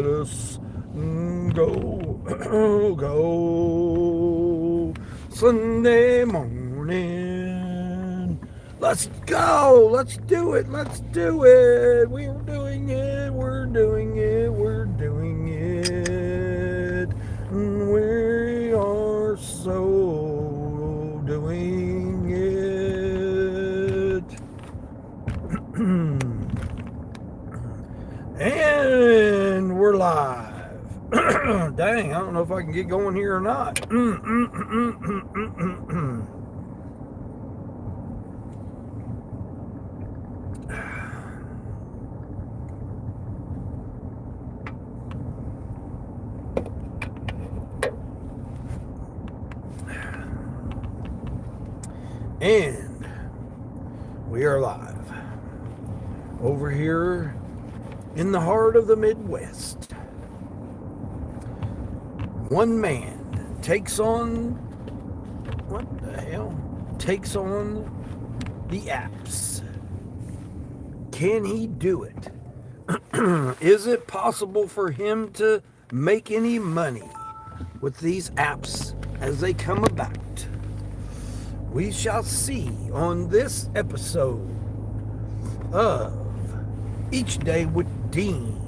let us go, go Sunday morning. Let's go. Let's do it. Let's do it. We're doing it. We're doing it. We're doing it. We are so doing it. And we're live. Dang, I don't know if I can get going here or not. And we are live over here in the heart of the Midwest. One man takes on, what the hell? Takes on the apps. Can he do it? Is it possible for him to make any money with these apps as they come about? We shall see on this episode of Each Day with Dean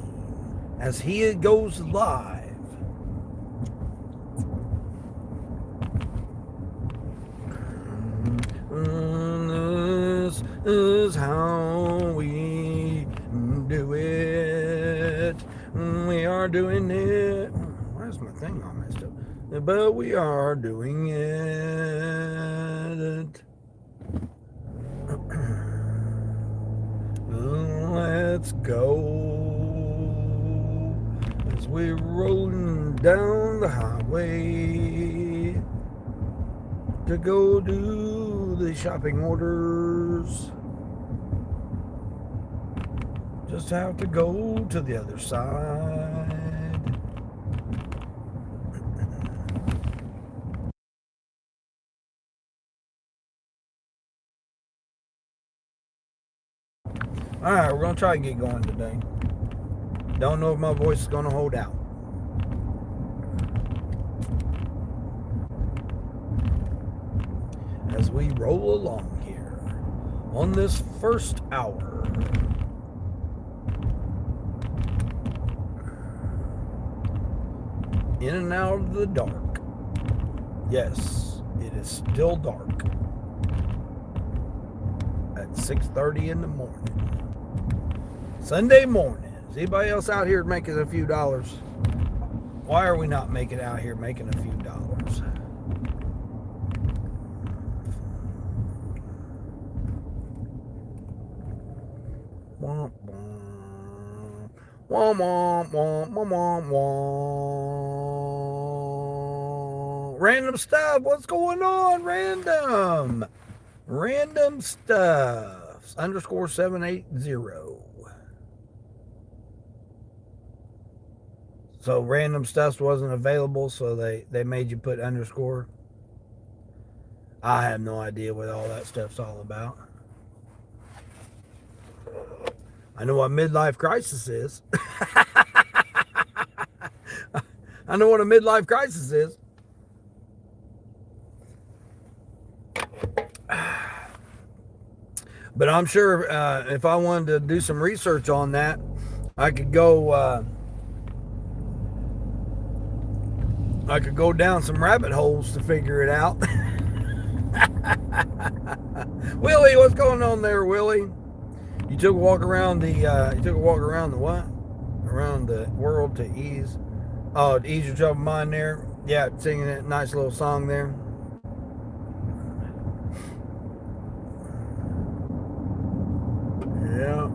as he goes live. This is how we do it. We are doing it. Where's my thing all messed up? But we are doing it. Let's go as we're rolling down the highway to go do the shopping orders. Just have to go to the other side. Alright, we're going to try and get going today. Don't know if my voice is going to hold out. As we roll along here on this first hour. In and out of the dark. Yes, it is still dark. At 6:30 in the morning. Sunday morning. Is anybody else out here making a few dollars? Why are we not making it out here making a few dollars? Womp womp. Womp womp womp womp womp. Random stuff. What's going on? Random stuff. Underscore 780. So random stuff wasn't available, so they made you put underscore. I have no idea what all that stuff's all about. I know what midlife crisis is. I know what a midlife crisis is. But I'm sure if I wanted to do some research on that, I could go down some rabbit holes to figure it out. Willie, what's going on there, Willie? You took a walk around the what? Around the world to ease your troubled mind there. Yeah, singing that nice little song there. Yeah.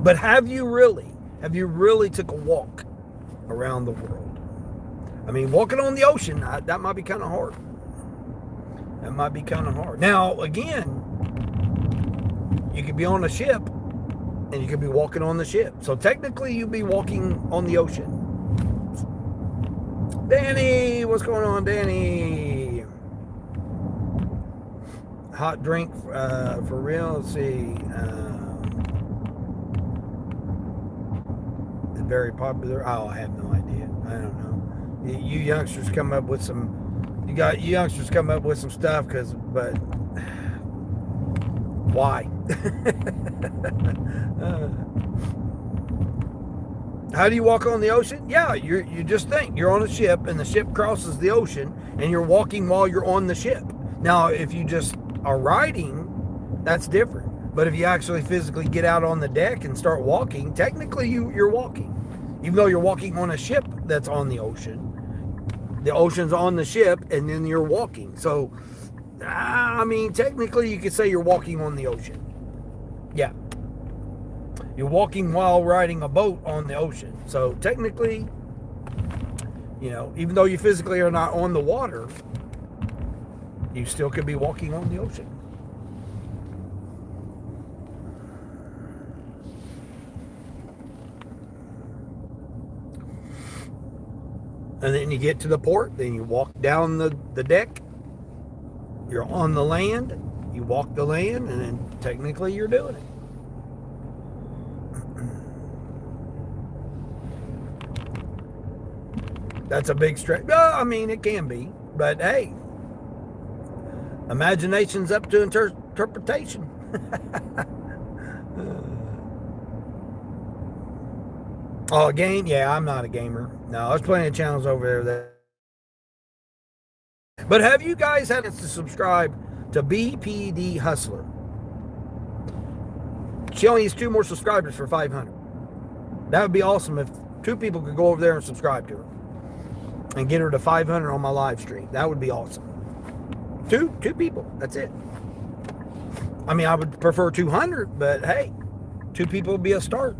But have you really took a walk around the world? I mean, walking on the ocean, that might be kind of hard. Now, again, you could be on a ship and you could be walking on the ship. So technically you'd be walking on the ocean. Danny, what's going on, Danny? Hot drink for real. Let's see. very popular. Oh, I have no idea. I don't know. You youngsters come up with some. You youngsters come up with some stuff, but why? uh, how do you walk on the ocean? Yeah, you just think you're on a ship and the ship crosses the ocean and you're walking while you're on the ship. Now, if you just are riding, that's different. But if you actually physically get out on the deck and start walking, technically you're walking. Even though you're walking on a ship that's on the ocean. The ocean's on the ship and then you're walking. So, I mean, technically you could say you're walking on the ocean. Yeah. You're walking while riding a boat on the ocean. So technically, even though you physically are not on the water, you still could be walking on the ocean. And then you get to the port, then you walk down the deck, you're on the land, you walk the land, and then technically you're doing it. That's a big stretch. Well, I mean, it can be, but hey, imagination's up to interpretation. Oh, a game? Yeah, I'm not a gamer. No, there's plenty of channels over there. But have you guys had to subscribe to BPD Hustler? She only needs 2 more subscribers for 500. That would be awesome if 2 people could go over there and subscribe to her and get her to 500 on my live stream. That would be awesome. Two people. That's it. I mean, I would prefer 200, but hey, 2 people would be a start.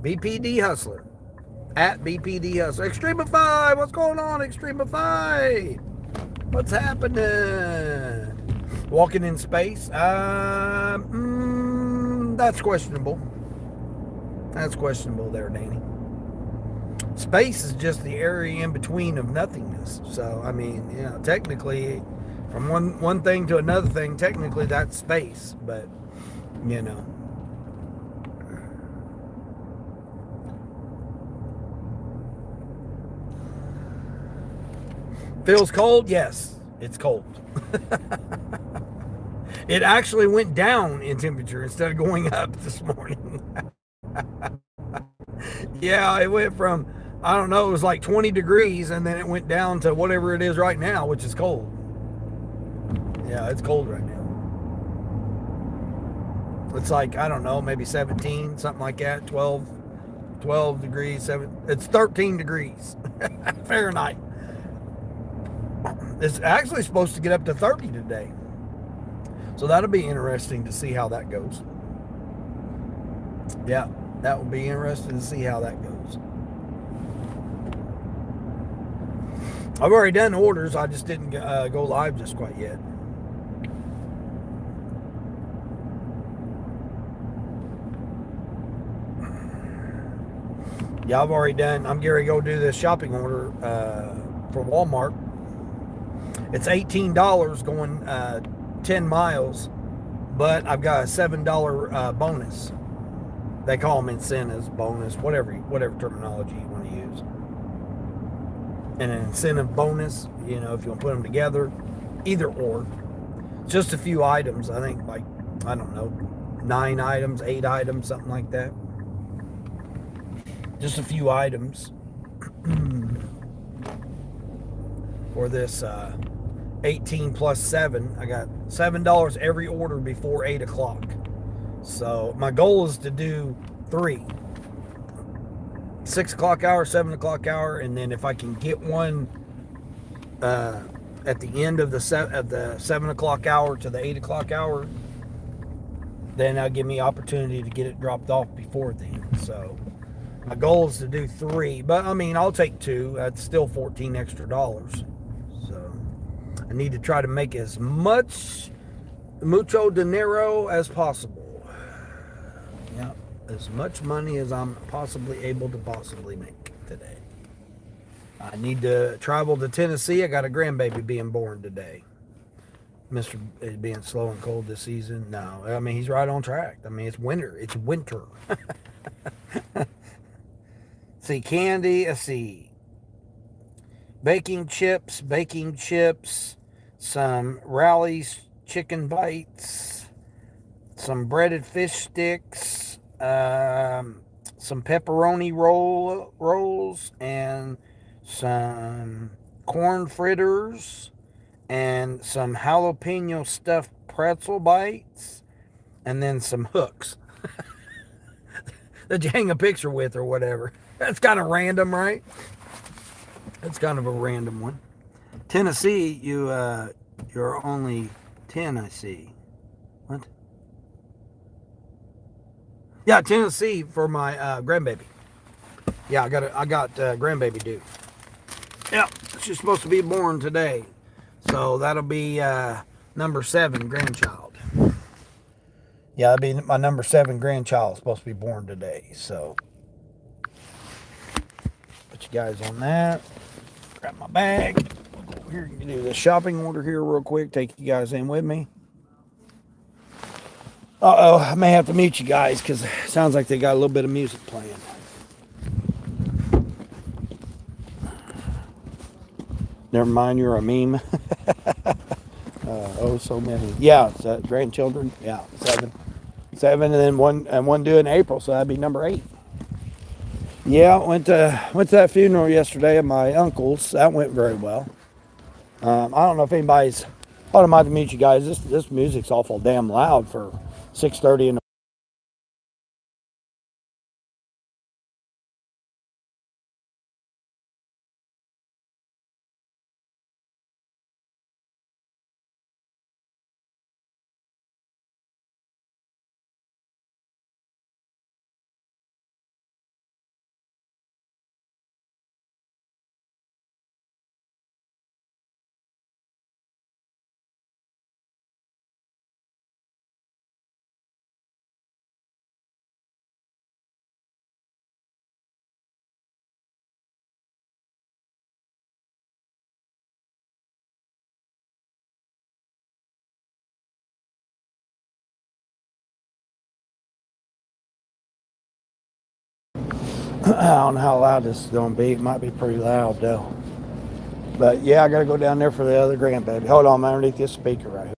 BPD Hustler. At BPD Hustler. Extremify! What's going on, Extremify? What's happening? Walking in space? That's questionable. That's questionable there, Danny. Space is just the area in between of nothingness. So, I mean, technically, from one thing to another thing, technically that's space. But, Feels cold? Yes, it's cold. It actually went down in temperature instead of going up this morning. Yeah, it went from, I don't know, it was like 20 degrees and then it went down to whatever it is right now, which is cold. Yeah, it's cold right now. It's like, I don't know, maybe 17, something like that, 12 degrees, it's 13 degrees Fahrenheit. It's actually supposed to get up to 30 today. So that'll be interesting to see how that goes. Yeah, that will be interesting to see how that goes. I've already done orders. I just didn't go live just quite yet. Yeah, I've already done. I'm getting ready to go do this shopping order for Walmart. It's $18 going 10 miles, but I've got a $7 bonus. They call them incentives, bonus, whatever terminology you want to use. And an incentive bonus, if you want to put them together, either or. Just a few items, I think, like, I don't know, 9 items, 8 items, something like that. Just a few items for this 18 plus 7. I got $7 every order before 8 o'clock. So my goal is to do 3. 6 o'clock hour, 7 o'clock hour, and then if I can get one at the end of the 7 o'clock hour to the 8 o'clock hour, then that'll give me opportunity to get it dropped off before then. So my goal is to do 3, but I mean, I'll take 2. That's still $14 extra. So I need to try to make as mucho dinero as possible. Yeah, as much money as I'm possibly able to possibly make today. I need to travel to Tennessee. I got a grandbaby being born today. Mr. being slow and cold this season. No, I mean, he's right on track. I mean, it's winter. It's winter. see, candy. Let's see, baking chips, some Rally's chicken bites, some breaded fish sticks, some pepperoni rolls, and some corn fritters, and some jalapeno stuffed pretzel bites, and then some hooks that you hang a picture with or whatever. That's kind of random, right? That's kind of a random one. Tennessee, you're only 10, I see. What? Yeah, Tennessee for my grandbaby. Yeah, I got grandbaby due. Yeah, she's supposed to be born today, so that'll be number 7 grandchild. Yeah, that'll be my number 7 grandchild supposed to be born today. So put you guys on that. Grab my bag. We'll go over here and do the shopping order here real quick. Take you guys in with me. Uh-oh, I may have to mute you guys because it sounds like they got a little bit of music playing. Never mind, you're a meme. Oh, so many. Yeah, grandchildren. Yeah, 7, and then one due in April, so that'd be number 8. Yeah, went to that funeral yesterday of my uncle's. That went very well. I don't know if anybody's. I don't mind to meet you guys. This music's awful damn loud for 6:30 in the. I don't know how loud this is gonna be. It might be pretty loud though. But yeah, I gotta go down there for the other grandbaby. Hold on, I'm underneath this speaker right here.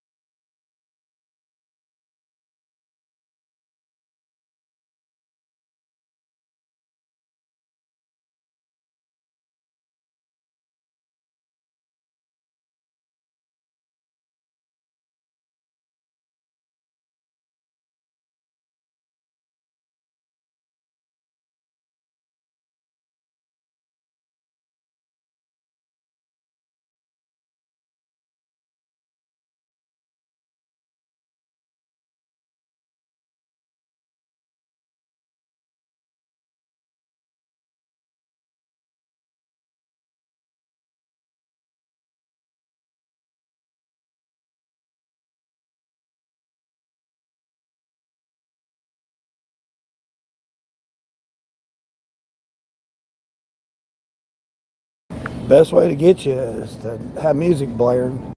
Best way to get you is to have music blaring.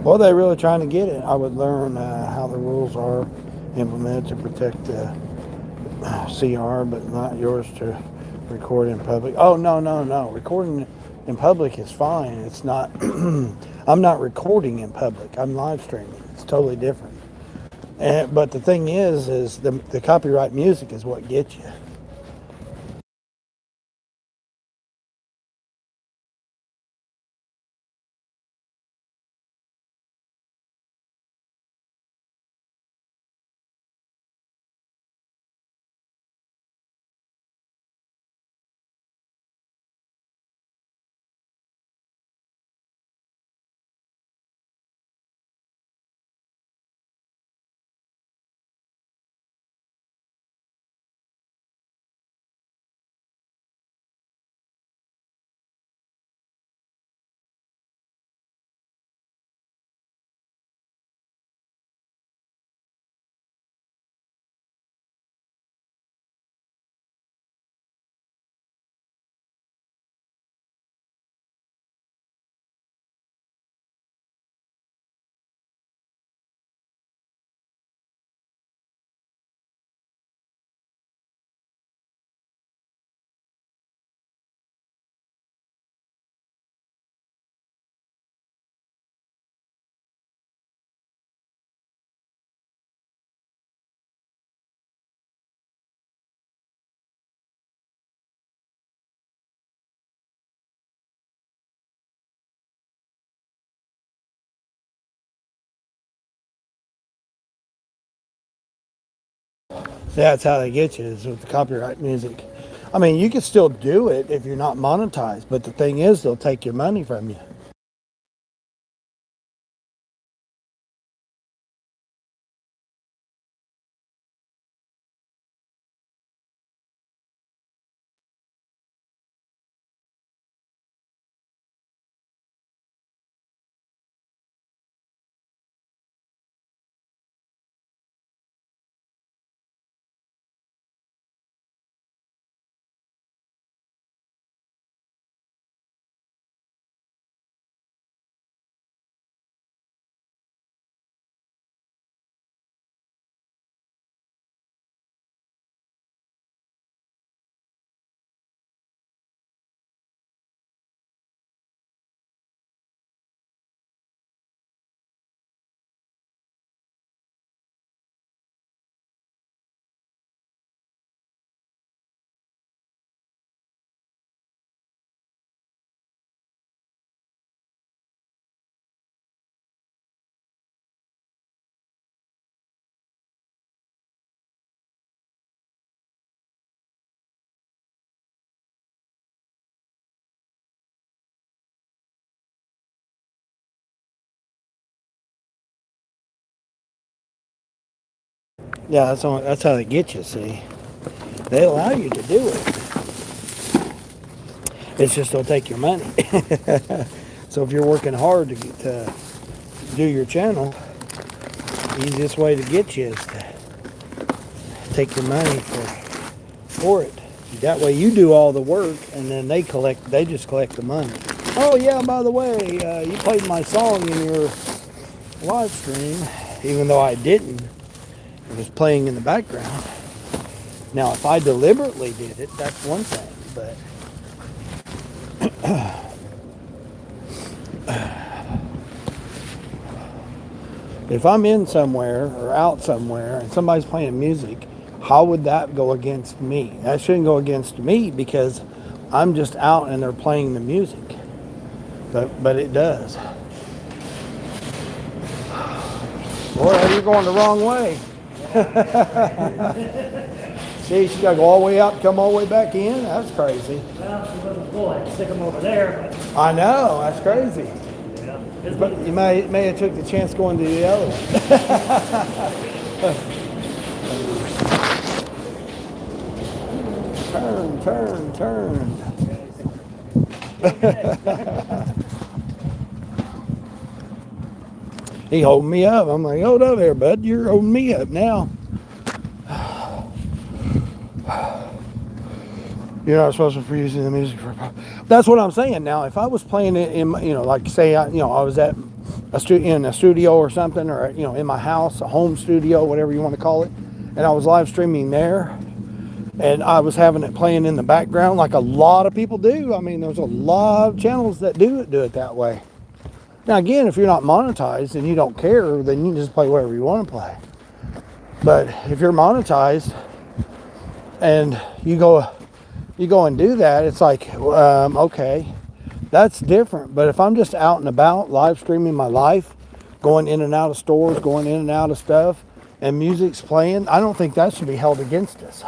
Well, they're really trying to get it. I would learn how the rules are implemented to protect the CR, but not yours to record in public. Oh, no, no, no. Recording in public is fine. It's not, I'm not recording in public. I'm live streaming. It's totally different. But the thing is the copyright music is what gets you. So that's how they get you is with the copyright music. I mean, you can still do it if you're not monetized, but the thing is, they'll take your money from you. Yeah, that's how they get you. See, they allow you to do it. It's just they'll take your money. So if you're working hard to do your channel, the easiest way to get you is to take your money for it. That way you do all the work and then they just collect the money. Oh yeah, by the way, you played my song in your live stream, even though I didn't. It was playing in the background. Now if I deliberately did it, that's one thing, but if I'm in somewhere or out somewhere and somebody's playing music, how would that go against me? That shouldn't go against me because I'm just out and they're playing the music. But it does. Boy, you're going the wrong way. See, she got to go all the way out and come all the way back in? That's crazy. Well, she wasn't full. I could stick them over there. But I know, that's crazy. yeah, But you may have took the chance going to the other one. Turn. He holding me up. I'm like, hold up there, bud. You're holding me up now. You're not responsible for using the music for. That's what I'm saying. Now, if I was playing it in, like say, I was at in a studio or something, or in my house, a home studio, whatever you want to call it, and I was live streaming there, and I was having it playing in the background like a lot of people do. I mean, there's a lot of channels that do it that way. Now again, if you're not monetized and you don't care, then you can just play whatever you want to play. But if you're monetized and you go and do that, it's like, okay, that's different. But if I'm just out and about live streaming my life, going in and out of stores, going in and out of stuff, and music's playing, I don't think that should be held against us.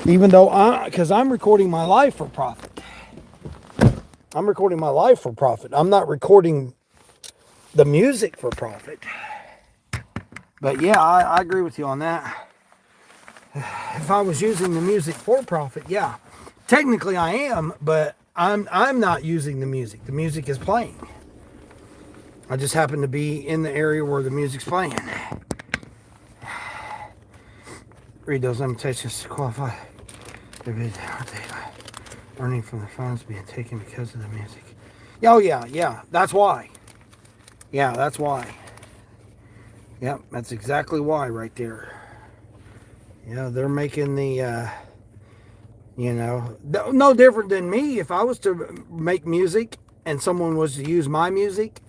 Even though because I'm recording my life for profit. I'm recording my life for profit. I'm not recording the music for profit. But yeah, I agree with you on that. If I was using the music for profit, yeah. Technically I am, but I'm not using the music. The music is playing. I just happen to be in the area where the music's playing. Read those limitations to qualify. Earning from the funds being taken because of the music. Oh yeah. That's why. Yeah, that's why. Yep, that's exactly why right there. Yeah, they're making the, no different than me. If I was to make music and someone was to use my music,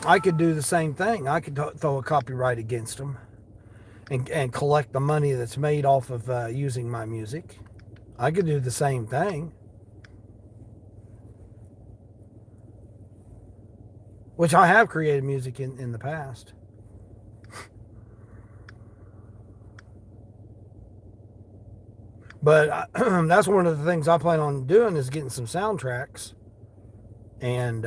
I could do the same thing. I could throw a copyright against them and collect the money that's made off of using my music. I could do the same thing. Which I have created music in the past. But that's one of the things I plan on doing is getting some soundtracks. And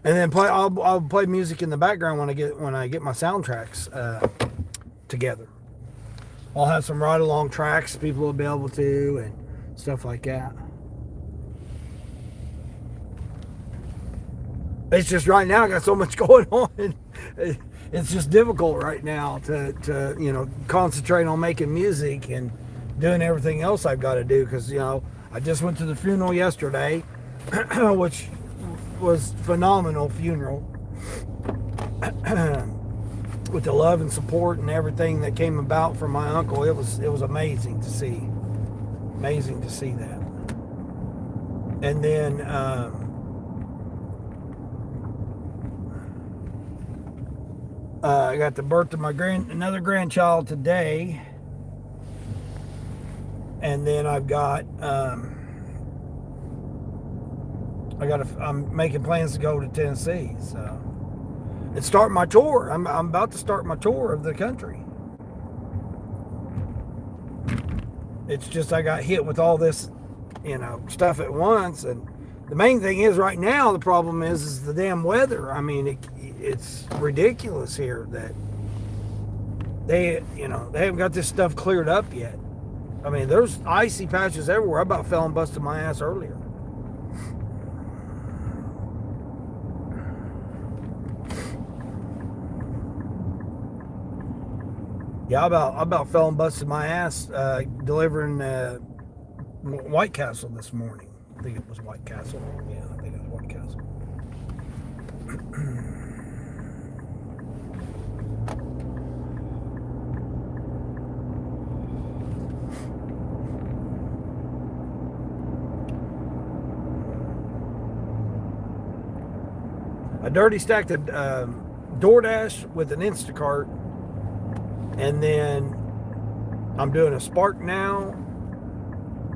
then I'll play music in the background when I get my soundtracks together. I'll have some ride along tracks people will be able to and stuff like that. It's just right now I got so much going on. It's just difficult right now to concentrate on making music and doing everything else I've got to do because I just went to the funeral yesterday, which was phenomenal funeral with the love and support and everything that came about from my uncle. It was amazing to see that. And then I got the birth of my another grandchild today, and then I've got I'm making plans to go to Tennessee, so it's starting my tour. I'm about to start my tour of the country. It's just I got hit with all this, stuff at once, and the main thing is right now the problem is the damn weather. I mean, it's ridiculous here that they haven't got this stuff cleared up yet. I mean, there's icy patches everywhere. I about fell and busted my ass earlier. Yeah, I about fell and busted my ass delivering White Castle this morning. I think it was White Castle. Yeah, I think it was White Castle. A dirty stacked DoorDash with an Instacart, and then I'm doing a Spark now,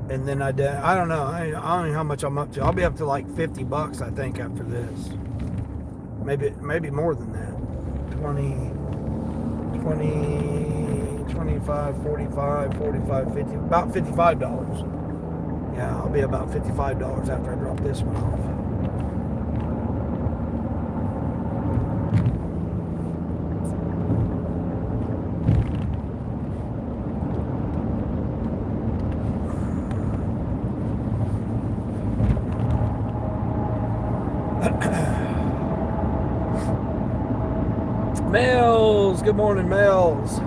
and then I don't know. I don't know how much I'm up to. I'll be up to like $50, I think, after this. Maybe more than that. 20, 25, 45, 45, 50, about $55. Yeah, I'll be about $55 after I drop this one off. Mel's, good morning, Mel's.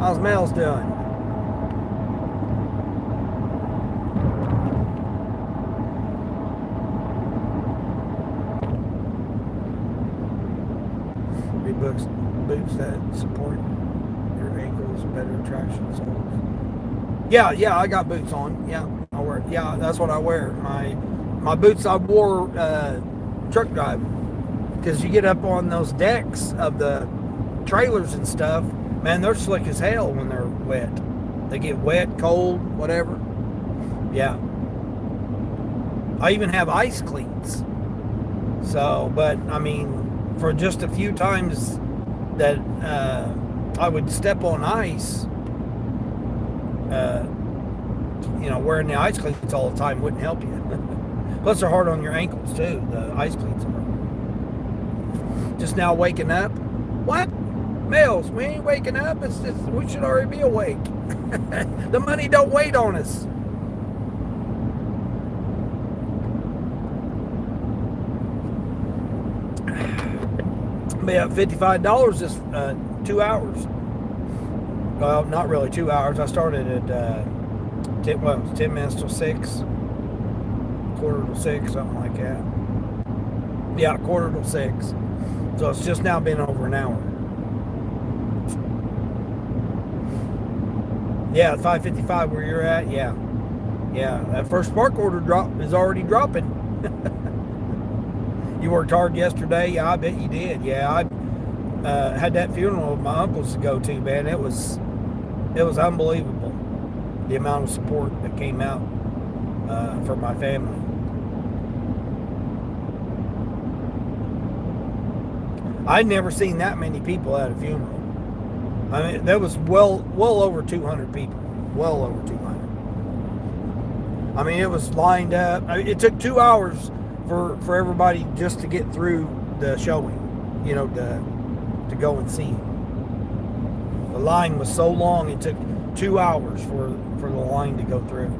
How's Mel's doing? boots that support your ankles, better traction soles. Yeah, I got boots on. Yeah, I wear. Yeah, that's what I wear. My boots I wore truck driving, because you get up on those decks of the trailers and stuff. Man, they're slick as hell when they're wet. They get wet, cold, whatever. Yeah. I even have ice cleats. So, but I mean, for just a few times that I would step on ice, wearing the ice cleats all the time wouldn't help you. Plus, they're hard on your ankles too. The ice cleats are. Just now waking up. What? Mills, we ain't waking up. We should already be awake. The money don't wait on us. Be up $55 this 2 hours. Well, not really 2 hours. I started at 10 minutes till 6, quarter to 6, something like that. Yeah, quarter to 6. So it's just now been over an hour. Yeah, 5:55 where you're at. Yeah, that first spark order drop is already dropping. You worked hard yesterday. Yeah, I bet you did. Yeah, I had that funeral of my uncle's to go to. Man, it was unbelievable, the amount of support that came out for my family. I'd never seen that many people at a funeral. I mean, there was well over 200 people. Well over 200. I mean, it was lined up. I mean, it took 2 hours for everybody just to get through the showing, to go and see it. The line was so long, it took 2 hours for the line to go through.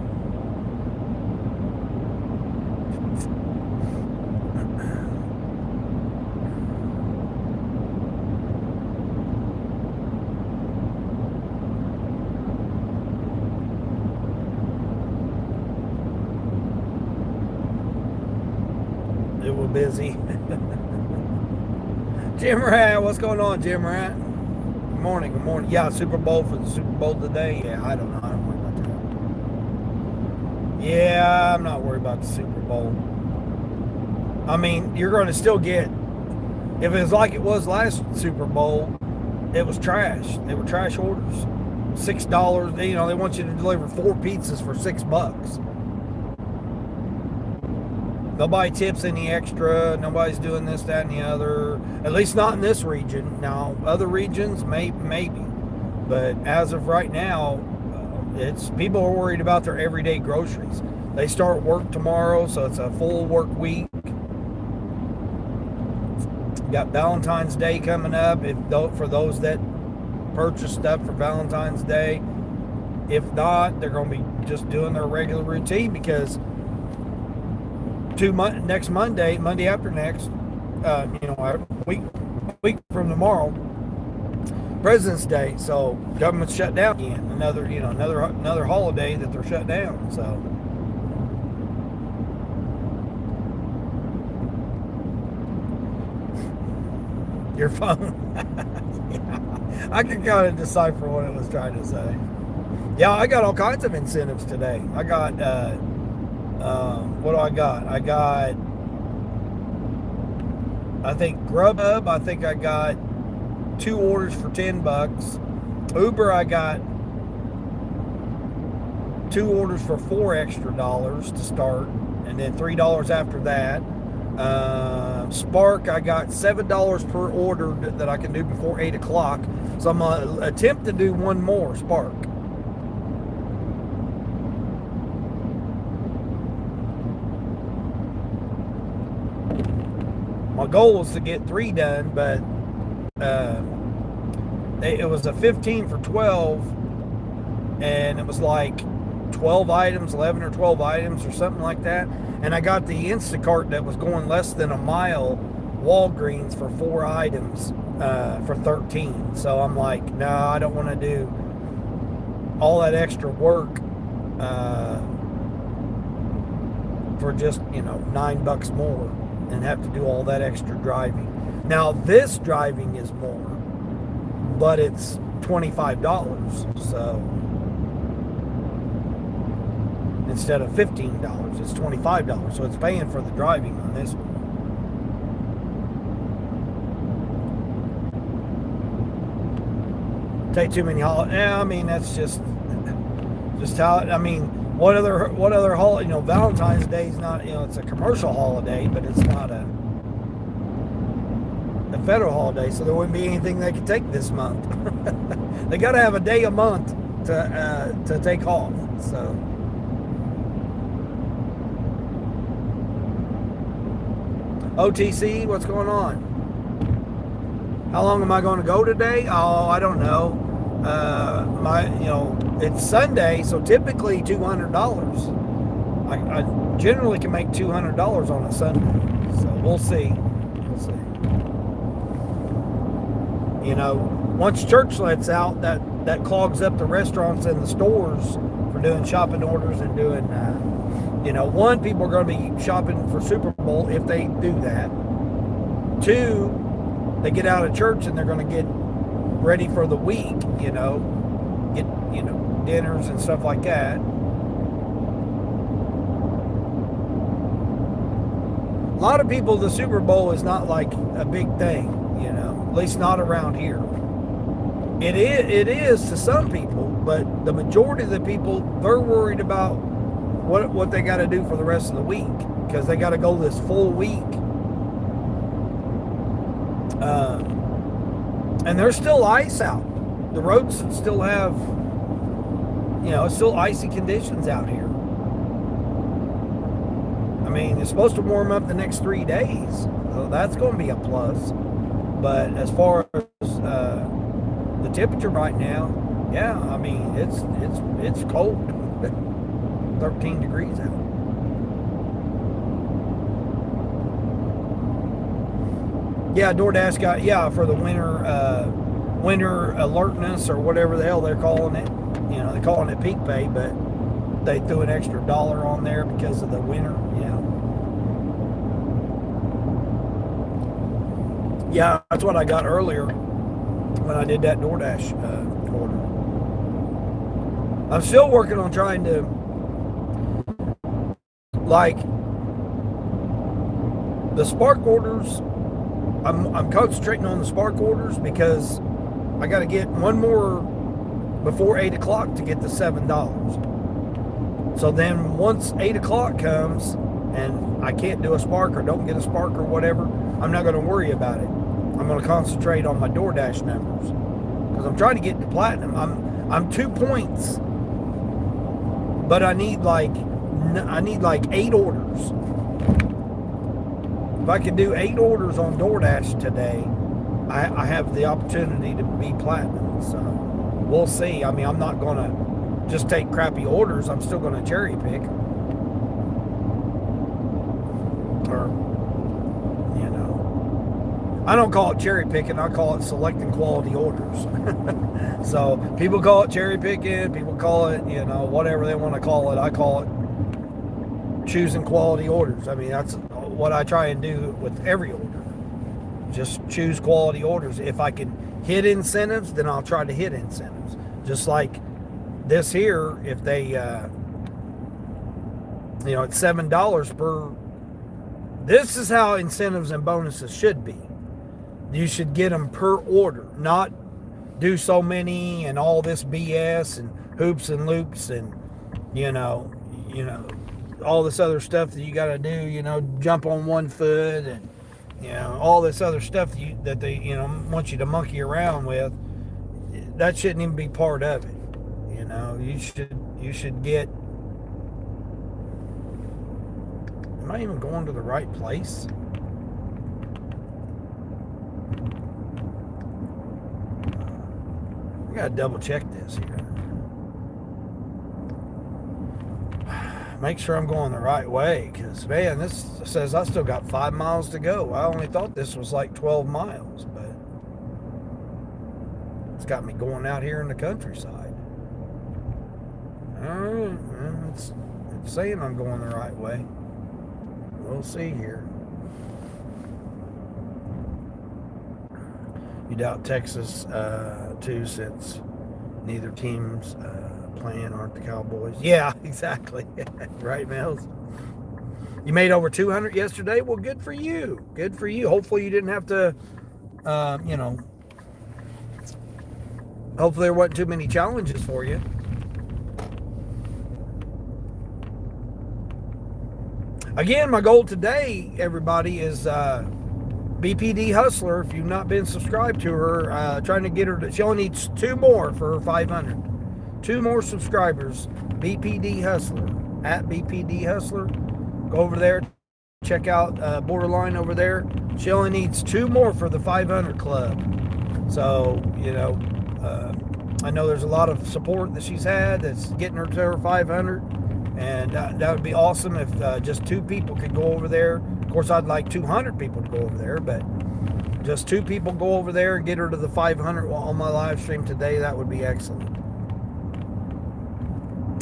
It was busy. Jim Rat, what's going on, Jim Rat? Good morning, good morning. Yeah, Super Bowl for the Super Bowl today. Yeah, I don't know. I don't worry about that. Yeah, I'm not worried about the Super Bowl. I mean, you're going to still get, if it was like it was last Super Bowl, it was trash. They were trash orders. $6. They want you to deliver 4 pizzas for $6. Nobody tips any extra. Nobody's doing this, that, and the other. At least not in this region. Now, other regions, maybe. But as of right now, it's people are worried about their everyday groceries. They start work tomorrow, so it's a full work week. Got Valentine's Day coming up. For those that purchase stuff for Valentine's Day. If not, they're going to be just doing their regular routine, because next Monday after next, a week from tomorrow, President's Day. So government's shut down again. Another holiday that they're shut down. So your phone. Yeah, I can kind of decipher what it was trying to say. Yeah, I got all kinds of incentives today. I got what do I got? I think Grubhub, I think I got 2 orders for $10. Uber, I got 2 orders for $4 extra to start, and then $3 after that. Spark, I got $7 per order that I can do before 8 o'clock. So I'm going to attempt to do one more Spark. My goal was to get 3 done, but it was a 15 for 12, and it was like 12 items, 11 or 12 items or something like that. And I got the Instacart that was going less than a mile, Walgreens, for 4 items for 13. So I'm like, no, I don't want to do all that extra work for just $9 more, and have to do all that extra driving. Now this driving is more, but it's $25. So instead of $15, it's $25. So it's paying for the driving on this one. Take too many holidays. Yeah, I mean that's just how. I mean, what other holiday? You know, Valentine's Day is not. You know, it's a commercial holiday, but it's not a federal holiday. So there wouldn't be anything they could take this month. They got to have a day a month to take off. So. OTC, what's going on? How long am I going to go today? Oh, I don't know. It's Sunday, so typically $200. I generally can make $200 on a Sunday, so we'll see. You know, once church lets out, that clogs up the restaurants and the stores for doing shopping orders and doing. One, people are going to be shopping for Super Bowl if they do that. Two, they get out of church and they're going to get ready for the week, get dinners and stuff like that. A lot of people, the Super Bowl is not like a big thing, at least not around here. It is to some people, but the majority of the people, they're worried about what they got to do for the rest of the week, because they got to go this full week. And there's still ice out. The roads still have, it's still icy conditions out here. I mean, it's supposed to warm up the next 3 days, so that's going to be a plus. But as far as the temperature right now, yeah, I mean, it's cold. 13 degrees out. Yeah, DoorDash got, for the winter alertness or whatever the hell they're calling it. They're calling it peak pay, but they threw an extra $1 on there because of the winter. Yeah, that's what I got earlier when I did that DoorDash order. I'm still working on trying to, like, the Spark orders. I'm concentrating on the Spark orders because I got to get one more before 8 o'clock to get the $7. So then once 8 o'clock comes and I can't do a Spark or don't get a Spark or whatever, I'm not going to worry about it. I'm going to concentrate on my DoorDash numbers because I'm trying to get to platinum. I'm 2 points, but I need like 8 orders. If I could do 8 orders on DoorDash today, I have the opportunity to be platinum. So we'll see. I mean, I'm not going to just take crappy orders. I'm still going to cherry pick. Or, I don't call it cherry picking. I call it selecting quality orders. So people call it cherry picking. People call it, whatever they want to call it. I call it choosing quality orders. I mean, that's what I try and do with every order. Just choose quality orders. If I can hit incentives, then I'll try to hit incentives. Just like this here, if they, it's $7 per. This is how incentives and bonuses should be. You should get them per order, not do so many and all this BS and hoops and loops and, all this other stuff that you got to do, jump on one foot and, all this other stuff that they, want you to monkey around with. That shouldn't even be part of it. You should get. Am I even going to the right place? I gotta double check this here. Make sure I'm going the right way, because man, this says I still got 5 miles to go. I only thought this was like 12 miles, but it's got me going out here in the countryside. All right, well, it's saying I'm going the right way. We'll see here. You doubt Texas too, since neither team's playing aren't the Cowboys. Yeah, exactly. Right, Mills? You made over 200 yesterday? Well, good for you. Good for you. Hopefully you didn't have to, hopefully there wasn't too many challenges for you. Again, my goal today, everybody, is BPD Hustler. If you've not been subscribed to her, trying to get her to, she only needs 2 more for her 500. 2 more subscribers. BPD Hustler, at BPD Hustler. Go over there, check out Borderline over there. She only needs 2 more for the 500 club. So, I know there's a lot of support that she's had that's getting her to her 500. And that would be awesome if just 2 people could go over there. Of course, I'd like 200 people to go over there, but just 2 people go over there and get her to the 500 on my live stream today. That would be excellent.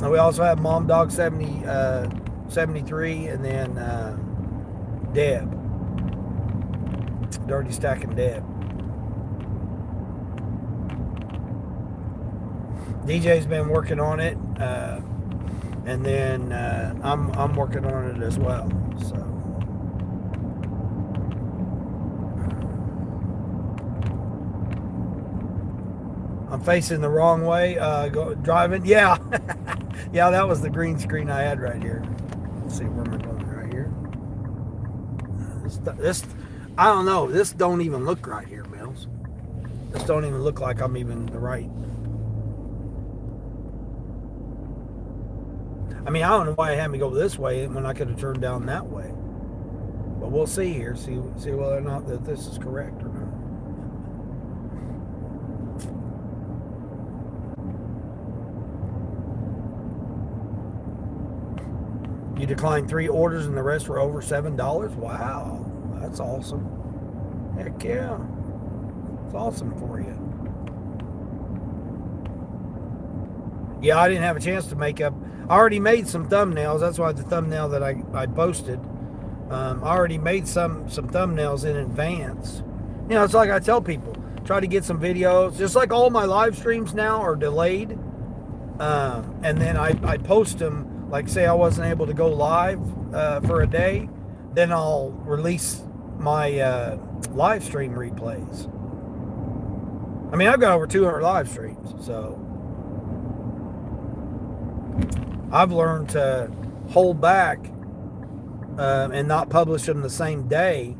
And we also have Mom Dog 73, and then Deb. Dirty Stacking Deb. DJ's been working on it. And then I'm working on it as well. So I'm facing the wrong way. Driving. Yeah, yeah. That was the green screen I had right here. Let's see, where am I going? Right here. This I don't know. This don't even look right here, Mills. This don't even look like I'm even the right. I mean, I don't know why it had me go this way when I could have turned down that way. But we'll see here. See whether or not that this is correct or not. You declined 3 orders and the rest were over $7? Wow. That's awesome. Heck yeah. It's awesome for you. Yeah, I didn't have a chance to make up. I already made some thumbnails. That's why the thumbnail that I posted. I already made some thumbnails in advance. It's like I tell people, try to get some videos. Just like all my live streams now are delayed. And then I post them, like say I wasn't able to go live for a day. Then I'll release my live stream replays. I mean, I've got over 200 live streams, so I've learned to hold back and not publish them the same day.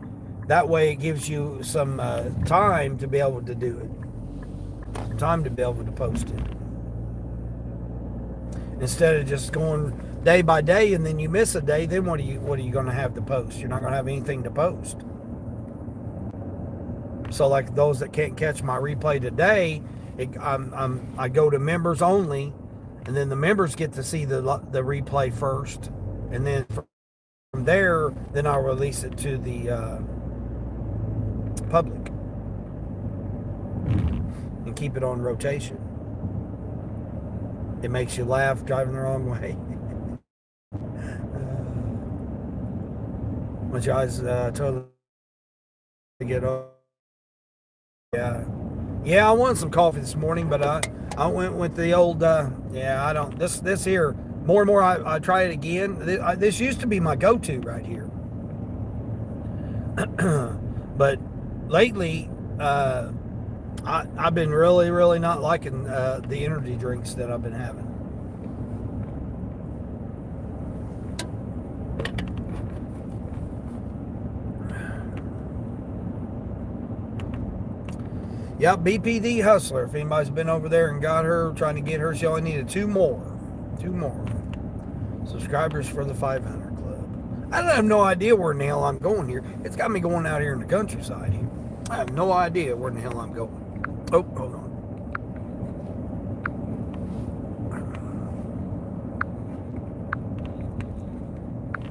That way it gives you some time to be able to do it. Some time to be able to post it. Instead of just going day by day and then you miss a day, then what are you going to have to post? You're not going to have anything to post. So like those that can't catch my replay today, I go to members only. And then the members get to see the replay first, and then from there, then I'll release it to the public and keep it on rotation. It makes you laugh driving the wrong way. My eyes totally get over. Yeah, I wanted some coffee this morning, but I went with the old, I don't, this here, more and more I try it again. This used to be my go-to right here. But lately, I've been really, really not liking the energy drinks that I've been having. Yep, BPD Hustler. If anybody's been over there and got her, trying to get her, she only needed 2 more. 2 more subscribers for the 500 club. I have no idea where in the hell I'm going here. It's got me going out here in the countryside here. I have no idea where in the hell I'm going. Oh, hold on.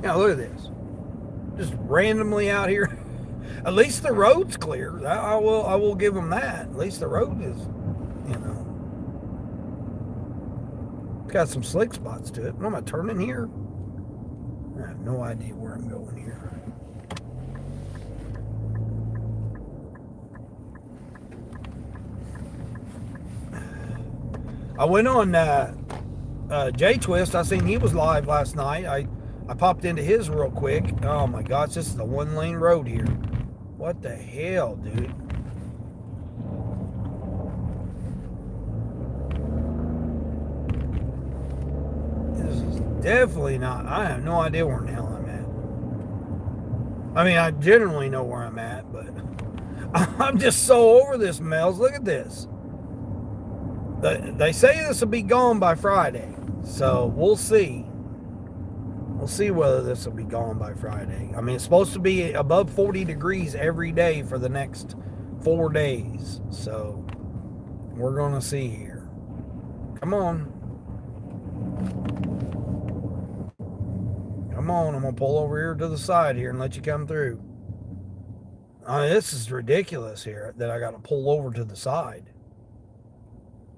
Yeah, look at this. Just randomly out here. At least the road's clear. I will give them that. At least the road is, it's got some slick spots to it. What am I turning here? I have no idea where I'm going here. I went on J Twist. I seen he was live last night. I popped into his real quick. Oh my gosh, this is a 1-lane road here. What the hell, dude? This is definitely not. I have no idea where in the hell I'm at. I mean, I generally know where I'm at, but I'm just so over this, Mel's. Look at this. They say this will be gone by Friday, so we'll see. We'll see whether this will be gone by Friday. I mean, it's supposed to be above 40 degrees every day for the next 4 days, so we're going to see here. Come on. Come on, I'm going to pull over here to the side here and let you come through. I mean, this is ridiculous here that I got to pull over to the side.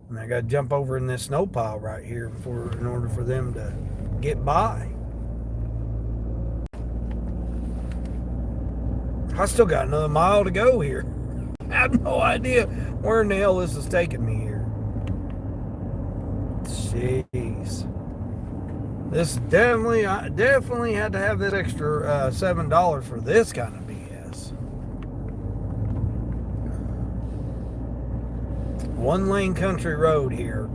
And I got to jump over in this snow pile right here in order for them to get by. I still got another mile to go here. I have no idea where in the hell this is taking me here. Jeez. This definitely, I definitely had to have this extra $7 for this kind of BS. 1-lane country road here.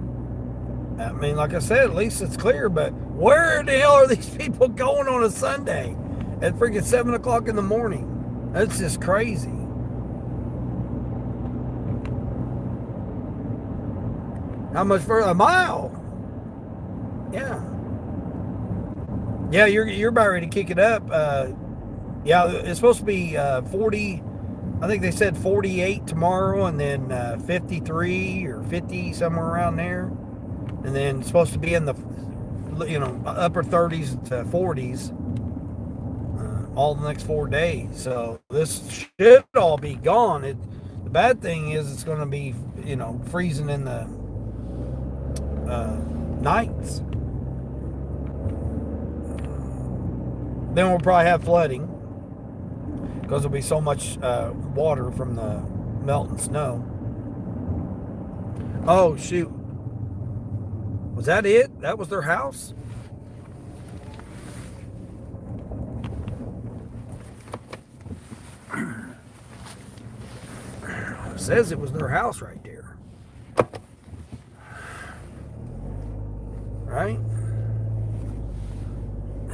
I mean, like I said, at least it's clear, but where the hell are these people going on a Sunday at freaking 7 o'clock in the morning? That's just crazy. How much further? A mile. Yeah. Yeah, you're about ready to kick it up. Yeah, it's supposed to be 40. I think they said 48 tomorrow, and then 53 or 50 somewhere around there, and then it's supposed to be in the upper 30s to 40s all the next 4 days. So this should all be gone. The bad thing is it's going to be freezing in the nights. Then we'll probably have flooding because there'll be so much water from the melting snow. Oh shoot, was that it? That was their house? It says it was their house right there. Right?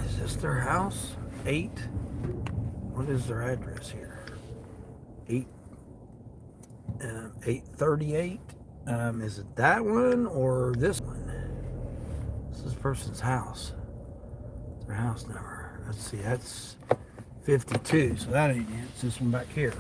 Is this their house? 8? What is their address here? 838. Is it that one or this one? This is this person's house. It's their house number. Let's see, that's 52. So that ain't it. It's this one back here.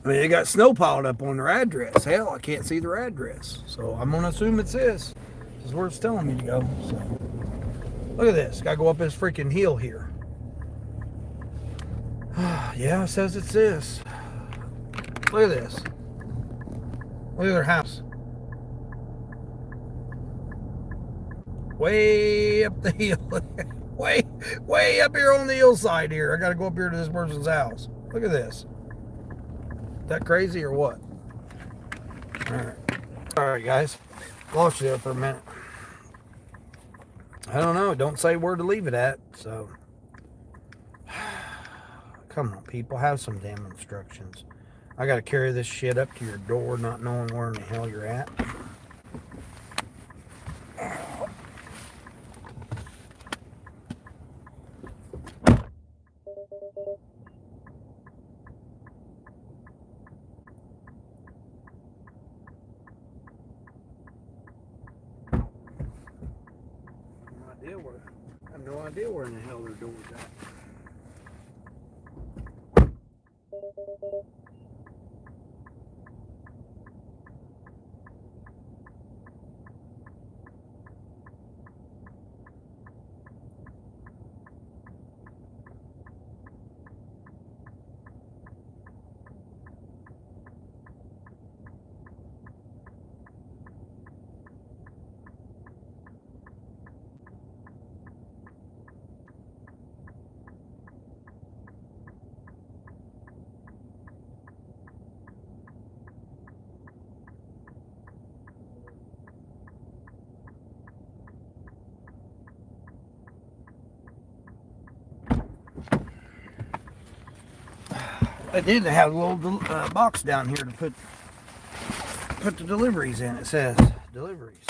I mean, they got snow piled up on their address. Hell, I can't see their address. So I'm going to assume it's this. This is where it's telling me to go. So look at this. Got to go up this freaking hill here. Yeah, it says it's this. Look at this. Look at their house. Way up the hill. way up here on the hillside here. I got to go up here to this person's house. Look at this. Is that crazy or what? All right, guys. Lost you there for a minute. I don't know. Don't say where to leave it at. So, come on, people. Have some damn instructions. I got to carry this shit up to your door not knowing where in the hell you're at. I have no idea where in the hell their door's at. I did have a little box down here to put the deliveries in. It says deliveries.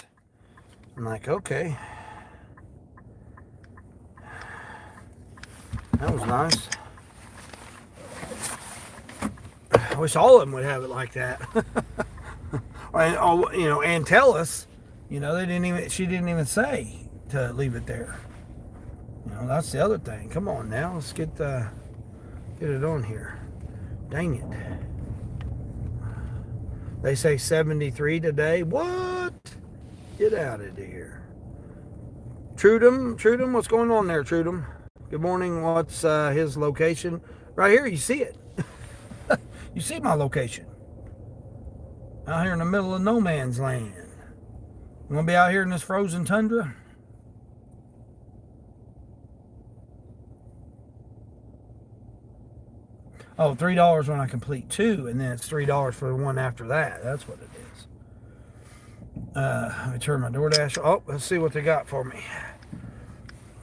I'm like, okay. That was nice. I wish all of them would have it like that. And tell us, she didn't even say to leave it there. That's the other thing. Come on now, let's get it on here. Dang it. They say 73 today. What? Get out of here. Trudum, what's going on there, Trudum? Good morning. What's his location? Right here, you see it. You see my location. Out here in the middle of no man's land. You want to be out here in this frozen tundra? Oh, $3 when I complete 2, and then it's $3 for the one after that. That's what it is. Let me turn my DoorDash. Oh, let's see what they got for me.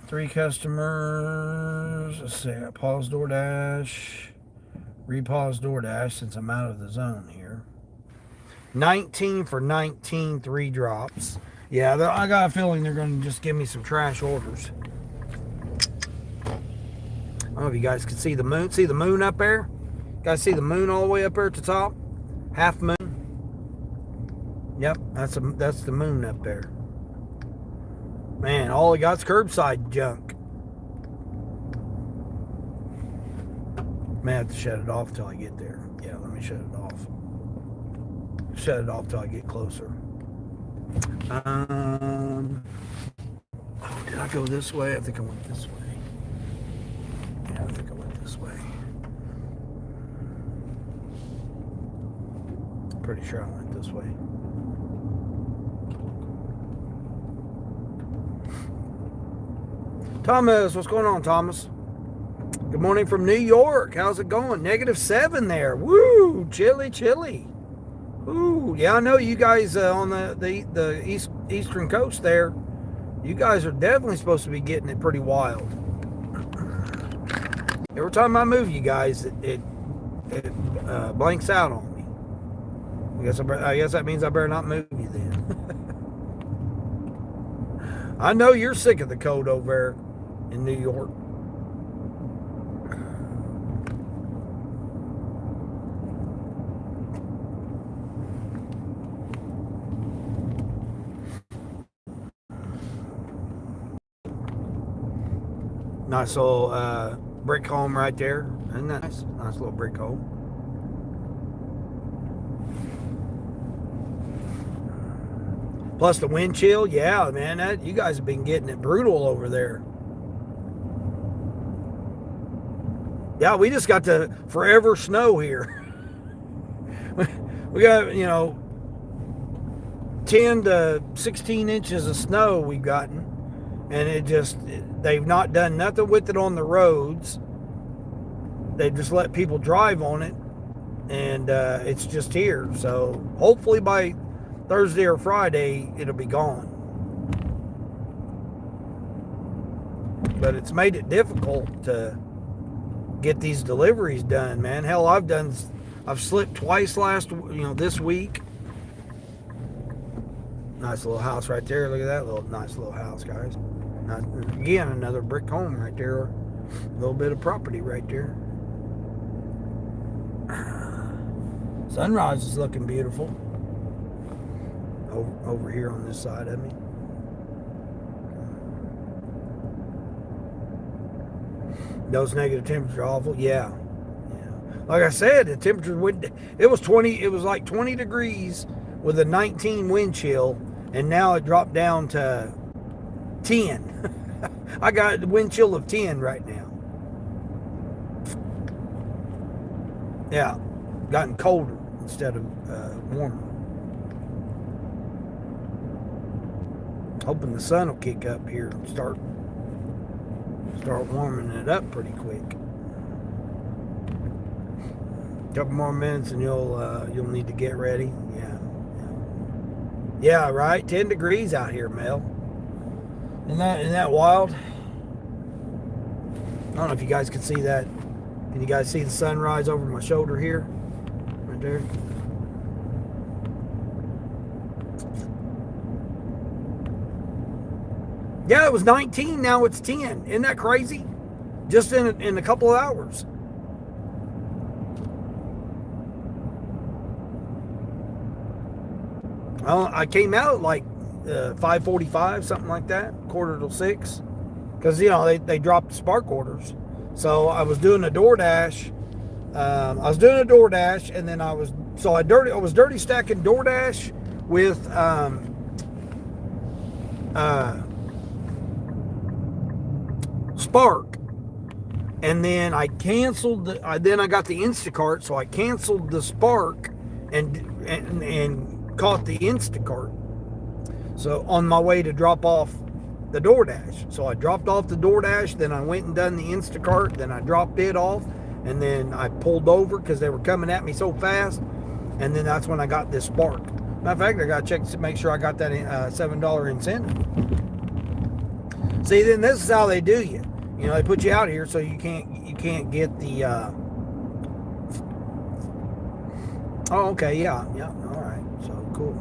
3 customers. Let's see. I pause DoorDash. Repause DoorDash since I'm out of the zone here. 19 for 19, 3 drops. Yeah, I got a feeling they're going to just give me some trash orders. I don't know if you guys can see the moon. See the moon up there? Guys see the moon all the way up there at the top? Half moon. Yep, that's the moon up there. Man, all I got's curbside junk. May have to shut it off till I get there. Yeah, let me shut it off. Shut it off till I get closer. Did I go this way? I think I went this way. Yeah, I think I went this way. Pretty sure I went this way. Thomas, what's going on, Thomas? Good morning from New York. How's it going? -7 there. Woo! Chilly. Ooh, yeah, I know you guys on the eastern coast there. You guys are definitely supposed to be getting it pretty wild. Every time I move, you guys, it blanks out on me. I guess that means I better not move you then. I know you're sick of the cold over there in New York. Nice little brick home right there. Isn't that nice? Nice little brick home. Plus the wind chill. Yeah, man, you guys have been getting it brutal over there. Yeah, we just got the forever snow here. We got, 10 to 16 inches of snow we've gotten. And they've not done nothing with it on the roads. They've just let people drive on it. And it's just here. So hopefully by Thursday or Friday, it'll be gone. But it's made it difficult to get these deliveries done, man. Hell, I've slipped twice this week. Nice little house right there. Look at that nice little house, guys. Again, another brick home right there. A little bit of property right there. Sunrise is looking beautiful. Over here on this side of me. Those negative temperatures are awful. Yeah. Like I said, the temperature it was like 20 degrees with a 19 wind chill, and now it dropped down to 10. I got a wind chill of 10 right now. Yeah, gotten colder instead of warmer. Hoping the sun will kick up here and start warming it up pretty quick. Couple more minutes and you'll need to get ready. Yeah, right. 10 degrees out here, Mel. Isn't that wild? I don't know if you guys can see that Can you guys see the sunrise over my shoulder here? Right there. Yeah, it was 19. Now it's 10. Isn't that crazy? Just in a couple of hours. Well, I came out like 5:45, something like that, 5:45, because they dropped the spark orders. So I was doing a DoorDash. And then I was dirty stacking DoorDash with Spark, and then I canceled. Then I got the Instacart, so I canceled the Spark and caught the Instacart. So on my way to drop off the DoorDash, so I dropped off the DoorDash, then I went and done the Instacart, then I dropped it off, and then I pulled over because they were coming at me so fast, and then that's when I got this Spark. Matter of fact, I got to check to make sure I got that $7 incentive. See, then this is how they do you. They put you out here so you can't get the. Oh, okay, yeah, all right, so cool.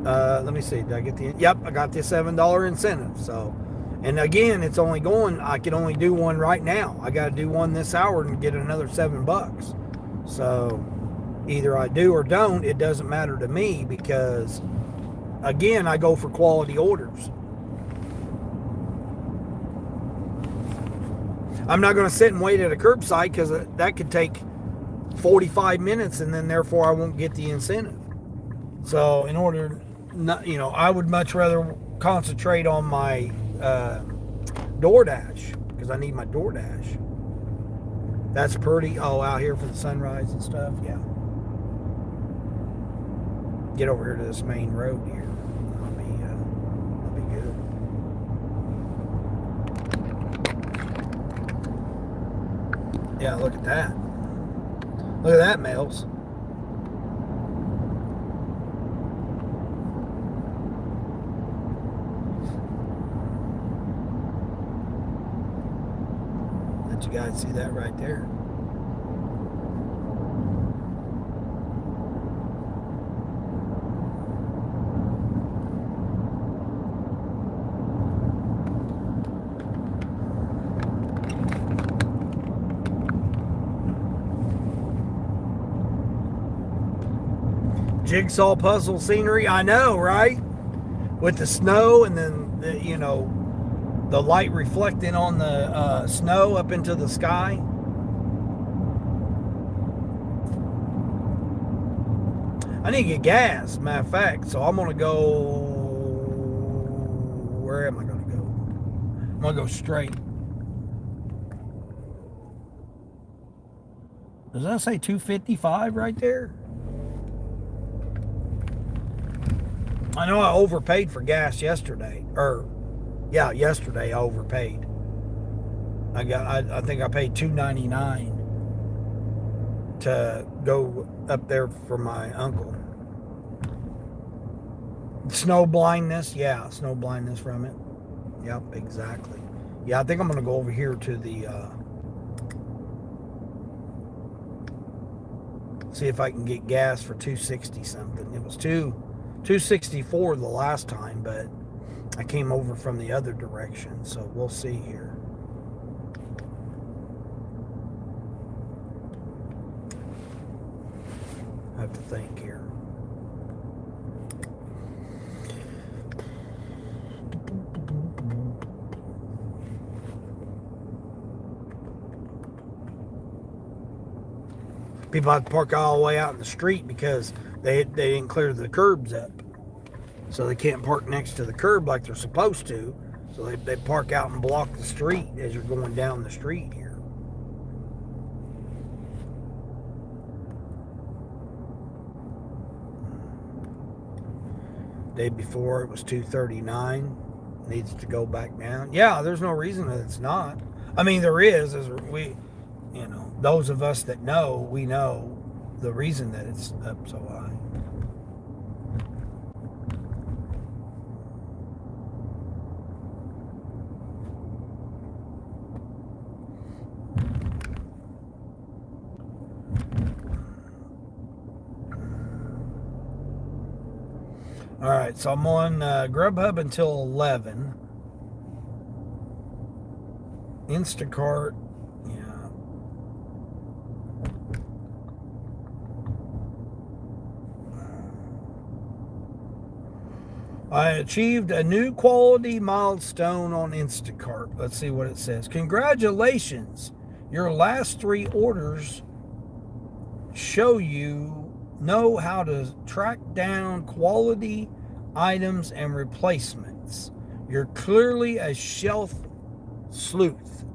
Let me see. Did I get the? Yep, I got the $7 incentive. So, and again, it's only going. I can only do one right now. I got to do one this hour and get another $7. So, either I do or don't. It doesn't matter to me because, again, I go for quality orders. I'm not going to sit and wait at a curbside because that could take 45 minutes, and then therefore I won't get the incentive. So, in order. Not, I would much rather concentrate on my DoorDash because I need my DoorDash. That's pretty. Oh, out here for the sunrise and stuff. Yeah. Get over here to this main road here. That'll be good. Yeah, look at that. Look at that, Males. You guys see that right there. Jigsaw puzzle scenery, I know, right? With the snow and then the light reflecting on the snow up into the sky. I need to get gas, matter of fact, so I'm gonna go. Where am I gonna go? I'm gonna go straight. Does that say 255 right there? I know I overpaid for gas yesterday, yesterday I overpaid. I think I paid $2.99 to go up there for my uncle. Snow blindness, snow blindness from it. Yep, exactly. Yeah, I think I'm gonna go over here to the see if I can get gas for 260 something. It was 264 the last time, but I came over from the other direction, so we'll see here. I have to think here. People have to park all the way out in the street because they didn't clear the curbs up. So they can't park next to the curb like they're supposed to. So they park out and block the street as you're going down the street here. Day before it was 239. Needs to go back down. Yeah, there's no reason that it's not. I mean, there is, as we, those of us that know, we know the reason that it's up so high. All right, so I'm on Grubhub until 11. Instacart, yeah. I achieved a new quality milestone on Instacart. Let's see what it says. Congratulations. Your last 3 orders show you know how to track down quality items and replacements. You're clearly a shelf sleuth.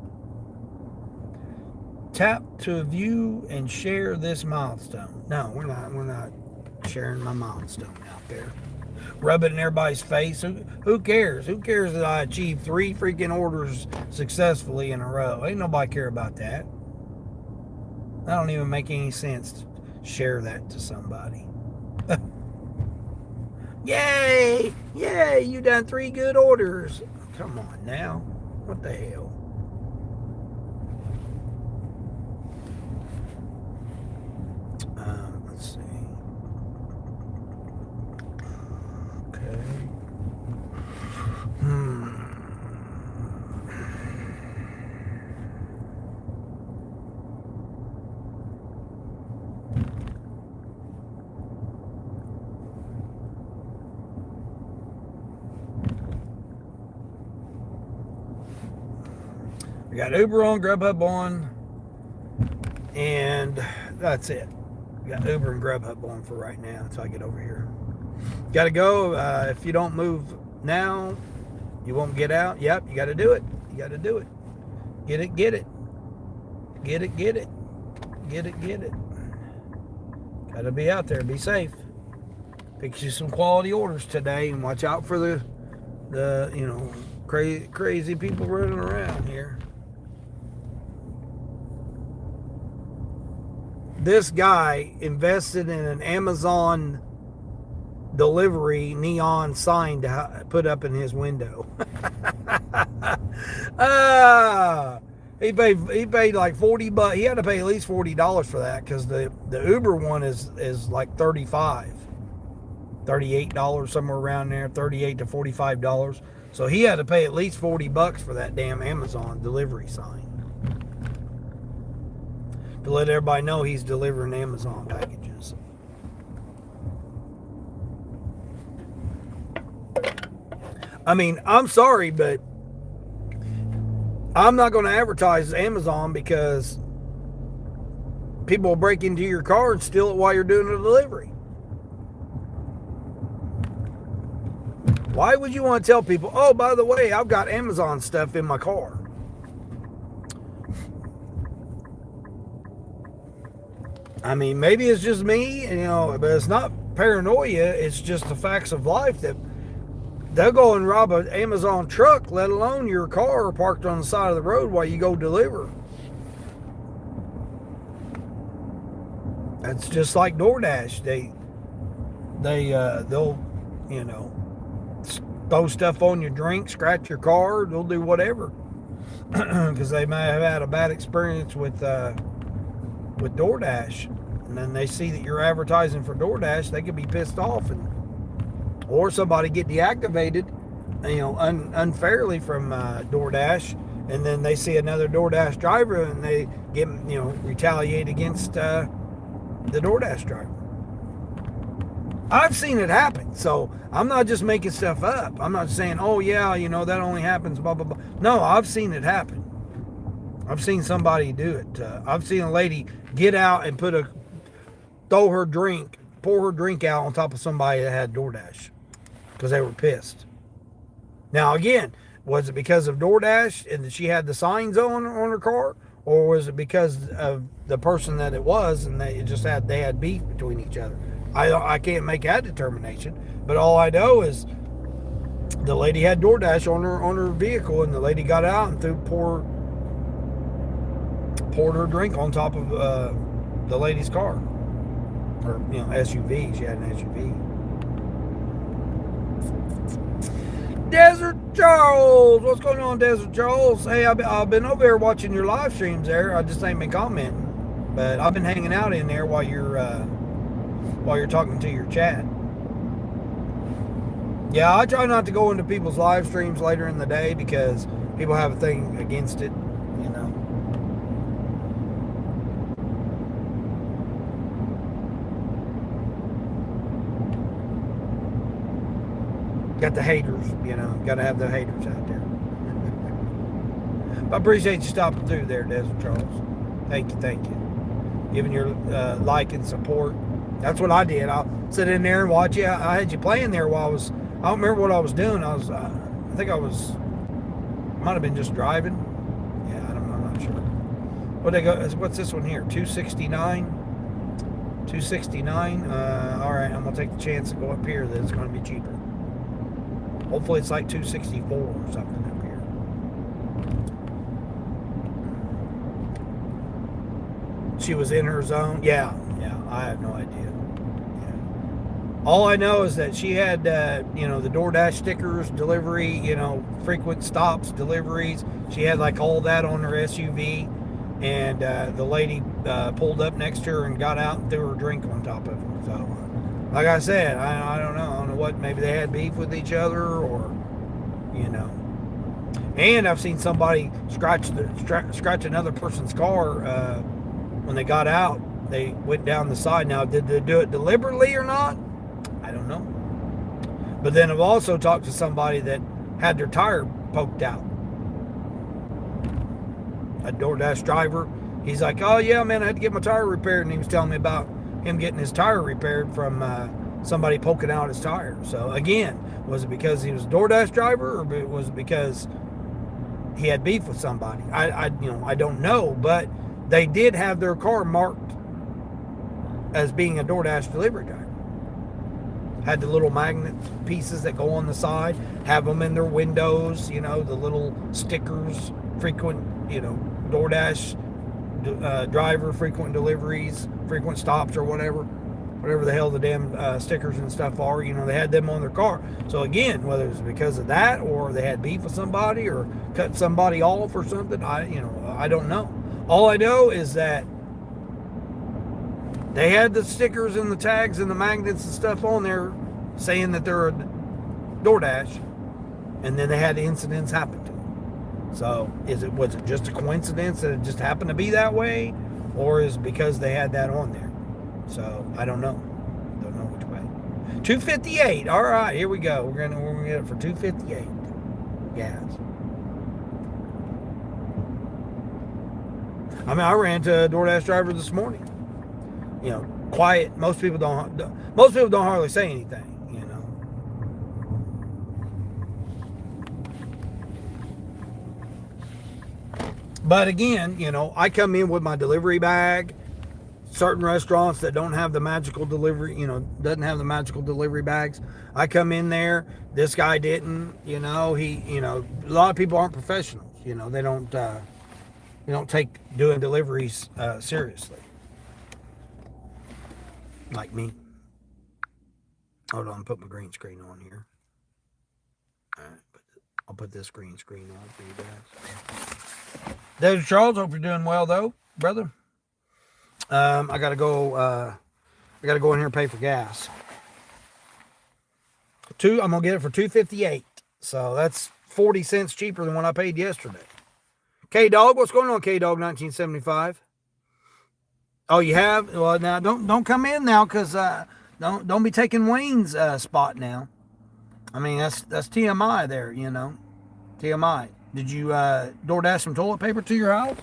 Tap to view and share this milestone. No, we're not sharing my milestone out there. Rub it in everybody's face. Who cares? Who cares that I achieved 3 freaking orders successfully in a row? Ain't nobody care about that. That don't even make any sense to share that to somebody. Yay! Yay! You done 3 good orders. Come on now. What the hell? Let's see. Okay. We got Uber on, Grubhub on, and that's it. We got Uber and Grubhub on for right now until I get over here. Got to go. If you don't move now, you won't get out. Yep, you got to do it. You got to do it. Get it, get it. Get it, get it. Get it, get it. Got to be out there. Be safe. Pick you some quality orders today, and watch out for the crazy people running around here. This guy invested in an Amazon delivery neon sign to put up in his window. He paid like $40. He had to pay at least $40 for that, because the Uber one is like $38 somewhere around there, $38 to $45. So he had to pay at least $40 for that damn Amazon delivery sign, to let everybody know he's delivering Amazon packages. I mean, I'm sorry, but I'm not going to advertise Amazon, because people will break into your car and steal it while you're doing the delivery. Why would you want to tell people, oh, by the way, I've got Amazon stuff in my car? I mean, maybe it's just me, but it's not paranoia. It's just the facts of life that they'll go and rob an Amazon truck, let alone your car parked on the side of the road while you go deliver. That's just like DoorDash. They'll throw stuff on your drink, scratch your car. They'll do whatever because they may have had a bad experience with DoorDash, and then they see that you're advertising for DoorDash. They could be pissed off, or somebody get deactivated, unfairly from DoorDash, and then they see another DoorDash driver and they get retaliate against the DoorDash driver. I've seen it happen, so I'm not just making stuff up. I'm not saying, oh yeah, that only happens, blah, blah, blah. No, I've seen it happen. I've seen somebody do it. I've seen a lady get out and pour her drink out on top of somebody that had DoorDash because they were pissed. Now, again, was it because of DoorDash and she had the signs on her car, or was it because of the person that it was and they had beef between each other? I can't make that determination, but all I know is the lady had DoorDash on her vehicle, and the lady got out and poured her drink on top of the lady's car, or SUV. She had an SUV. Desert Charles, what's going on, Desert Charles? Hey, I've been over there watching your live streams there. I just ain't been commenting, but I've been hanging out in there while you're talking to your chat. Yeah, I try not to go into people's live streams later in the day because people have a thing against it, you know. Got the haters, you know. Got to have the haters out there. I appreciate you stopping through there, Desert Charles. Thank you, thank you. Giving your like and support. That's what I did. I'll sit in there and watch you. I had you playing there while I was. I don't remember what I was doing. I think I was. Might have been just driving. Yeah, I'm not sure. What they go? What's this one here? 269. 269. All right, I'm gonna take the chance to go up here. That it's gonna be cheaper. Hopefully, it's like 264 or something up here. She was in her zone. Yeah, I have no idea. Yeah. All I know is that she had, the DoorDash stickers, delivery, frequent stops, deliveries. She had like all that on her SUV, and the lady pulled up next to her and got out and threw her drink on top of her. So, like I said, I don't know. I don't know what. Maybe they had beef with each other, or you know. And I've seen somebody scratch another person's car. When they got out, they went down the side. Now, did they do it deliberately or not? I don't know. But then I've also talked to somebody that had their tire poked out. A DoorDash driver. He's like, oh, yeah, man, I had to get my tire repaired. And he was telling me about him getting his tire repaired from somebody poking out his tire. So, again, was it because he was a DoorDash driver, or was it because he had beef with somebody? I don't know. But they did have their car marked as being a DoorDash delivery driver. Had the little magnet pieces that go on the side, have them in their windows, the little stickers, frequent, DoorDash driver, frequent deliveries, frequent stops, or whatever the hell the damn stickers and stuff are. They had them on their car. So again, whether it's because of that, or they had beef with somebody, or cut somebody off or something, I don't know. All I know is that they had the stickers and the tags and the magnets and stuff on there saying that they're a DoorDash, and then they had incidents happen to them. So was it just a coincidence that it just happened to be that way, or is it because they had that on there? So I don't know. Don't know which way. 258. All right, here we go. We're gonna get it for 258. Gas. I mean, I ran to a DoorDash driver this morning. Quiet. Most people don't hardly say anything. But again, I come in with my delivery bag. Certain restaurants that don't have the magical delivery, doesn't have the magical delivery bags. I come in there. This guy didn't. A lot of people aren't professionals. They don't take doing deliveries seriously, like me. Hold on, put my green screen on here. All right, I'll put this green screen on for you guys. Desert Charles, hope you're doing well though, brother. I gotta go. I gotta go in here and pay for gas. I'm gonna get it for $2.58. So that's 40 cents cheaper than what I paid yesterday. K Dog, what's going on, K Dog 1975? Oh, you have? Well, now don't come in now, cause don't be taking Wayne's spot now. I mean that's TMI there, TMI. Did you DoorDash some toilet paper to your house?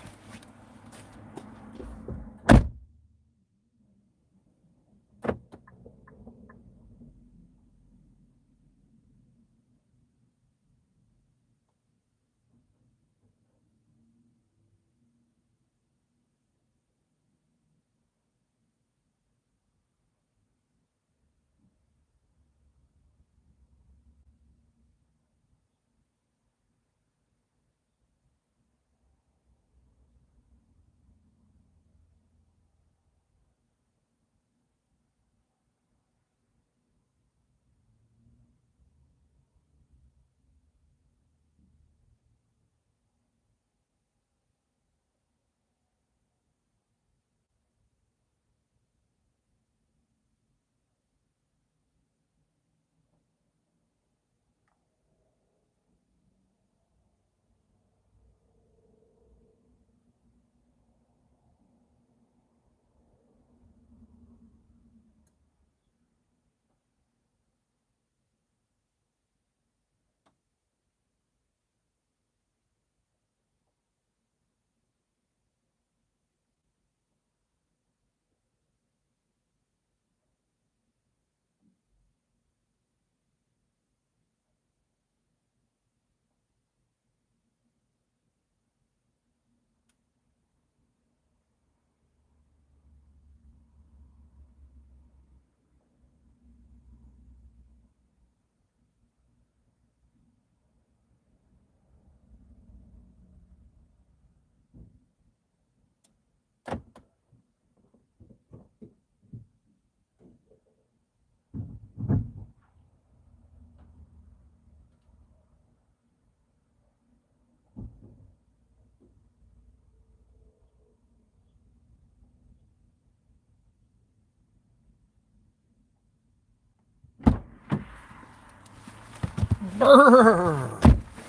Brr.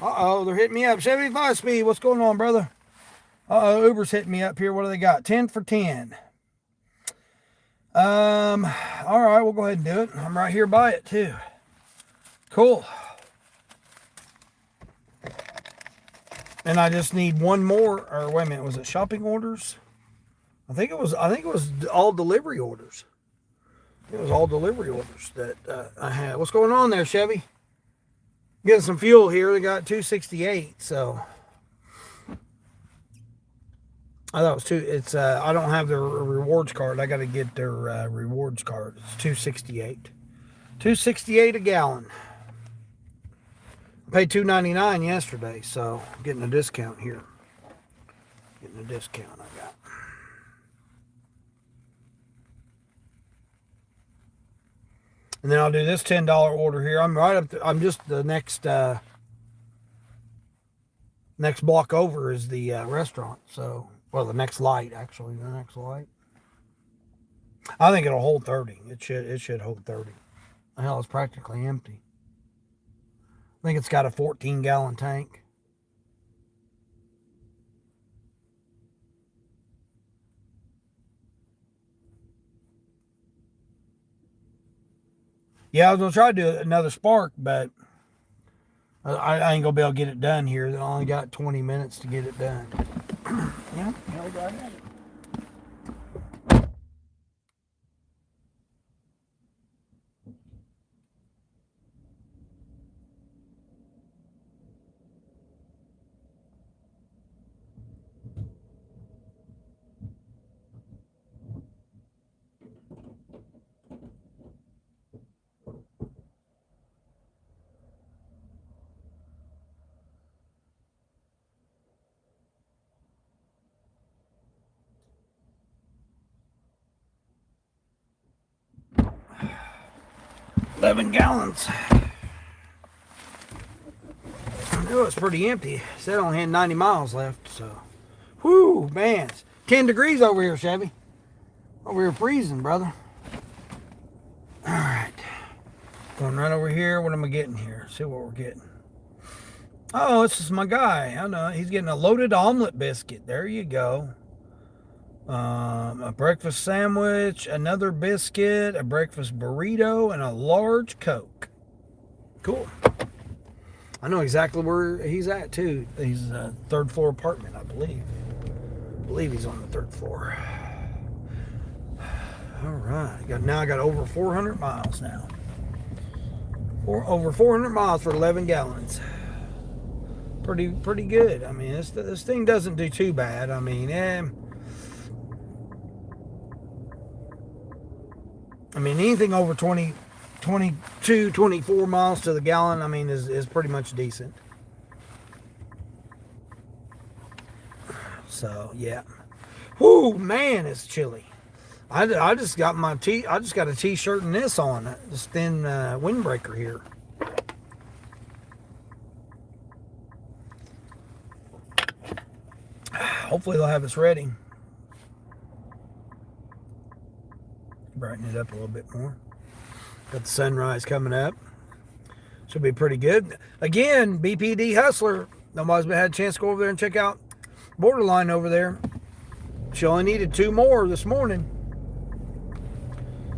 Uh-oh, they're hitting me up. 75 speed. What's going on, brother? Uh-oh, Uber's hitting me up here. What do they got? 10 for 10. All right, we'll go ahead and do it. I'm right here by it, too. Cool. And I just need one more, or wait a minute, was it shopping orders? I think it was all delivery orders. It was all delivery orders that I had. What's going on there, Chevy? Getting some fuel here. They got 268, so I thought it was it's I don't have their rewards card. I got to get their rewards card. It's 268. 268 a gallon. I paid $2.99 yesterday, so I'm getting a discount here. Getting a discount I got. And then I'll do this $10 order here. I'm right up I'm just the next next block over is the restaurant. So, well, the next light, actually. The next light. I think it'll hold 30. It should hold 30. Hell, it's practically empty. I think it's got a 14-gallon tank. Yeah, I was going to try to do another spark, but I ain't going to be able to get it done here. I only got 20 minutes to get it done. Yeah, hell, go ahead. 11 gallons. I knew it was pretty empty. It said I only had 90 miles left, so. Whoo, man. It's 10 degrees over here, Chevy. Over here freezing, brother. Alright. Going right over here. What am I getting here? See what we're getting. Oh, this is my guy. I know. He's getting a loaded omelet biscuit. There you go. A breakfast sandwich, another biscuit, a breakfast burrito, and a large Coke. Cool. I know exactly where he's at, too. He's a third floor apartment, I believe. I believe he's on the third floor. All right. Now I got over 400 miles now. Over 400 miles for 11 gallons. Pretty good. I mean, this thing doesn't do too bad. I mean, anything over 22, 24 miles to the gallon, I mean, is pretty much decent. So, yeah. Whoo, man, it's chilly. I just got I just got a t-shirt and this on. This thin windbreaker here. Hopefully they'll have us ready. Brighten it up a little bit more. Got the sunrise coming up. Should be pretty good. Again, BPD Hustler. Nobody's had a chance to go over there and check out Borderline over there. She only needed 2 more this morning.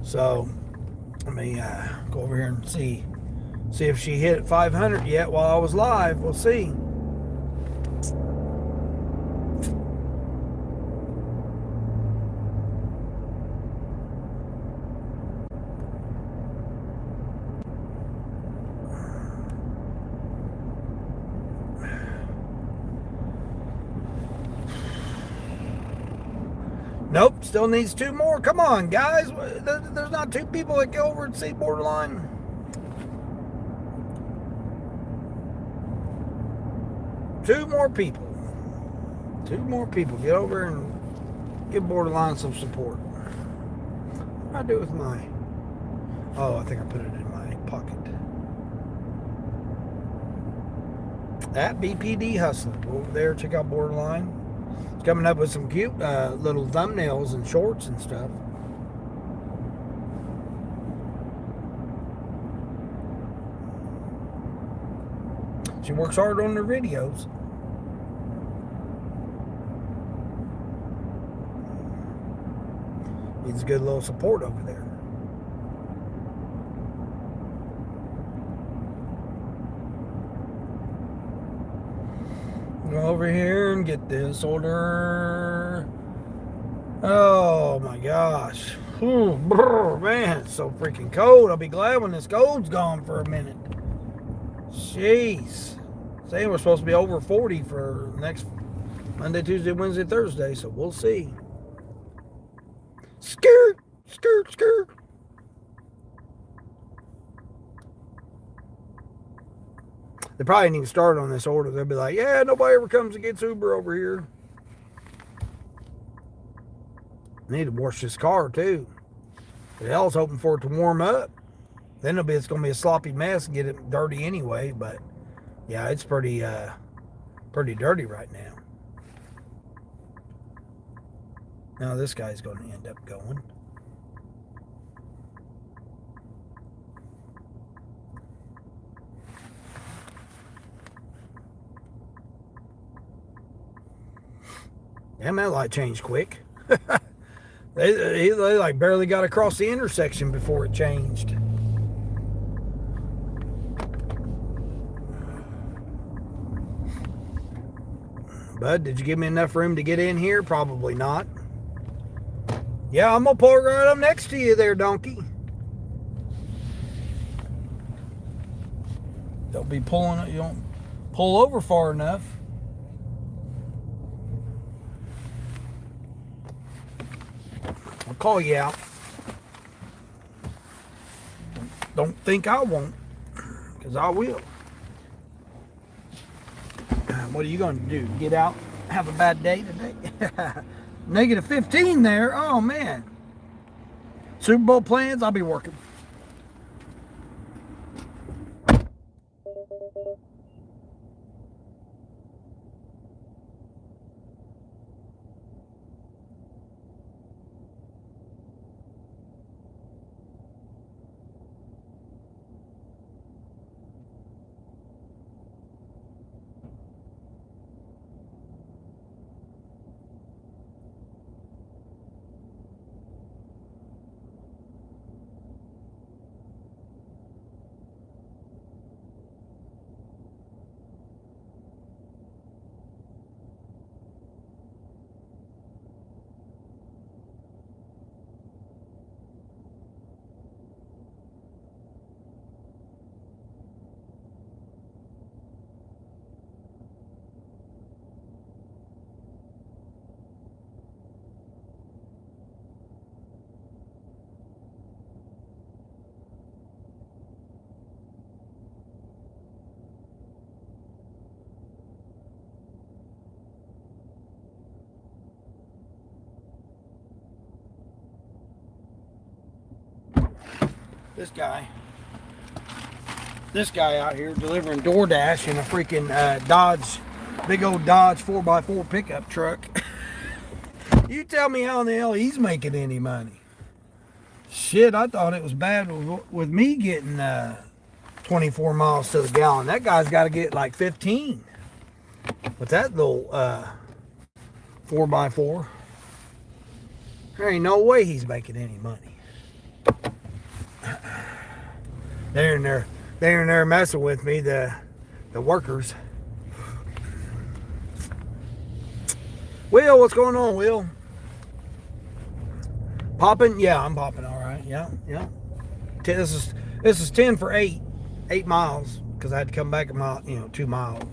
So, let me go over here and see if she hit 500 yet while I was live. We'll see. Nope, still needs 2 more. Come on, guys. There's not 2 people that go over and see Borderline. Two more people. 2 more people. Get over and give Borderline some support. What do I do with my... Oh, I think I put it in my pocket. At BPD Hustler. Go over there, check out Borderline. Coming up with some cute little thumbnails and shorts and stuff. She works hard on her videos. Needs a good little support over there. Go over here and get this order. Oh my gosh. Ooh, brr, man, it's so freaking cold. I'll be glad when this cold's gone for a minute. Jeez. Saying we're supposed to be over 40 for next Monday, Tuesday, Wednesday, Thursday, so we'll see. Skirt, skirt, skirt. They probably need to start on this order. They'll be like, yeah, nobody ever comes and gets Uber over here. I need to wash this car too. The hell's hoping for it to warm up. Then it's going to be a sloppy mess and get it dirty anyway. But yeah, it's pretty dirty right now. Now this guy's going to end up going. Damn, that light changed quick. They like barely got across the intersection before it changed. Bud, did you give me enough room to get in here? Probably not. Yeah, I'm gonna pull right up next to you there, donkey. Don't be pulling it. You don't pull over far enough. I'll call you out. Don't think I won't, because I will. What are you going to do? Get out? Have a bad day today? Negative 15 there. Oh, man. Super Bowl plans? I'll be working. This guy out here delivering DoorDash in a freaking big old Dodge 4x4 pickup truck. You tell me how in the hell he's making any money. Shit, I thought it was bad with me getting 24 miles to the gallon. That guy's got to get like 15 with that little 4x4. There ain't no way he's making any money. They're in there messing with me, the workers. Will, what's going on, Will? Popping? Yeah, I'm popping all right. Yeah. This is 10 for 8 miles, because I had to come back a mile, 2 miles,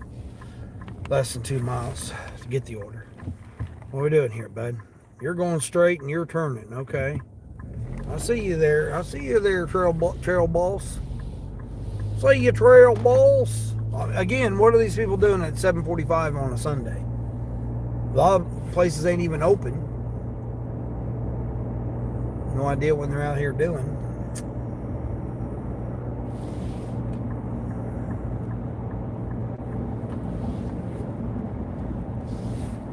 less than 2 miles to get the order. What are we doing here, bud? You're going straight and you're turning, okay? I see you there, trail boss. See you, trail boss. Again, what are these people doing at 7:45 on a Sunday? A lot of places ain't even open. No idea what they're out here doing.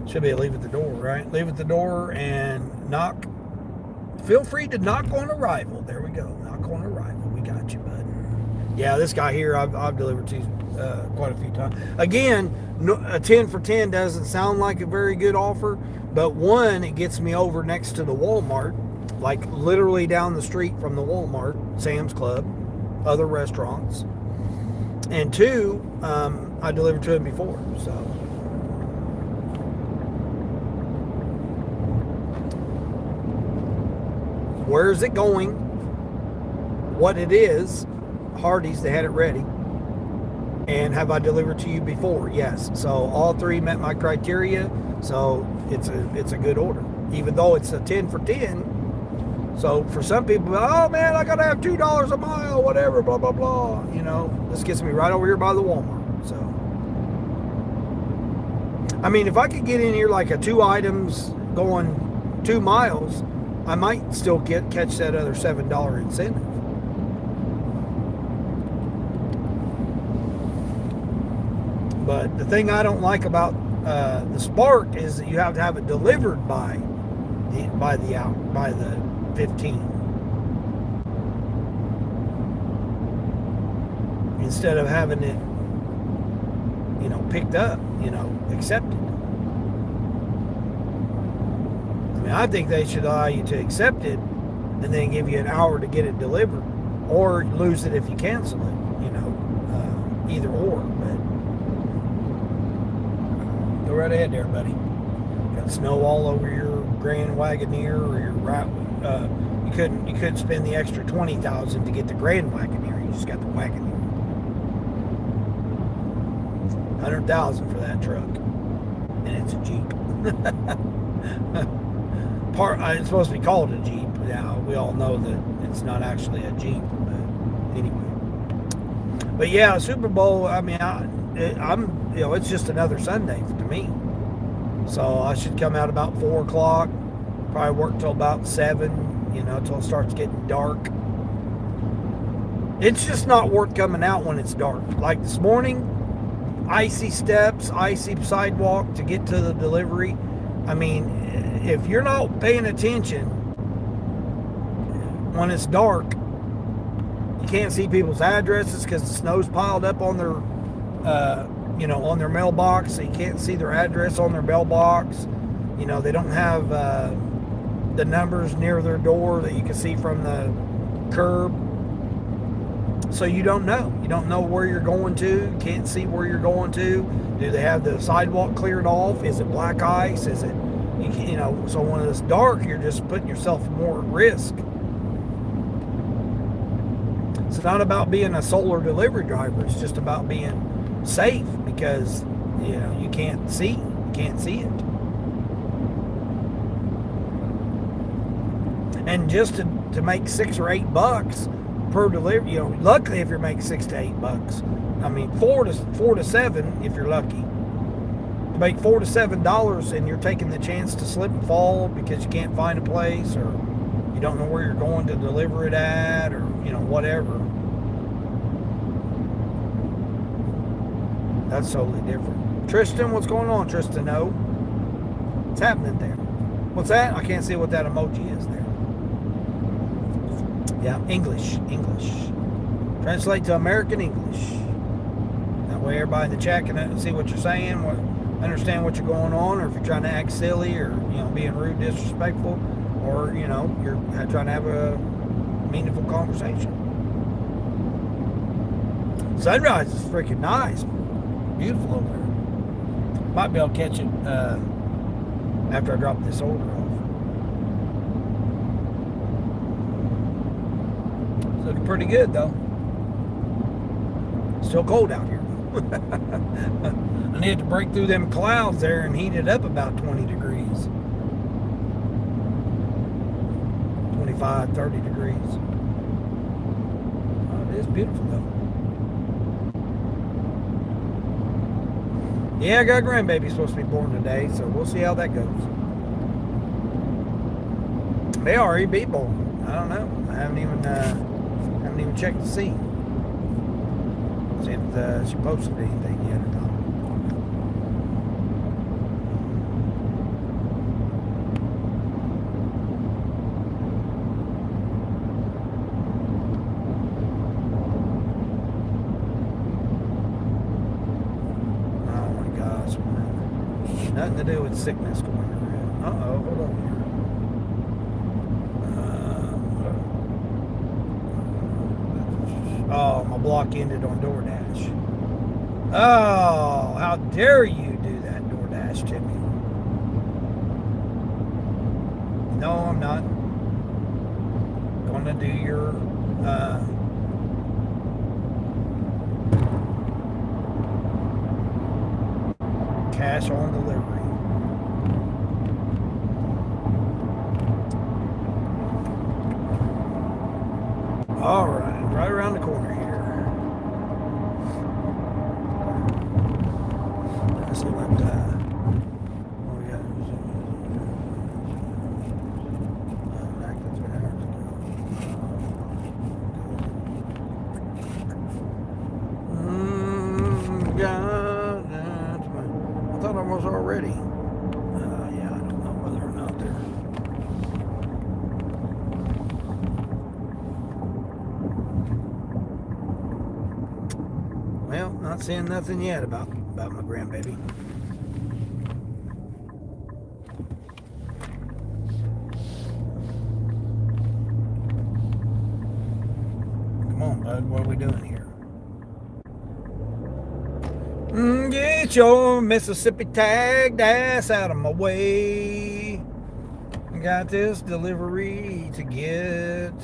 Should be a leave at the door, right? Leave at the door and knock. Feel free to knock on arrival. There we go. Knock on arrival. We got you, bud. Yeah, this guy here, I've delivered to quite a few times. Again, a 10 for 10 doesn't sound like a very good offer, but one, it gets me over next to the Walmart, like literally down the street from the Walmart, Sam's Club, other restaurants. And two, I delivered to him before, so. Where is it going? What it is? Hardee's, they had it ready. And have I delivered to you before? Yes. So all three met my criteria. So it's a good order, even though it's a 10 for 10. So for some people, oh man, I gotta have $2 a mile, whatever, blah blah blah. You know, this gets me right over here by the Walmart. So I mean, if I could get in here like a 2 items going 2 miles, I might still catch that other $7 incentive. But the thing I don't like about the Spark is that you have to have it delivered by the 15, instead of having it, picked up, accepted. I mean, I think they should allow you to accept it and then give you an hour to get it delivered, or lose it if you cancel it. Either or. But go right ahead there, buddy. Got snow all over your Grand Wagoneer or your you couldn't spend the extra $20,000 to get the Grand Wagoneer. You just got the Wagoneer. $100,000 for that truck, and it's a Jeep. It's supposed to be called a Jeep. Now we all know that it's not actually a Jeep, but anyway. But yeah, Super Bowl. I mean, it's just another Sunday to me. So I should come out about 4 o'clock. Probably work till about 7. Till it starts getting dark. It's just not worth coming out when it's dark. Like this morning, icy steps, icy sidewalk to get to the delivery. I mean, if you're not paying attention when it's dark, you can't see people's addresses because the snow's piled up on their, on their mailbox. So you can't see their address on their mailbox. They don't have the numbers near their door that you can see from the curb. So you don't know. You don't know where you're going to. You can't see where you're going to. Do they have the sidewalk cleared off? Is it black ice? Is it, so when it's dark, you're just putting yourself more at risk. It's not about being a solar delivery driver. It's just about being safe because, you can't see. You can't see it. And just to make $6 or $8 per delivery, luckily if you're making $6 to $8, I mean $4 to $7 if you're lucky. You make $4 to $7 and you're taking the chance to slip and fall because you can't find a place or you don't know where you're going to deliver it at, or whatever. That's totally different. Tristan, what's going on, Tristan? No, what's happening there? What's that? I can't see what that emoji is there. Yeah, English. Translate to American English. That way everybody in the chat can see what you're saying, understand what you're going on, or if you're trying to act silly or, being rude, disrespectful, or, you're trying to have a meaningful conversation. Sunrise is freaking nice. Beautiful over there. Might be able to catch it after I drop this order off. Looking pretty good though. Still cold out here. I need to break through them clouds there and heat it up about 20 degrees. 25, 30 degrees. It is beautiful though. Yeah, I got a grandbaby supposed to be born today, so we'll see how that goes. May already be born. I don't know. I haven't even checked to see if she posted anything yet or not. Nothing to do with sickness going around. Uh-oh, hold on here. Oh, my block ended on DoorDash. Oh, how dare you do that, DoorDash to me. No, I'm not going to do your cash on delivery. All right around the corner here. Let's see what we got. God, I thought I was already. Yeah, I don't know whether or not they're. Well, not seeing nothing yet about my grandbaby. Come on, bud. What are we doing here? Get your Mississippi tagged ass out of my way. I got this delivery to get.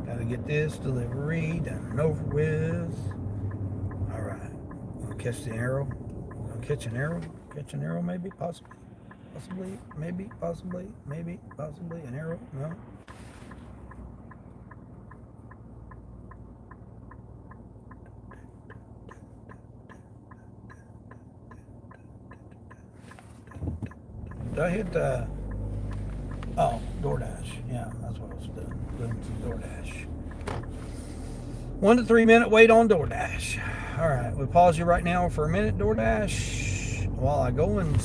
Gotta get this delivery done and over with. Alright. Gonna catch the arrow. Gonna catch an arrow. Catch an arrow, maybe, possibly. Possibly, maybe, possibly, maybe, possibly. An arrow? No. Did I hit oh, DoorDash. Yeah, that's what I was doing. Doing some DoorDash. 1 to 3 minute wait on DoorDash. Alright, we pause you right now for a minute, DoorDash, while I go and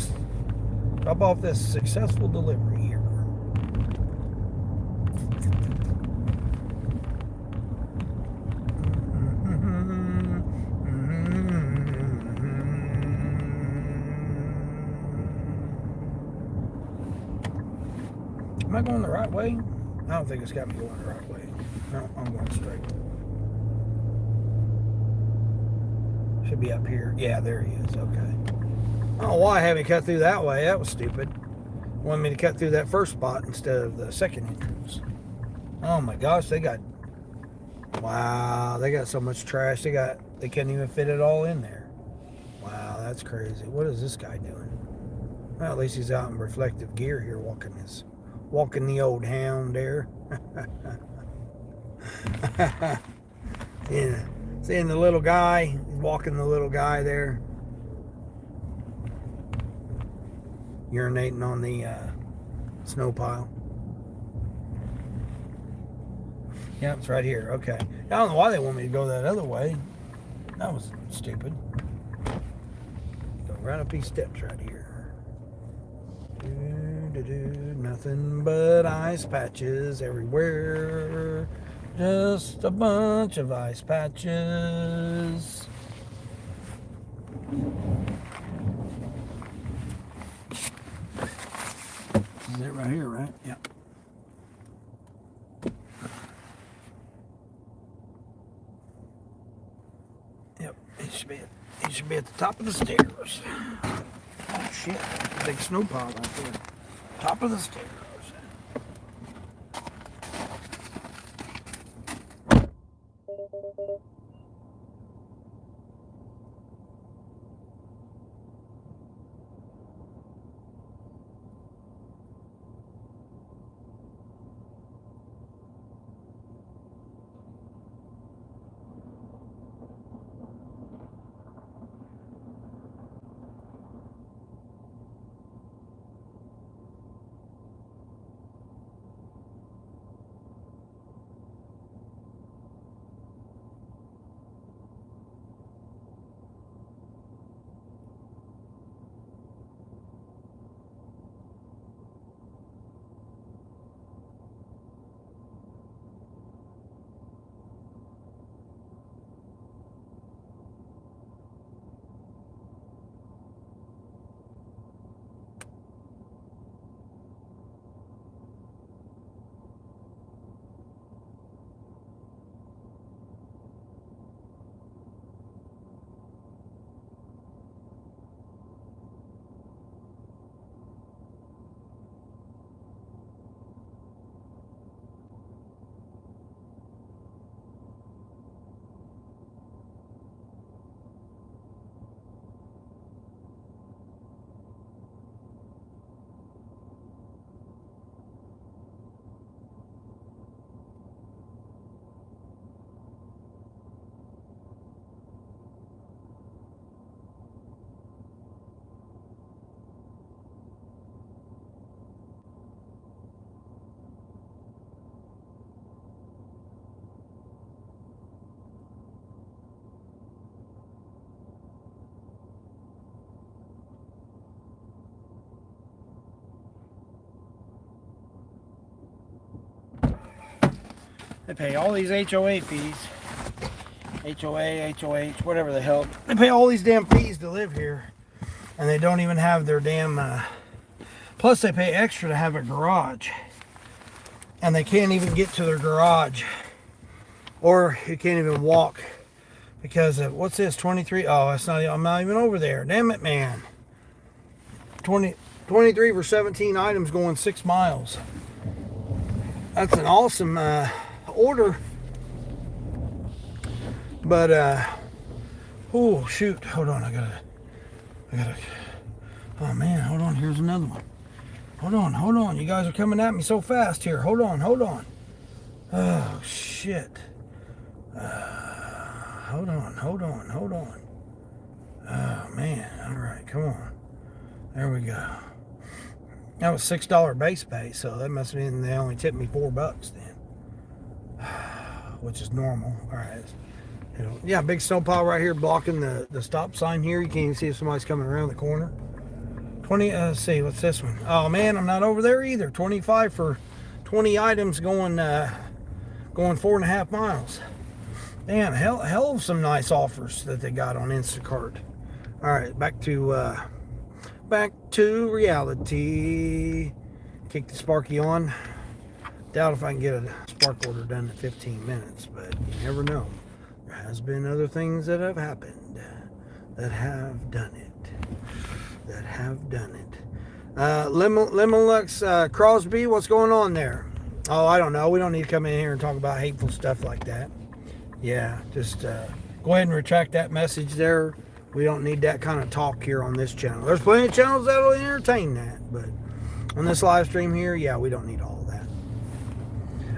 drop off this successful delivery here. Am I going the right way? I don't think it's got me going the right way. No, I'm going straight. Should be up here. Yeah, there he is. Okay. I don't know why I haven't cut through that way. That was stupid. Wanted me to cut through that first spot instead of the second entrance. Oh my gosh, they got. Wow, they got so much trash. They can't even fit it all in there. Wow, that's crazy. What is this guy doing? Well, at least he's out in reflective gear here, walking the old hound there. Yeah, seeing the little guy, he's walking the little guy there, urinating on the snow pile. Yeah, it's right here. Okay. I don't know why they want me to go that other way. That was stupid. Go right up these steps right here. Nothing but ice patches everywhere. Just a bunch of ice patches. Is it right here, right? Yeah. Yep, it should be at the top of the stairs. Oh shit, big snow pile right there. Top of the stairs. They pay all these HOA fees. HOA, HOH, whatever the hell. They pay all these damn fees to live here. And they don't even have their damn... plus they pay extra to have a garage. And they can't even get to their garage. Or you can't even walk. Because of, what's this, 23? Oh, that's not, I'm not even over there. Damn it, man. 23 for 17 items going 6 miles. That's an awesome order. But, oh, shoot. Hold on, I gotta, oh man, hold on, here's another one. Hold on. You guys are coming at me so fast here. Hold on. Oh, shit. Hold on. Oh, man. All right, come on. There we go. That was $6 base pay, so that must mean they only tipped me $4 then. Which is normal. All right. Yeah, big snowpile right here blocking the stop sign here. You can't even see if somebody's coming around the corner. 20, let's see, what's this one? Oh man, I'm not over there either. 25 for 20 items going 4.5 miles. Damn, hell of some nice offers that they got on Instacart. All right, back to reality. Kick the Sparky on. Doubt if I can get a spark order done in 15 minutes, but you never know. There has been other things that have happened that have done it. Lemonlux Crosby, what's going on there? Oh, I don't know. We don't need to come in here and talk about hateful stuff like that. Yeah, just go ahead and retract that message there. We don't need that kind of talk here on this channel. There's plenty of channels that'll entertain that, but on this live stream here, yeah, we don't need all that.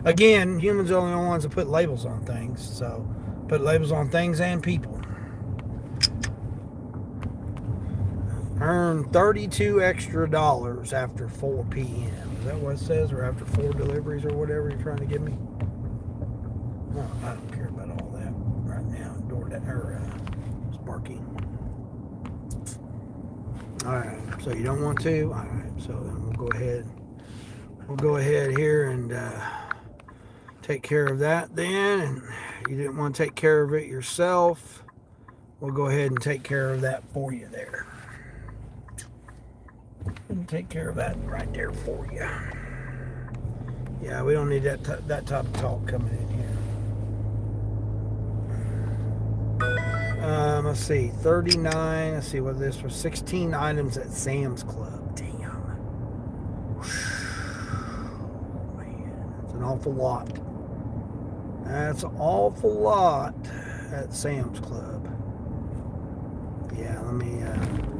Again, humans are the only ones that put labels on things, so put labels on things and people. Earn $32 extra after 4 p.m. Is that what it says? Or after 4 deliveries or whatever you're trying to give me? No, I don't care about all that right now. Sparky. Alright, so you don't want to? Alright, so then we'll go ahead here and take care of that then. And you didn't want to take care of it yourself. We'll go ahead and take care of that for you there. And take care of that right there for you. Yeah, we don't need that type of talk coming in here. Let's see, 39. Let's see what this was. 16 items at Sam's Club. Damn. Man, that's an awful lot. That's an awful lot at Sam's Club. Yeah, let me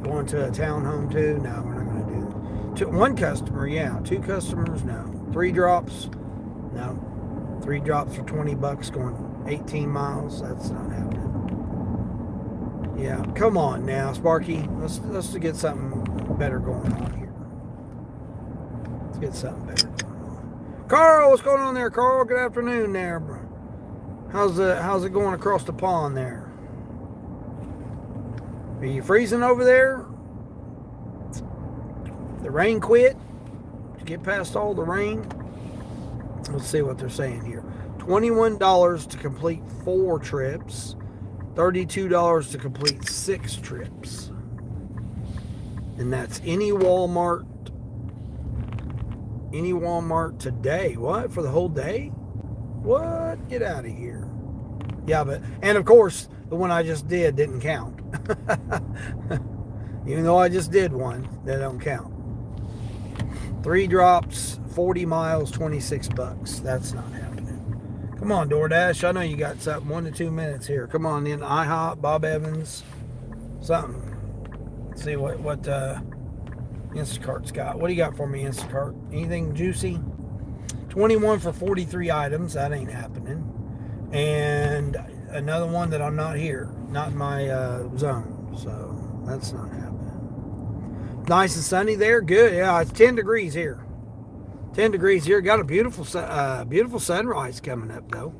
go into a townhome too. No, we're not going to do that. One customer, yeah. 2 customers, no. 3 drops, no. 3 drops for $20 going 18 miles. That's not happening. Yeah, come on now, Sparky. Let's get something better going on here. Let's get something better going on. Carl, what's going on there, Carl? Good afternoon there, bro. How's it going across the pond there? Are you freezing over there? The rain quit? Did you get past all the rain? Let's see what they're saying here. $21 to complete 4 trips. $32 to complete 6 trips. And that's any Walmart today. What? For the whole day? What? Get out of here. Yeah, but, and of course, the one I just did didn't count. Even though I just did one, that don't count. 3 drops, 40 miles, $26. That's not happening. Come on, DoorDash. I know you got something. 1 to 2 minutes here. Come on in. IHOP, Bob Evans, something. Let's see what Instacart's got. What do you got for me, Instacart? Anything juicy? 21 for 43 items. That ain't happening. And another one that I'm not here. Not in my zone. So that's not happening. Nice and sunny there. Good. Yeah, it's 10 degrees here. 10 degrees here. Got a beautiful sunrise coming up, though.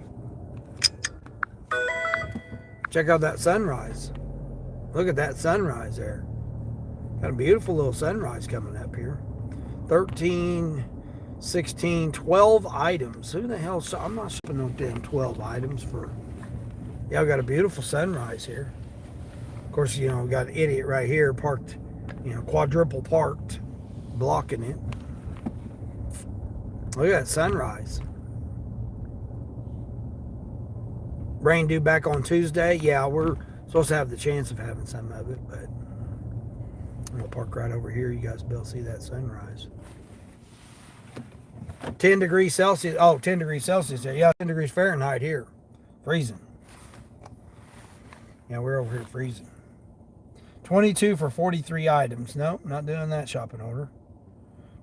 Check out that sunrise. Look at that sunrise there. Got a beautiful little sunrise coming up here. 13, 16, 12 items. Who the hell? I'm not shopping no damn 12 items for. Yeah, I got a beautiful sunrise here. Of course, we got an idiot right here parked, quadruple parked, blocking it. Look at that sunrise. Rain due back on Tuesday. Yeah, we're supposed to have the chance of having some of it, but I'm going to park right over here. You guys will be able to see that sunrise. 10 degrees Celsius. Oh, 10 degrees Celsius there. Yeah, 10 degrees Fahrenheit here. Freezing. Yeah, we're over here freezing. 22 for 43 items. Nope, not doing that shopping order.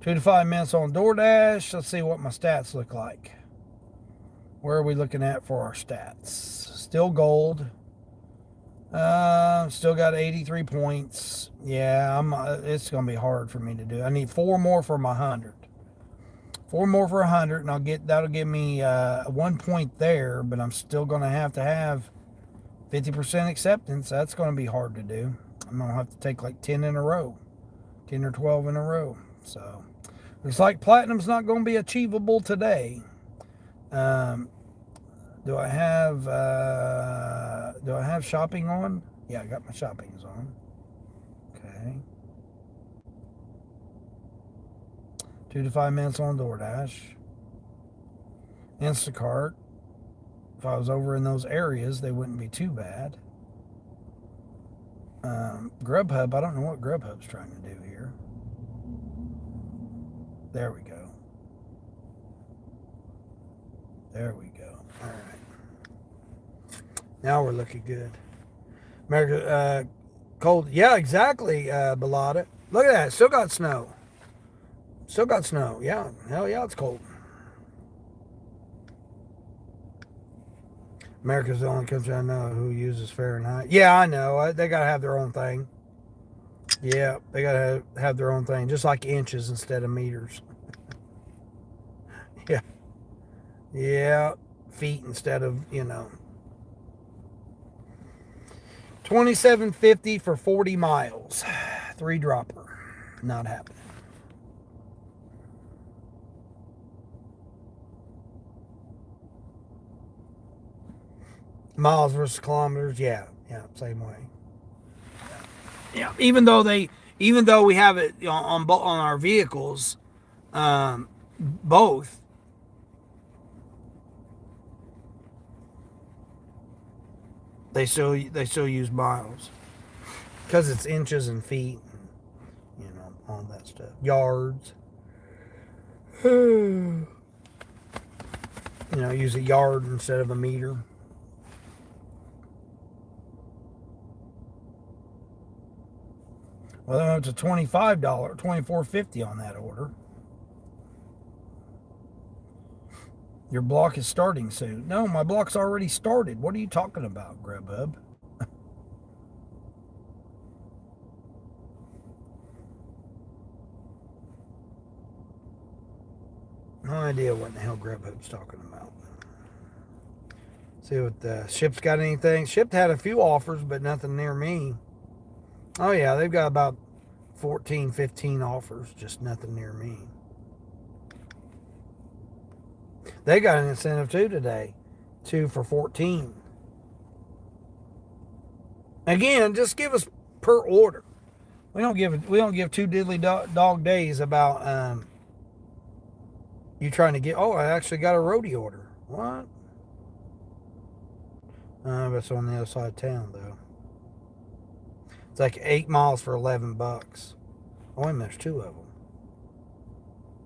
2 to 5 minutes on DoorDash. Let's see what my stats look like. Where are we looking at for our stats? Still gold. Still got 83 points. Yeah, it's going to be hard for me to do. I need 4 more for my 100. 4 more for 100, and that'll give me 1 point there, but I'm still going to have 50% acceptance. That's going to be hard to do. I'm going to have to take like 10 in a row. 10 or 12 in a row. So, looks like platinum's not going to be achievable today. Do I have shopping on? Yeah, I got my shoppings on. Okay. 2 to 5 minutes on DoorDash. Instacart. If I was over in those areas, they wouldn't be too bad. Grubhub, I don't know what Grubhub's trying to do here. There we go. There we go. All right. Now we're looking good. America, cold. Yeah, exactly, Bellotta. Look at that. Still got snow. Still got snow. Yeah. Hell yeah, it's cold. America's the only country I know who uses Fahrenheit. Yeah, I know. They got to have their own thing. Yeah, they got to have their own thing. Just like inches instead of meters. Yeah. Yeah. Feet instead of, $27.50 for 40 miles. 3 dropper. Not happening. Miles versus kilometers, yeah, same way. Yeah, even though we have it on our vehicles, both. They still use miles because it's inches and feet, and, all that stuff. Yards. Use a yard instead of a meter. Well, it's a $25, $24.50 on that order. Your block is starting soon. No, my block's already started. What are you talking about, Grubhub? No idea what the hell Grubhub's talking about. See what Ship's got anything. Ship had a few offers, but nothing near me. Oh yeah, they've got about 14, 15 offers, just nothing near me. They got an incentive too today. 2 for 14. Again, just give us per order. We don't give 2 diddly dog days about you trying to get. Oh, I actually got a roadie order. What? That's on the other side of town though. It's like 8 miles for $11. Oh, wait a minute, there's 2 of them.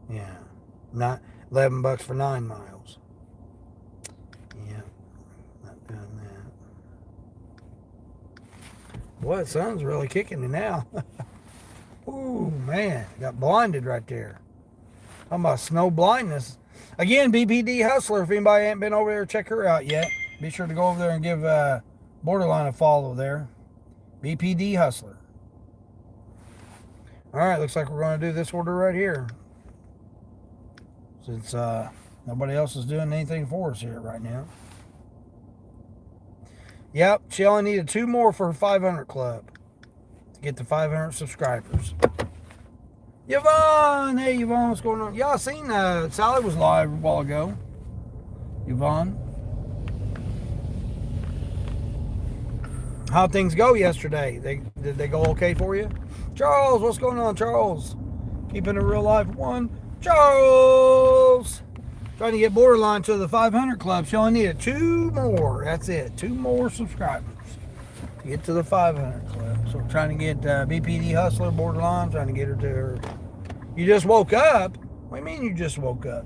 Yeah, not $11 for 9 miles. Yeah, not doing that. Boy, the sun's really kicking me now. Ooh, man, got blinded right there. Talking about snow blindness. Again, BPD Hustler. If anybody ain't been over there, check her out yet. Be sure to go over there and give Borderline a follow there. BPD Hustler. All right, looks like we're going to do this order right here. Since nobody else is doing anything for us here right now. Yep, she only needed 2 more for her 500 club to get to 500 subscribers. Yvonne! Hey, Yvonne, what's going on? Yeah, I seen Sally was live a while ago. Yvonne. How'd things go yesterday? Did they go okay for you? Charles, what's going on, Charles? Keeping a real life one. Charles! Trying to get Borderline to the 500 club. She only needed 2 more. That's it. 2 more subscribers to get to the 500 club. So we're trying to get BPD Hustler Borderline, trying to get her to her. You just woke up? What do you mean you just woke up?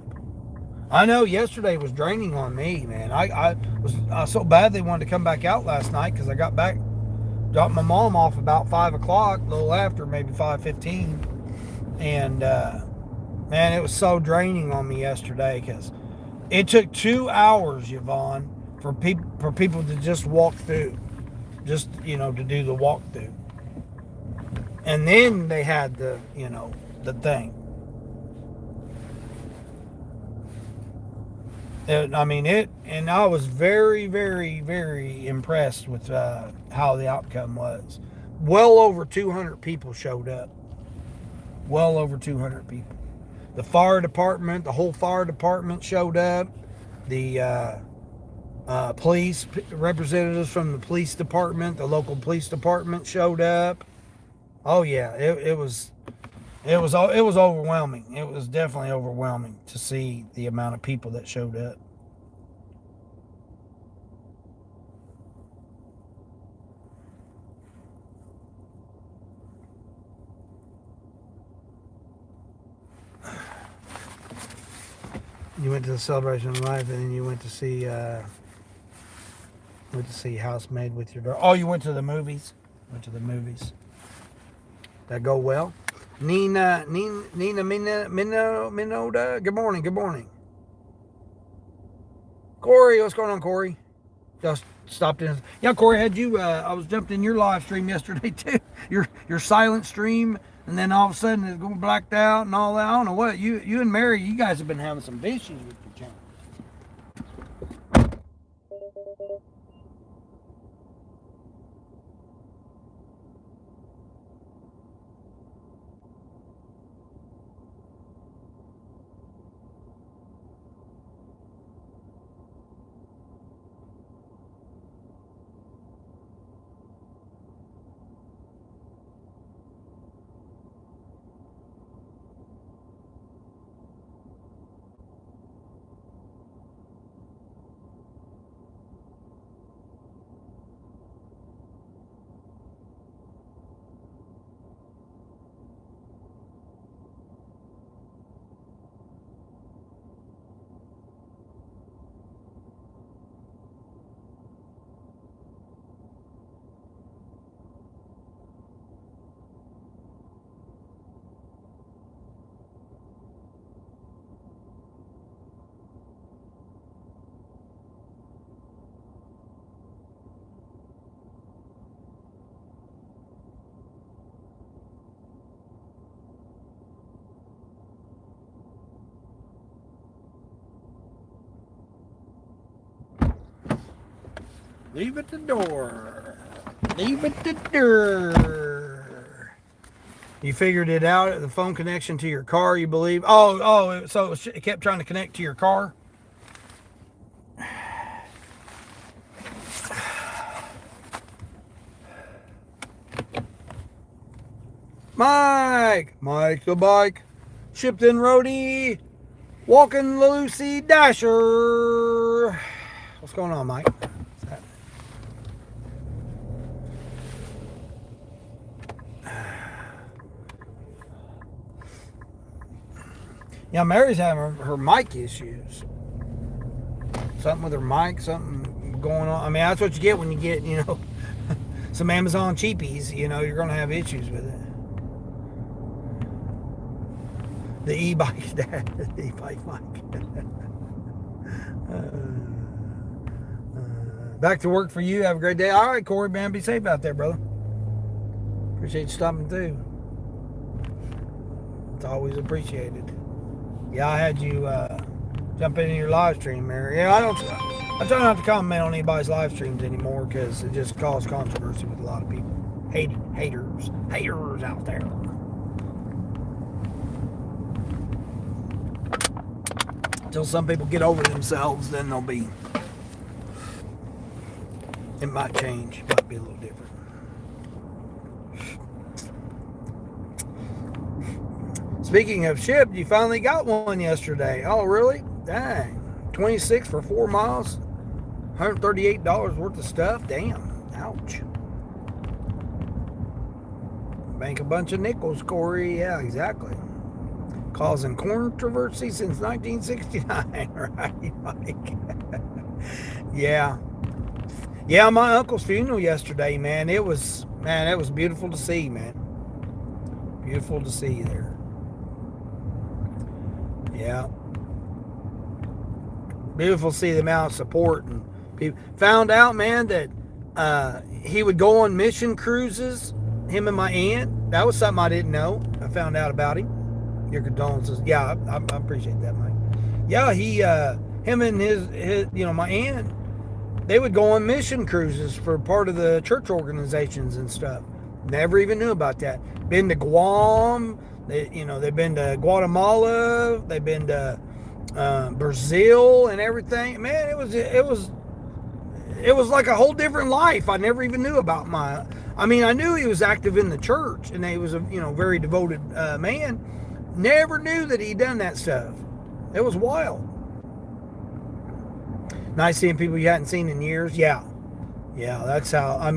I know yesterday was draining on me, man. I was so bad they wanted to come back out last night because I got back, dropped my mom off about 5 o'clock, a little after, maybe 5:15. And, man, it was so draining on me yesterday because it took 2 hours, Yvonne, for people to just walk through, just, to do the walkthrough. And then they had the thing. And I was very, very, very impressed with how the outcome was. Well over 200 people showed up. Well over 200 people. The fire department, the whole fire department showed up. The police representatives from the police department, the local police department showed up. Oh yeah, it was overwhelming. It was definitely overwhelming to see the amount of people that showed up. You went to the celebration of life, and then you went to see Housemaid with your daughter. Oh, you went to the movies. That go well. Nina Minoda. Good morning. Corey, what's going on, Corey? Just stopped in. Yeah, Corey, I was jumped in your live stream yesterday too. Your silent stream, and then all of a sudden it's going blacked out and all that. I don't know what you and Mary, you guys have been having some issues with your channel. Leave it the door. You figured it out, the phone connection to your car, you believe? So it kept trying to connect to your car? Mike the bike, shipped in roadie, walking Lucy Dasher. What's going on, Mike? Yeah, Mary's having her mic issues. Something with her mic, something going on. I mean, that's what you get when you get, some Amazon cheapies. You're going to have issues with it. The e-bike, the e-bike mic. Back to work for you. Have a great day. All right, Corey, man, be safe out there, brother. Appreciate you stopping through. It's always appreciated. Yeah, I had you jump into your live stream, Mary. Yeah, I try not to comment on anybody's live streams anymore because it just causes controversy with a lot of people. Haters out there. Until some people get over themselves, then they'll be. It might change. It might be a little different. Speaking of shipped, you finally got one yesterday. Oh, really? Dang. 26 for 4 miles. $138 worth of stuff. Damn. Ouch. Bank a bunch of nickels, Corey. Yeah, exactly. Causing controversy since 1969, right, Mike? Yeah. Yeah, my uncle's funeral yesterday, man. It was beautiful to see, man. Beautiful to see there. Yeah. Beautiful to see the amount of support, and people found out, man, that he would go on mission cruises. Him and my aunt. That was something I didn't know. I found out about him. Your condolences. Yeah, I appreciate that, Mike. Yeah, him and his, my aunt, they would go on mission cruises for part of the church organizations and stuff. Never even knew about that. Been to Guam. They've been to Guatemala. They've been to Brazil and everything. Man, it was like a whole different life. I never even knew about I knew he was active in the church and he was a very devoted man. Never knew that he'd done that stuff. It was wild. Nice seeing people you hadn't seen in years. Yeah, that's how. I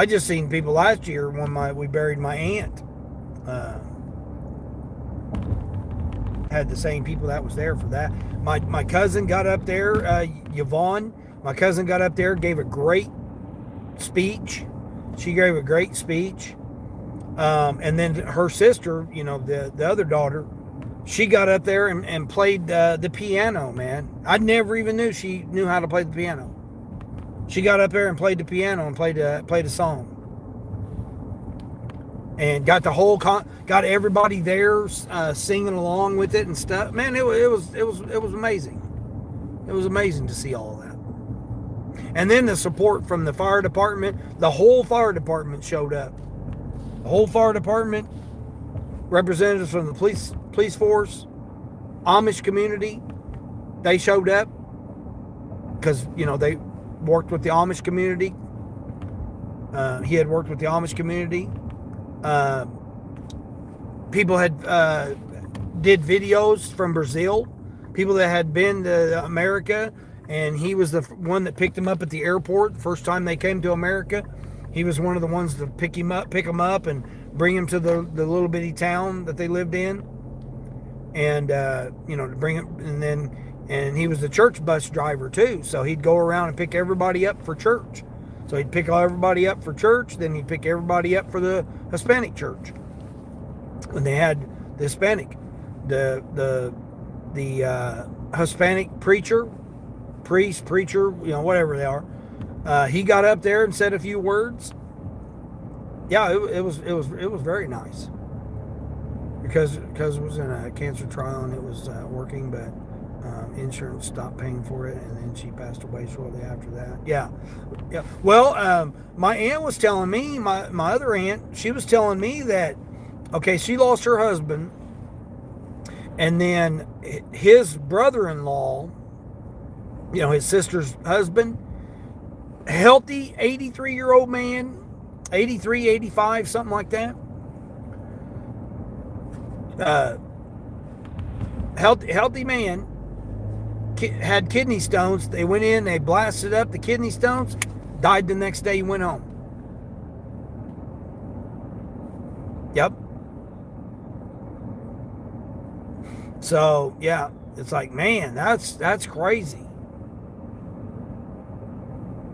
just seen people last year when we buried my aunt. Had the same people that was there for that. My cousin got up there, Yvonne. My cousin got up there, gave a great speech. She gave a great speech. And then her sister, the other daughter, she got up there and played the piano, man. I never even knew she knew how to play the piano. She got up there and played the piano and played a song. And got got everybody there singing along with it and stuff. Man, it was amazing. It was amazing to see all of that. And then the support from the fire department. The whole fire department showed up. The whole fire department, representatives from the police force, Amish community, they showed up because they worked with the Amish community. He had worked with the Amish community. People had did videos from Brazil, people that had been to America, and he was the one that picked them up at the airport the first time they came to America. He was one of the ones to pick them up and bring him to the little bitty town that they lived in, and to bring him, and he was the church bus driver too, so he'd go around and pick everybody up for church. So he'd pick everybody up for church, then he'd pick everybody up for the Hispanic church. When they had the Hispanic, the Hispanic preacher, whatever they are, he got up there and said a few words. Yeah, it was very nice because it was in a cancer trial and it was working, but insurance stopped paying for it, and then she passed away shortly after that. Yeah. Well, my aunt was telling me, my other aunt, she was telling me that, okay, she lost her husband, and then his brother-in-law, his sister's husband, healthy 83-year-old man, 83, 85, something like that. Healthy man, had kidney stones. They went in, they blasted up the kidney stones, died the next day, he went home. Yep. So, yeah, it's like, man, that's crazy.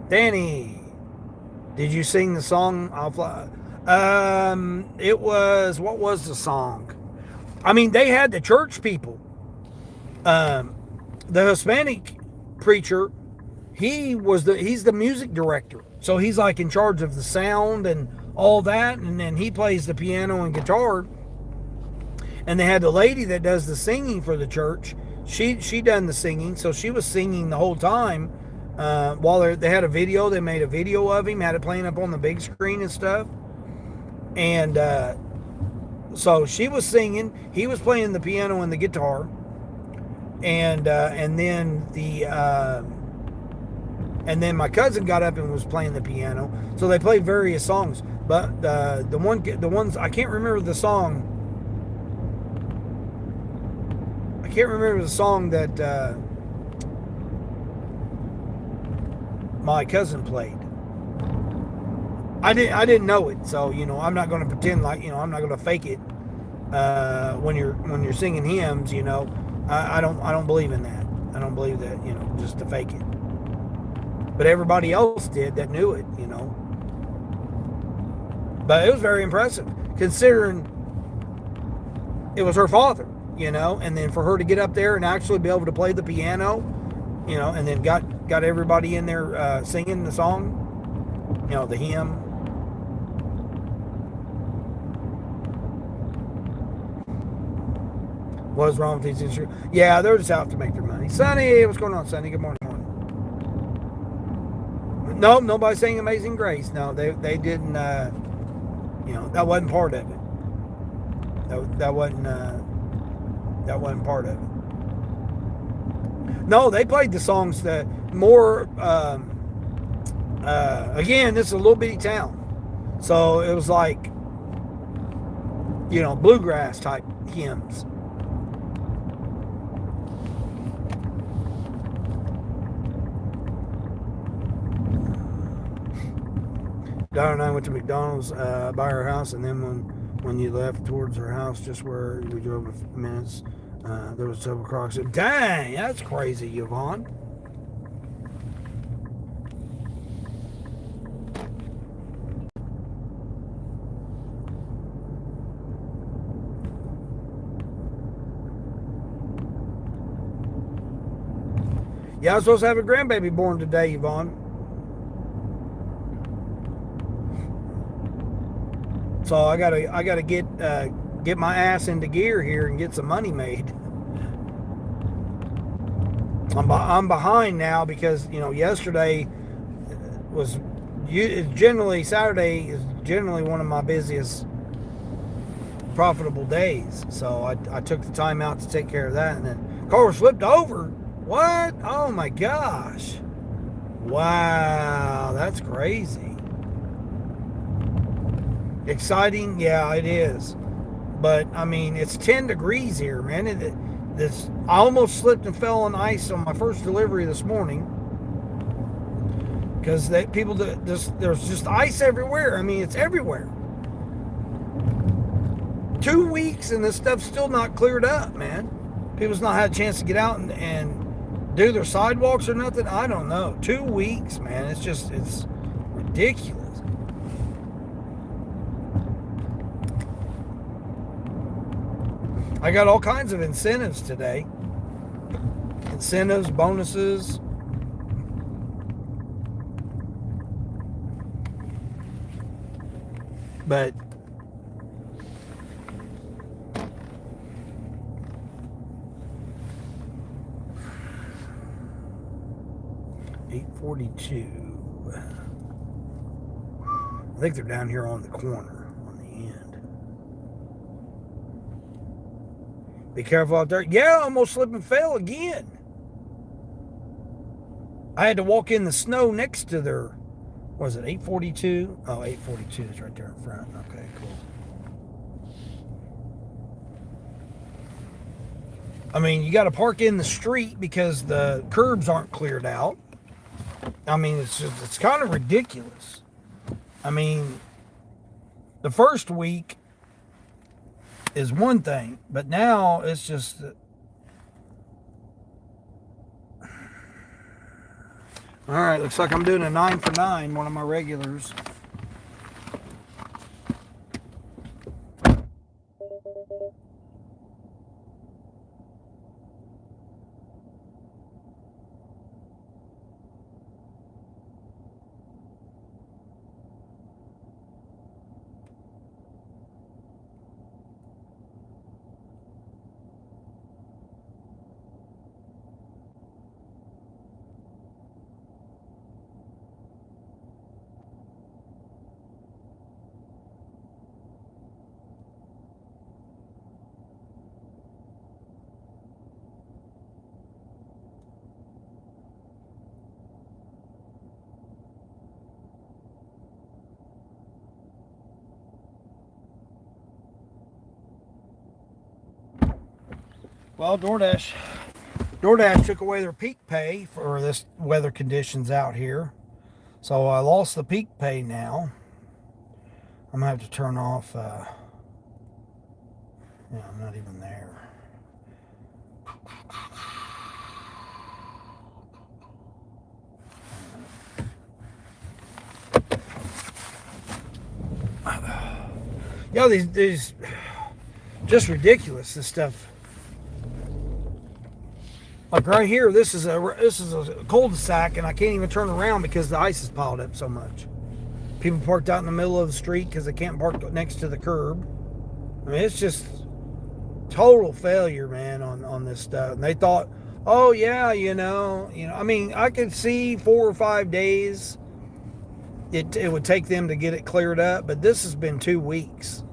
Danny, did you sing the song? It was, what was the song? They had the church people. The Hispanic preacher, he's the music director. So he's like in charge of the sound and all that, and then he plays the piano and guitar. And they had the lady that does the singing for the church. She done the singing, so she was singing the whole time. While they had a video, they made a video of him, had it playing up on the big screen and stuff. And so she was singing, he was playing the piano and the guitar. and then my cousin got up and was playing the piano. So they played various songs, but the ones I can't remember the song. I can't remember the song that my cousin played. I didn't know it, so I'm not going to pretend like I'm not going to fake it when you're singing hymns. I don't believe in that. I don't believe that just to fake it. But everybody else did that knew it. But it was very impressive considering it was her father. And then for her to get up there and actually be able to play the piano, and then got everybody in there singing the song, the hymn. What's wrong with these insurance? Yeah, they're just out to make their money. Sonny, what's going on, Sonny? Good morning. No, nobody's saying Amazing Grace. No, they didn't. That wasn't part of it. That wasn't part of it. No, they played the songs that more. Again, this is a little bitty town, so it was like bluegrass type hymns. Daughter and I went to McDonald's by her house, and then when you left towards her house, just where we drove a few minutes, there was several crocs. Dang, that's crazy, Yvonne. Yeah, I was supposed to have a grandbaby born today, Yvonne. So I gotta get my ass into gear here and get some money made. I'm behind now because yesterday was generally Saturday is generally one of my busiest profitable days. So I took the time out to take care of that, and then car flipped over. What? Oh my gosh! Wow, that's crazy. Exciting, yeah, it is. But I mean, it's 10 degrees here, man. I almost slipped and fell on ice on my first delivery this morning because there's just ice everywhere. I mean, it's everywhere. 2 weeks and this stuff's still not cleared up, man. People's not had a chance to get out and do their sidewalks or nothing. I don't know. 2 weeks, man. It's ridiculous. I got all kinds of incentives today. Incentives, bonuses. But $8.42. I think they're down here on the corner, on the end. Be careful out there. Yeah, I almost slipped and fell again. I had to walk in the snow next to their, was it 842? Oh, 842 is right there in front. Okay, cool. I mean, you got to park in the street because the curbs aren't cleared out. I mean, it's kind of ridiculous. I mean, the first week is one thing, but now it's just. All right, looks like I'm doing a 9 for 9, one of my regulars. Well, DoorDash took away their peak pay for this weather conditions out here. So I lost the peak pay now. I'm going to have to turn off. Yeah, I'm not even there. Yeah, these just ridiculous, this stuff. Like right here, this is a cul-de-sac, and I can't even turn around because the ice is piled up so much. People parked out in the middle of the street because they can't park next to the curb. I mean, it's just total failure, man, on this stuff. And they thought, oh yeah, I mean, I could see 4 or 5 days it would take them to get it cleared up, but this has been 2 weeks,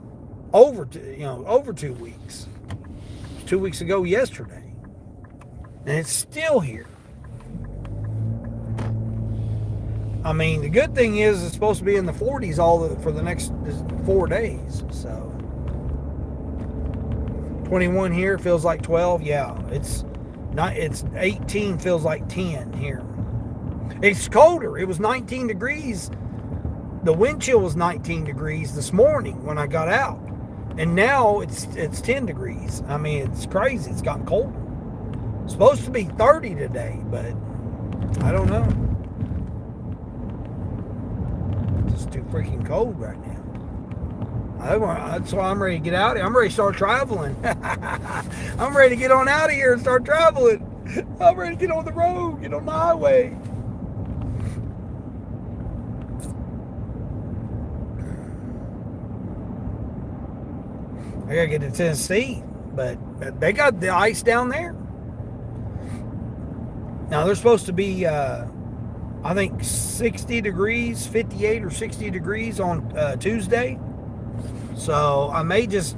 over 2 weeks. 2 weeks ago yesterday, and it's still here. I mean, the good thing is it's supposed to be in the 40s for the next 4 days. So 21 here feels like 12. Yeah, it's 18 feels like 10 here. It's colder. It was 19 degrees. The wind chill was 19 degrees this morning when I got out, and now it's 10 degrees. I mean, it's crazy. It's gotten colder. It's supposed to be 30 today, but I don't know. It's just too freaking cold right now. That's why I'm ready to get out of here. I'm ready to start traveling. I'm ready to get on out of here and start traveling. I'm ready to get on the road, get on the highway. I gotta get to Tennessee, but they got the ice down there. Now they're supposed to be, I think 60 degrees, 58 or 60 degrees on Tuesday. So I may just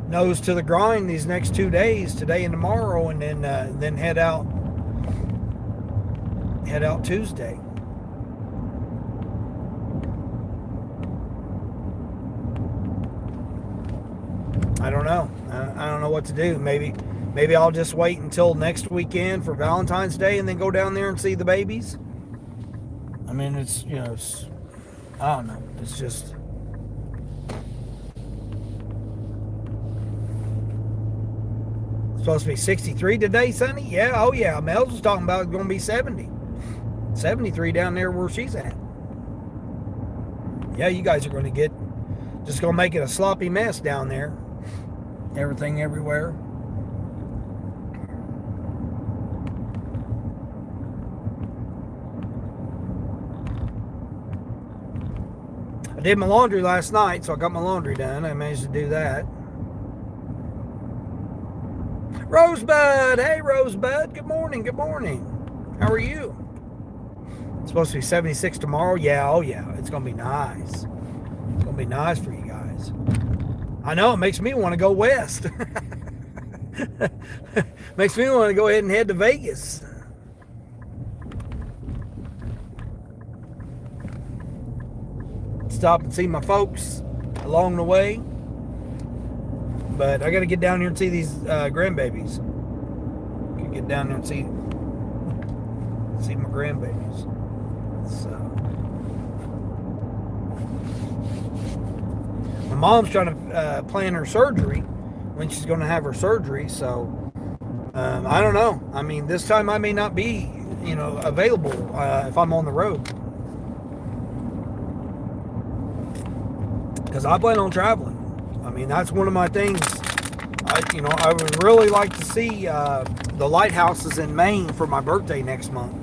nose to the grind these next 2 days, today and tomorrow, and then head out Tuesday. I don't know. I don't know what to do. Maybe I'll just wait until next weekend for Valentine's Day and then go down there and see the babies. I mean, I don't know. It's just, it's supposed to be 63 today, Sonny. Yeah, oh yeah. Mel's was talking about it's going to be 70. 73 down there where she's at. Yeah, you guys are going to just going to make it a sloppy mess down there. Everything everywhere. I did my laundry last night, so I got my laundry done. I managed to do that. Rosebud, hey Rosebud, good morning, good morning. How are you? It's supposed to be 76 tomorrow. Yeah, oh yeah, it's gonna be nice. It's gonna be nice for you guys. I know, it makes me want to go west. Makes me want to go ahead and head to Vegas. Stop and see my folks along the way. But I got to get down here and see these grandbabies. Get down there and see my grandbabies. So my mom's trying to plan her surgery, when she's going to have her surgery. So I don't know. I mean, this time I may not be, available if I'm on the road, because I plan on traveling. I mean, that's one of my things. I would really like to see the lighthouses in Maine for my birthday next month.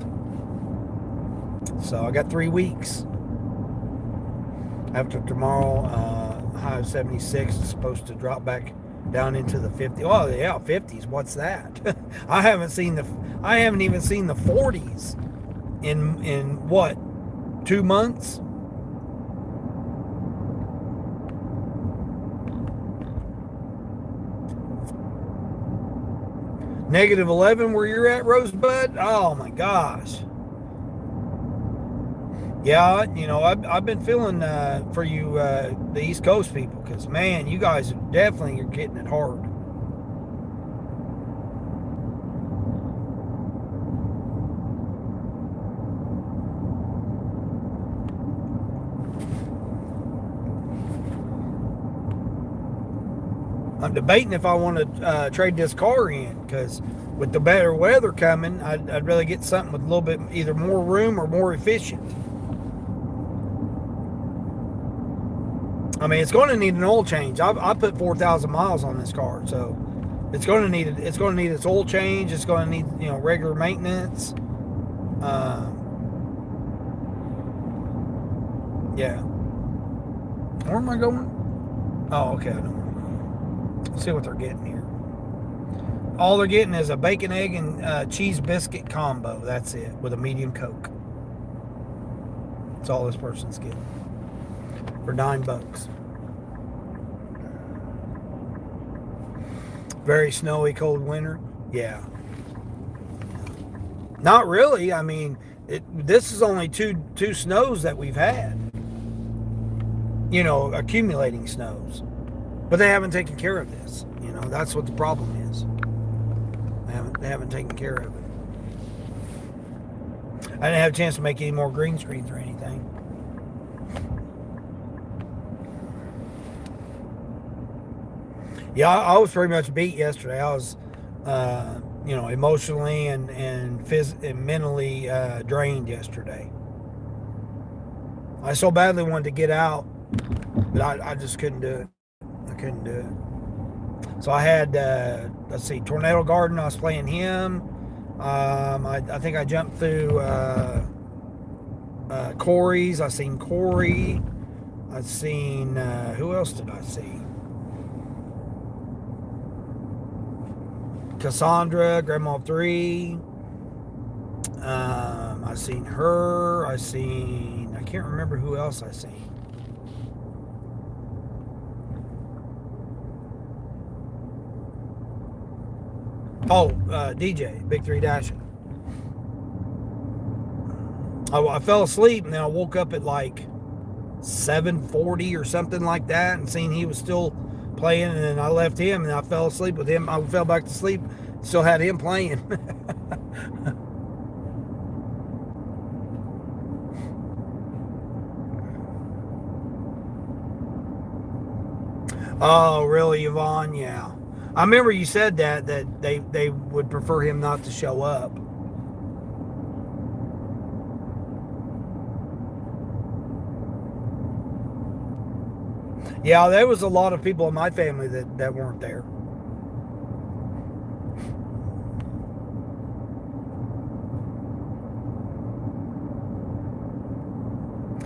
So I got 3 weeks. After tomorrow, high of 76 is supposed to drop back down into the 50s. Oh yeah, 50s. What's that? I haven't even seen the 40s in what, 2 months? -11 where you're at, Rosebud? Oh my gosh. Yeah, I've been feeling for you, the East Coast people, because man, you guys are getting it hard. I'm debating if I want to trade this car in, because with the better weather coming, I'd rather get something with a little bit either more room or more efficient. I mean, it's going to need an oil change. I put 4,000 miles on this car, so it's going to need its oil change. It's going to need regular maintenance. Yeah. Where am I going? Oh, okay. I know where I'm going. Let's see what they're getting here. All they're getting is a bacon, egg, and cheese biscuit combo. That's it, with a medium Coke. That's all this person's getting for $9. Very snowy, cold winter. Yeah. Not really. I mean, this is only two snows that we've had. Accumulating snows. But they haven't taken care of this. That's what the problem is. They haven't taken care of it. I didn't have a chance to make any more green screens or anything. Yeah, I was pretty much beat yesterday. I was, emotionally and mentally drained yesterday. I so badly wanted to get out, but I just couldn't do it. I couldn't do it. So I had, Tornado Garden. I was playing him. I think I jumped through Corey's. I seen Corey. I've seen, who else did I see? Cassandra, Grandma 3. I seen her. I can't remember who else I seen. Oh, DJ, Big 3 Dashing. I fell asleep and then I woke up at like 7:40 or something like that and seen he was still playing, and then I left him and I fell asleep with him. I fell back to sleep, still had him playing. Oh, really, Yvonne? Yeah. I remember you said that they would prefer him not to show up. Yeah, there was a lot of people in my family that weren't there.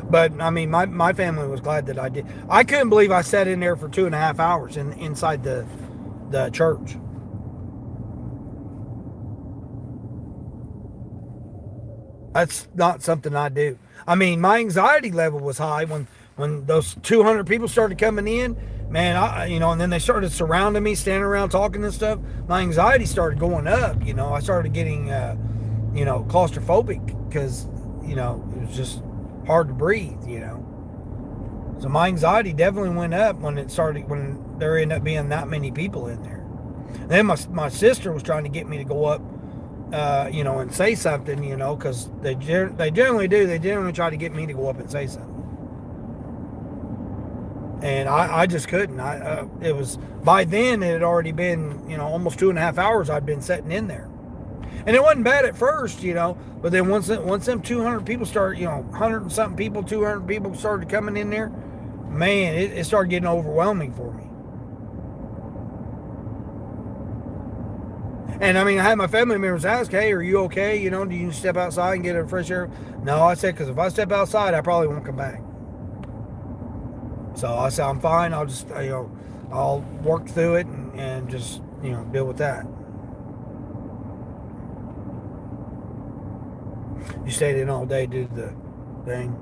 But I mean, my family was glad that I did. I couldn't believe I sat in there for 2.5 hours inside the church. That's not something I do. I mean, my anxiety level was high when those 200 people started coming in. Man, and then they started surrounding me, standing around talking and stuff. My anxiety started going up. I started getting, claustrophobic because, it was just hard to breathe. So my anxiety definitely went up when there ended up being that many people in there. Then my sister was trying to get me to go up, and say something, because they generally do. They generally try to get me to go up and say something. And I just couldn't. It was, by then it had already been, almost 2.5 hours I'd been sitting in there. And it wasn't bad at first, but then once them 200 people started, 100 and something people, 200 people started coming in there, man, it started getting overwhelming for me. And I mean, I had my family members ask, "Hey, are you okay? Do you step outside and get a fresh air?" No, I said, because if I step outside, I probably won't come back. So I said, I'm fine. I'll just, I'll work through it and just, deal with that. You stayed in all day due to the thing.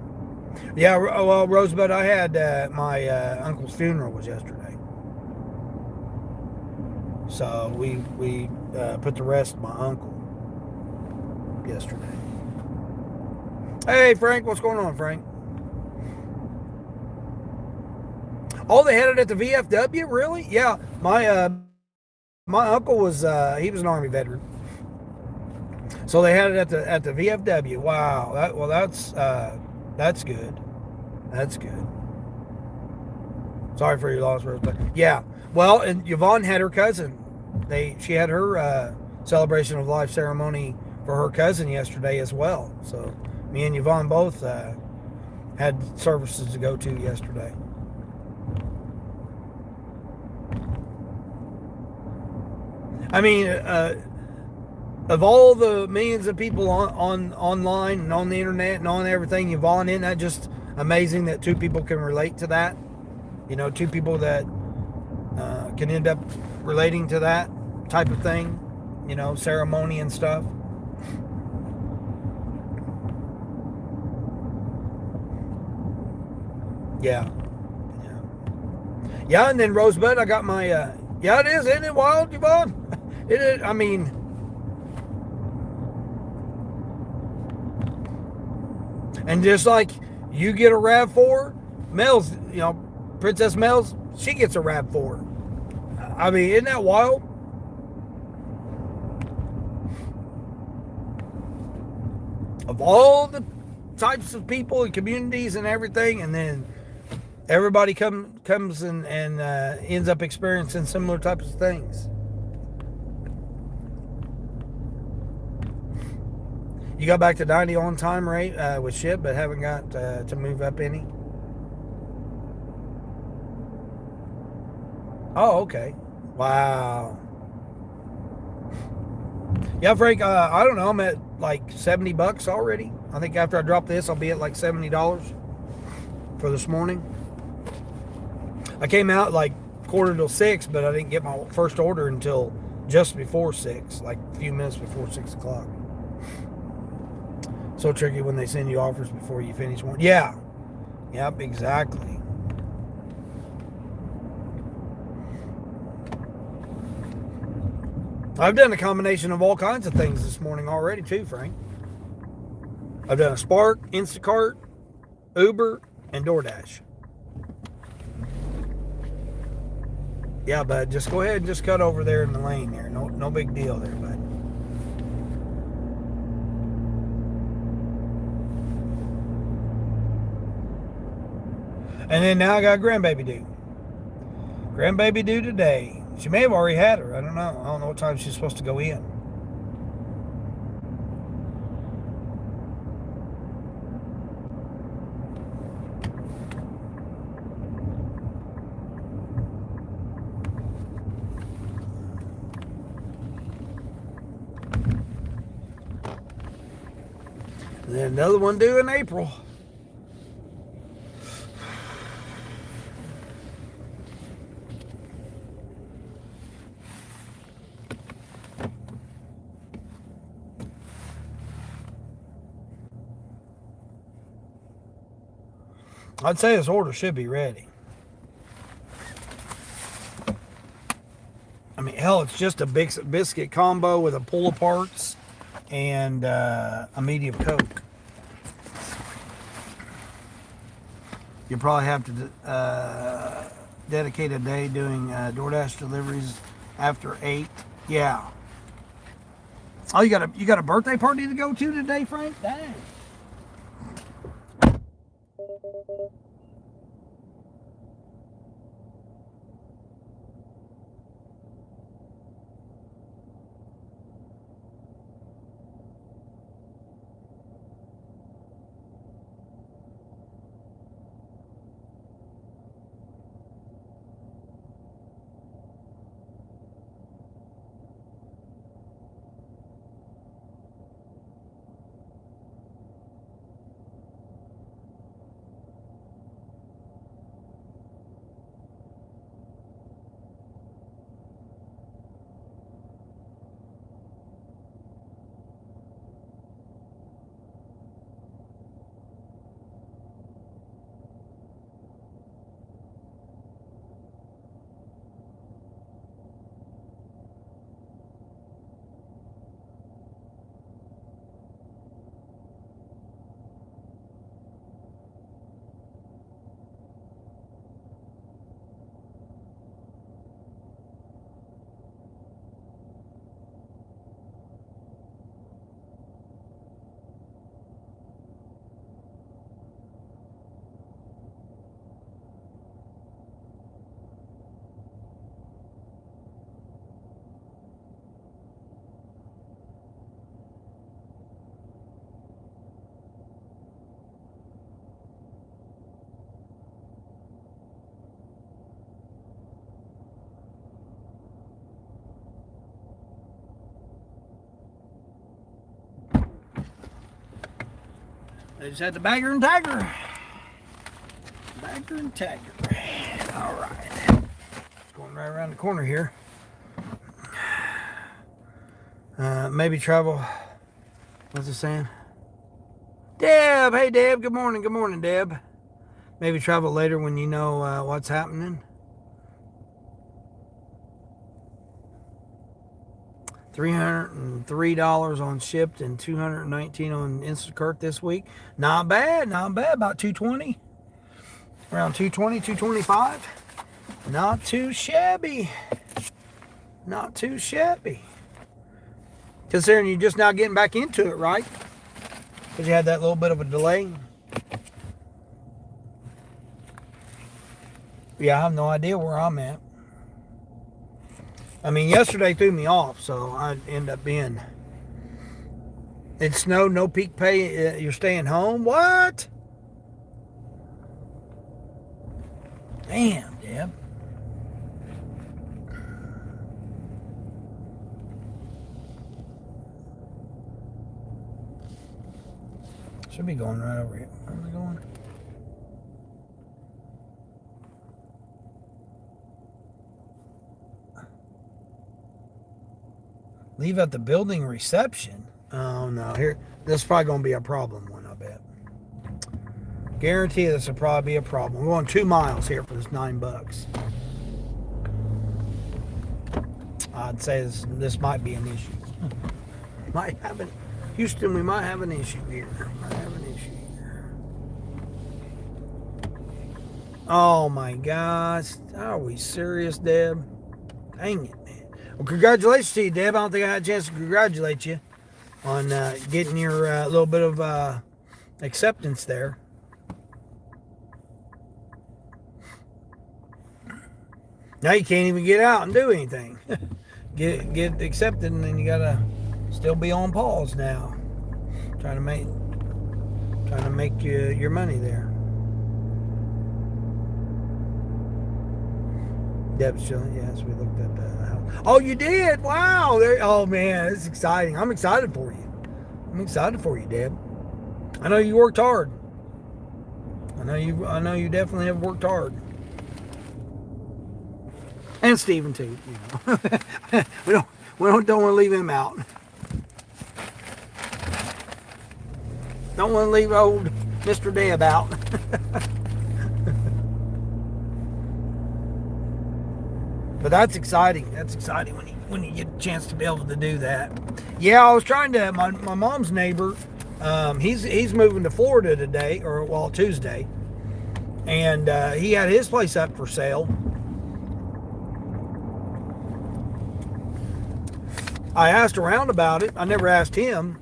Yeah, well, Rosebud, I had my uncle's funeral was yesterday. So we put the rest of my uncle yesterday. Hey, Frank, what's going on, Frank? Oh, they had it at the VFW, really? Yeah, my uncle was he was an Army veteran, so they had it at the VFW. Wow, that's good. That's good. Sorry for your loss, Rosebud. Yeah. Well, and Yvonne had her cousin. She had her celebration of life ceremony for her cousin yesterday as well. So me and Yvonne both had services to go to yesterday. I mean, of all the millions of people on online and on the internet and on everything, Yvonne, isn't that just amazing that two people can relate to that? You know, two people that can end up relating to that type of thing, you know, ceremony and stuff. Yeah. Yeah. Yeah, and then Rosebud, I got my, yeah, it is, isn't it wild, Yvonne? It is, I mean, and just like you get a RAV4, Mel's, you know, Princess Mel's, she gets a RAV4. I mean, isn't that wild? Of all the types of people and communities and everything, and then everybody comes and ends up experiencing similar types of things. You got back to 90 on time rate with ship, but haven't got to move up any. Oh, okay. Wow. Yeah, Frank. I don't know. I'm at like $70 already. I think after I drop this, I'll be at like $70 for this morning. I came out like 5:45, but I didn't get my first order until just before 6, like a few minutes before 6 o'clock. So tricky when they send you offers before you finish one. Yeah. Yep, exactly. I've done a combination of all kinds of things this morning already too, Frank. I've done a Spark, Instacart, Uber, and DoorDash. Yeah, bud, just go ahead and just cut over there in the lane there. No big deal there, bud. And then now I got grandbaby due. Grandbaby due today. She may have already had her. I don't know. I don't know what time she's supposed to go in. And then another one due in April. I'd say this order should be ready. I mean, hell, it's just a big biscuit combo with a pull aparts and a medium Coke. You probably have to dedicate a day doing DoorDash deliveries after 8. Yeah. Oh, you got a birthday party to go to today, Frank? Dang. They just had the bagger and tagger. Bagger and tagger. All right. Going right around the corner here. Maybe travel. What's it saying? Deb. Hey, Deb. Good morning. Good morning, Deb. Maybe travel later when you know what's happening. $303 on shipped and $219 on Instacart this week. Not bad, not bad. About 220. Around 220, 225. Not too shabby. Not too shabby. Considering you're just now getting back into it, right? Because you had that little bit of a delay. Yeah, I have no idea where I'm at. I mean, yesterday threw me off, so I end up being. It snowed, no peak pay. You're staying home. What? Damn, Deb. Should be going right over here. Where are we going? Leave at the building reception. Oh no, here this is probably gonna be a problem one, I bet. Guarantee this will probably be a problem. We're going 2 miles here for this $9. I'd say this might be an issue. Might have an Houston, we might have an issue here. Oh my gosh. Are we serious, Deb? Dang it, man. Well, congratulations to you, Deb. I don't think I had a chance to congratulate you on getting your little bit of acceptance there. Now you can't even get out and do anything. get accepted, and then you gotta still be on pause now. Trying to make your money there. Deb's chilling. Yes, we looked at the house. Oh, you did? Wow. Oh man, it's exciting. I'm excited for you. I'm excited for you, Deb. I know you worked hard. I know you definitely have worked hard. And Steven too, you know. we don't want to leave him out. Don't want to leave old Mr. Deb out. But that's exciting. That's exciting when you get a chance to be able to do that. Yeah, I was trying to. My mom's neighbor, he's moving to Florida today, or Tuesday, and he had his place up for sale. I asked around about it. I never asked him,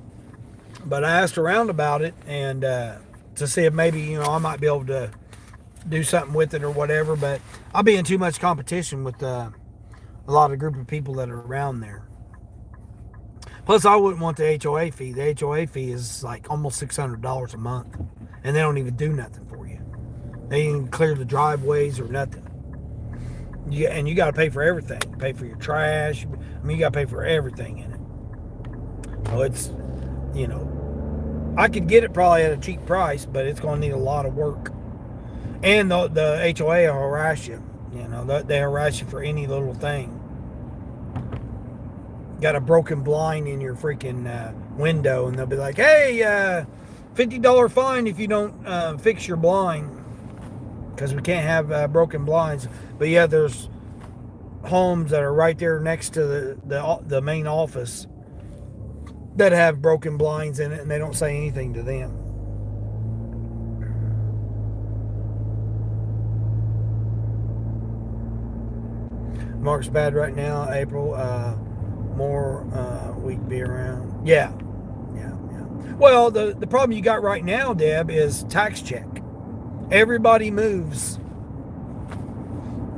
but I asked around about it and to see if maybe I might be able to do something with it or whatever. But I'll be in too much competition with a lot of group of people that are around there. Plus, I wouldn't want the HOA fee. The HOA fee is like almost $600 a month, and they don't even do nothing for you. They didn't clear the driveways or nothing. And you got to pay for everything. You pay for your trash. I mean, you got to pay for everything in it. So it's, I could get it probably at a cheap price, but it's going to need a lot of work. And the HOA will harass you. They harass you for any little thing. Got a broken blind in your freaking window, and they'll be like, hey, $50 fine if you don't fix your blind. Because we can't have broken blinds. But yeah, there's homes that are right there next to the main office that have broken blinds in it, and they don't say anything to them. Mark's bad right now. April, more week be around. Yeah. Well, the problem you got right now, Deb, is tax check. Everybody moves.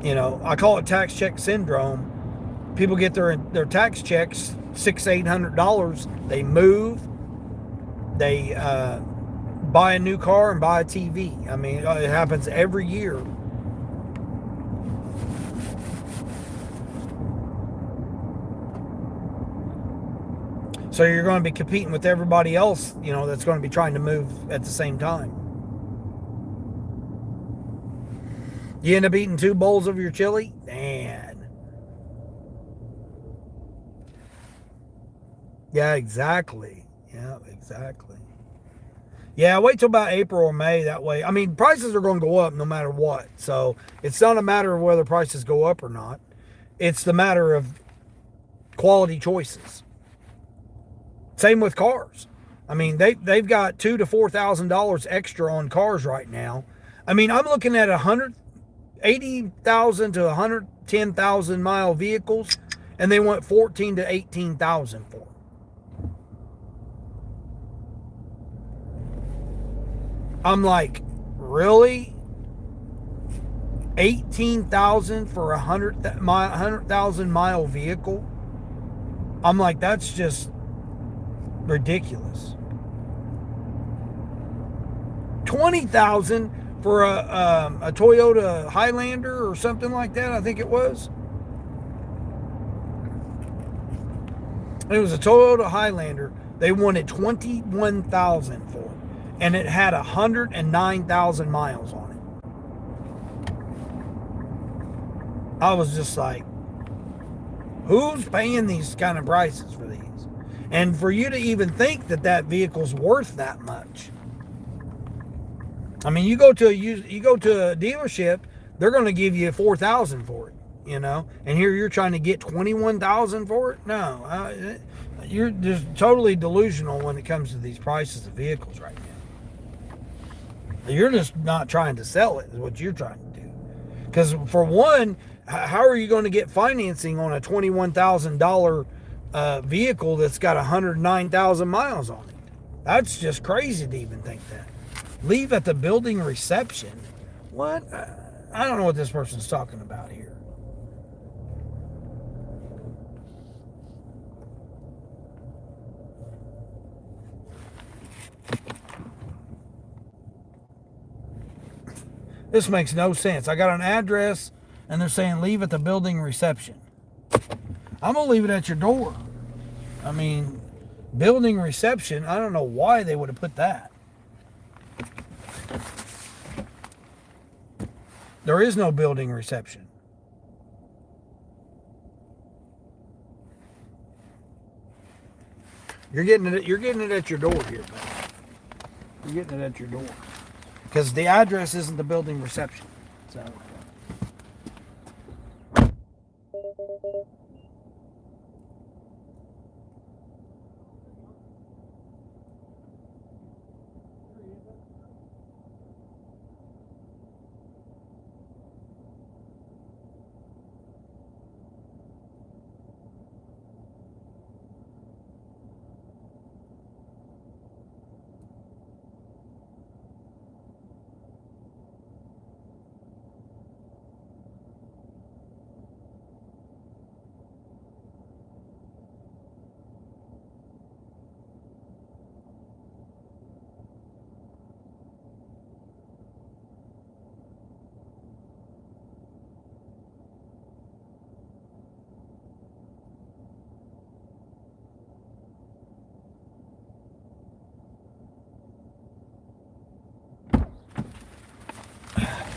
I call it tax check syndrome. People get their tax checks, $600-800. They move. They buy a new car and buy a TV. I mean, it happens every year. So you're going to be competing with everybody else, that's going to be trying to move at the same time. You end up eating 2 bowls of your chili? Man. Yeah, exactly. Yeah, exactly. Yeah, wait till about April or May. That way, I mean, prices are going to go up no matter what. So it's not a matter of whether prices go up or not. It's the matter of quality choices. Same with cars. I mean, they've got $2,000 to $4,000 extra on cars right now. I mean, I'm looking at 180,000 to 110,000 mile vehicles, and they want 14 to 18,000 for them. I'm like, really? 18,000 for a 100,000 mile vehicle? I'm like, that's just ridiculous. 20,000 for a Toyota Highlander or something like that, I think it was. It was a Toyota Highlander. They wanted 21,000 for it, and it had 109,000 miles on it. I was just like, who's paying these kind of prices for these? And for you to even think that that vehicle's worth that much. I mean, you go to a dealership, they're going to give you 4,000 for it, and here you're trying to get 21,000 for it. No, you're just totally delusional when it comes to these prices of vehicles right now. You're just not trying to sell it, is what you're trying to do. Because for one, how are you going to get financing on a $21,000 vehicle that's got 109,000 miles on it? That's just crazy to even think that. Leave at the building reception? What? I don't know what this person's talking about here. This makes no sense. I got an address and they're saying leave at the building reception. I'm going to leave it at your door. I mean, building reception, I don't know why they would have put that. There is no building reception. You're getting it at your door here, buddy. You're getting it at your door. Because the address isn't the building reception. So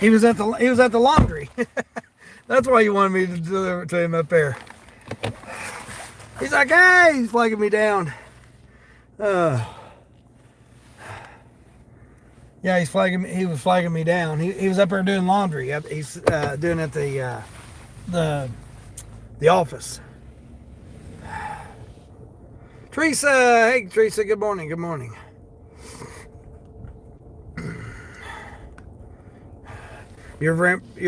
he was at the laundry. That's why you wanted me to deliver it to him up there. He's like, hey, he's flagging me down. Yeah, he was flagging me down. He was up there doing laundry. He's doing at the office. Teresa, hey Teresa, good morning. Good morning. Your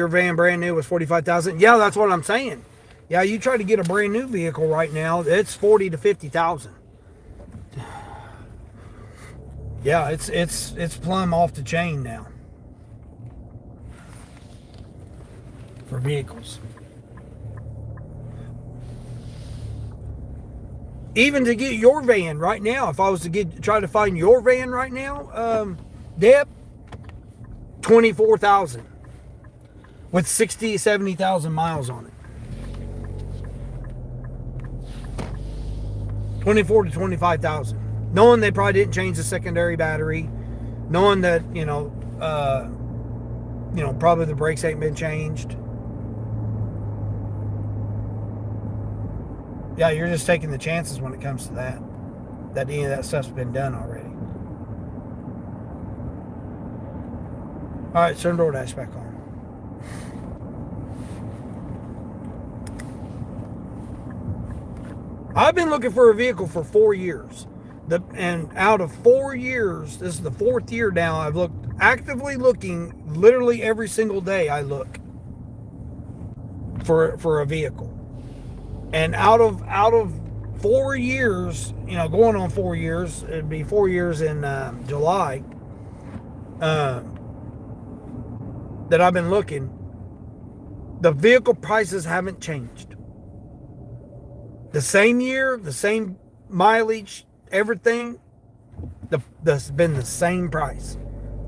van brand new was 45,000. Yeah, that's what I'm saying. Yeah, you try to get a brand new vehicle right now, it's 40 to 50,000. Yeah, it's plumb off the chain now for vehicles. Even to get your van right now, if I was to try to find your van right now, Deb, 24,000 with 60, 70,000 miles on it. 24 to 25,000. Knowing they probably didn't change the secondary battery, knowing that, probably the brakes ain't been changed. Yeah, you're just taking the chances when it comes to that any of that stuff's been done already. All right, turn DoorDash back on. I've been looking for a vehicle for 4 years. And out of 4 years, this is the 4th year now, I've actively looking literally every single day. I look for a vehicle. And out of 4 years, going on 4 years, it'd be 4 years in July, that I've been looking, the vehicle prices haven't changed. The same year, the same mileage, everything, that's been the same price.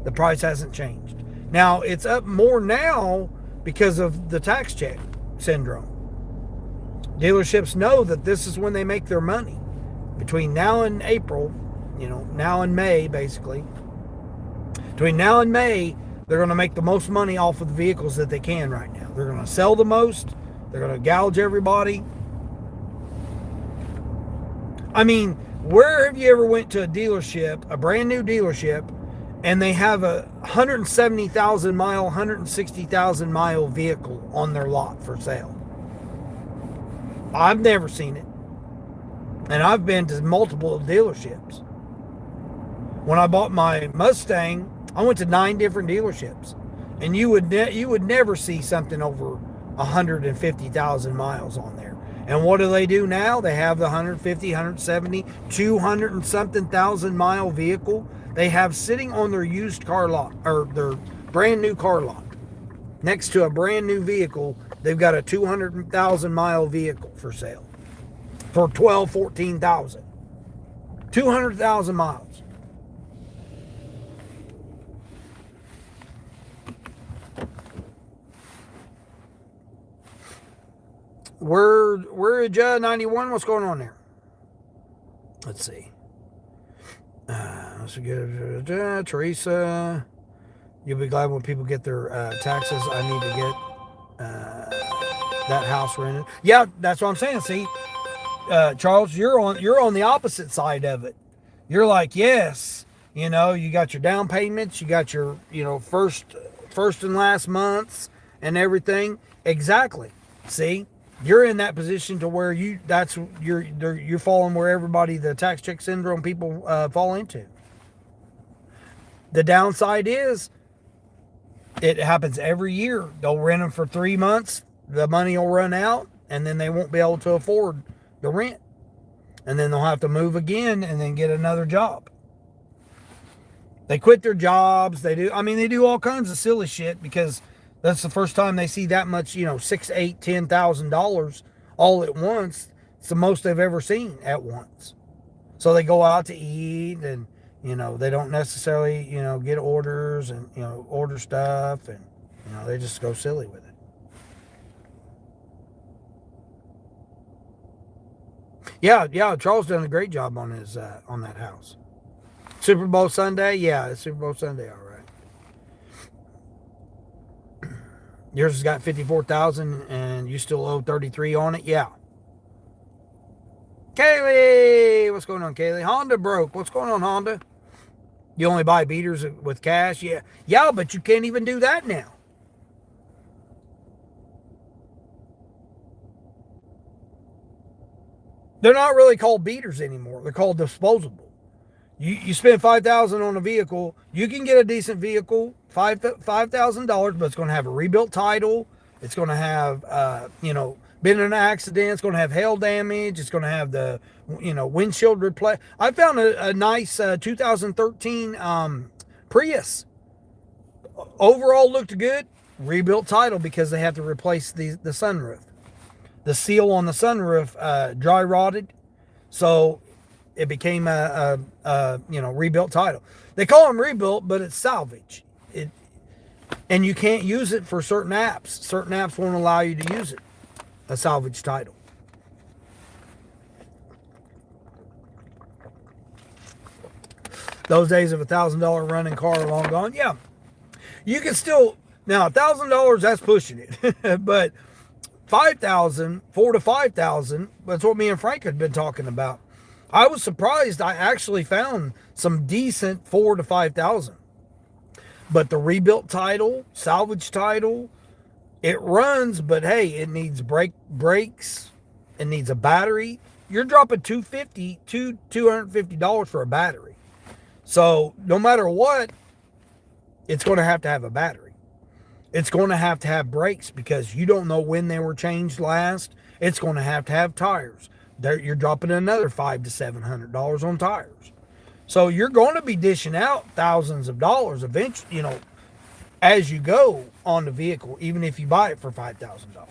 The price hasn't changed. Now, it's up more now because of the tax check syndrome. Dealerships know that this is when they make their money. Between now and April, now and May, basically. Between now and May, they're going to make the most money off of the vehicles that they can right now. They're going to sell the most. They're going to gouge everybody. I mean, where have you ever went to a dealership, a brand new dealership, and they have a 170,000 mile, 160,000 mile vehicle on their lot for sale? I've never seen it. And I've been to multiple dealerships. When I bought my Mustang, I went to 9 different dealerships. And you would never see something over 150,000 miles on there. And what do they do now? They have the 150, 170, 200 and something thousand mile vehicle they have sitting on their used car lot, or their brand new car lot. Next to a brand new vehicle, they've got a 200,000 mile vehicle for sale for $12,000, $14,000. 200,000 miles. We're at 91. What's going on there? Let's see. Let's get Teresa. You'll be glad when people get their taxes. I need to get that house rented. Yeah, that's what I'm saying. See, Charles, you're on the opposite side of it. You're like, yes, you got your down payments, you got your first and last months and everything. Exactly. See, you're in that position to where you're falling where everybody, the tax check syndrome people fall into. The downside is it happens every year. They'll rent them for 3 months. The money will run out, and then they won't be able to afford the rent. And then they'll have to move again and then get another job. They quit their jobs. They do all kinds of silly shit because that's the first time they see that much, $6,000, $8,000, $10,000 all at once. It's the most they've ever seen at once. So they go out to eat and, they don't necessarily, get orders and, order stuff and, they just go silly with it. Yeah, Charles done a great job on his, on that house. Super Bowl Sunday? Yeah, it's Super Bowl Sunday, all right. Yours has got 54,000 and you still owe 33 on it? Yeah. Kaylee! What's going on, Kaylee? Honda broke. What's going on, Honda? You only buy beaters with cash? Yeah. Yeah, but you can't even do that now. They're not really called beaters anymore. They're called disposable. You spend $5,000 on a vehicle, you can get a decent vehicle, $5,000, but it's going to have a rebuilt title. It's going to have, been in an accident. It's going to have hail damage. It's going to have the, windshield replace. I found a nice 2013 Prius. Overall looked good. Rebuilt title because they had to replace the sunroof. The seal on the sunroof dry rotted, so it became a rebuilt title. They call them rebuilt, but it's salvage. And you can't use it for certain apps. Certain apps won't allow you to use it. A salvage title. Those days of $1,000 running car are long gone. Yeah, you can still now $1,000. That's pushing it, but 5,000, 4 to 5,000. That's what me and Frank had been talking about. I was surprised. I actually found some decent 4 to 5,000. But the rebuilt title, salvage title, it runs, but hey, it needs brakes. It needs a battery. You're dropping $250 for a battery. So no matter what, it's going to have a battery. It's going to have brakes because you don't know when they were changed last. It's going to have tires. You're dropping another $500 to $700 on tires. So you're going to be dishing out thousands of dollars eventually, as you go on the vehicle, even if you buy it for $5,000.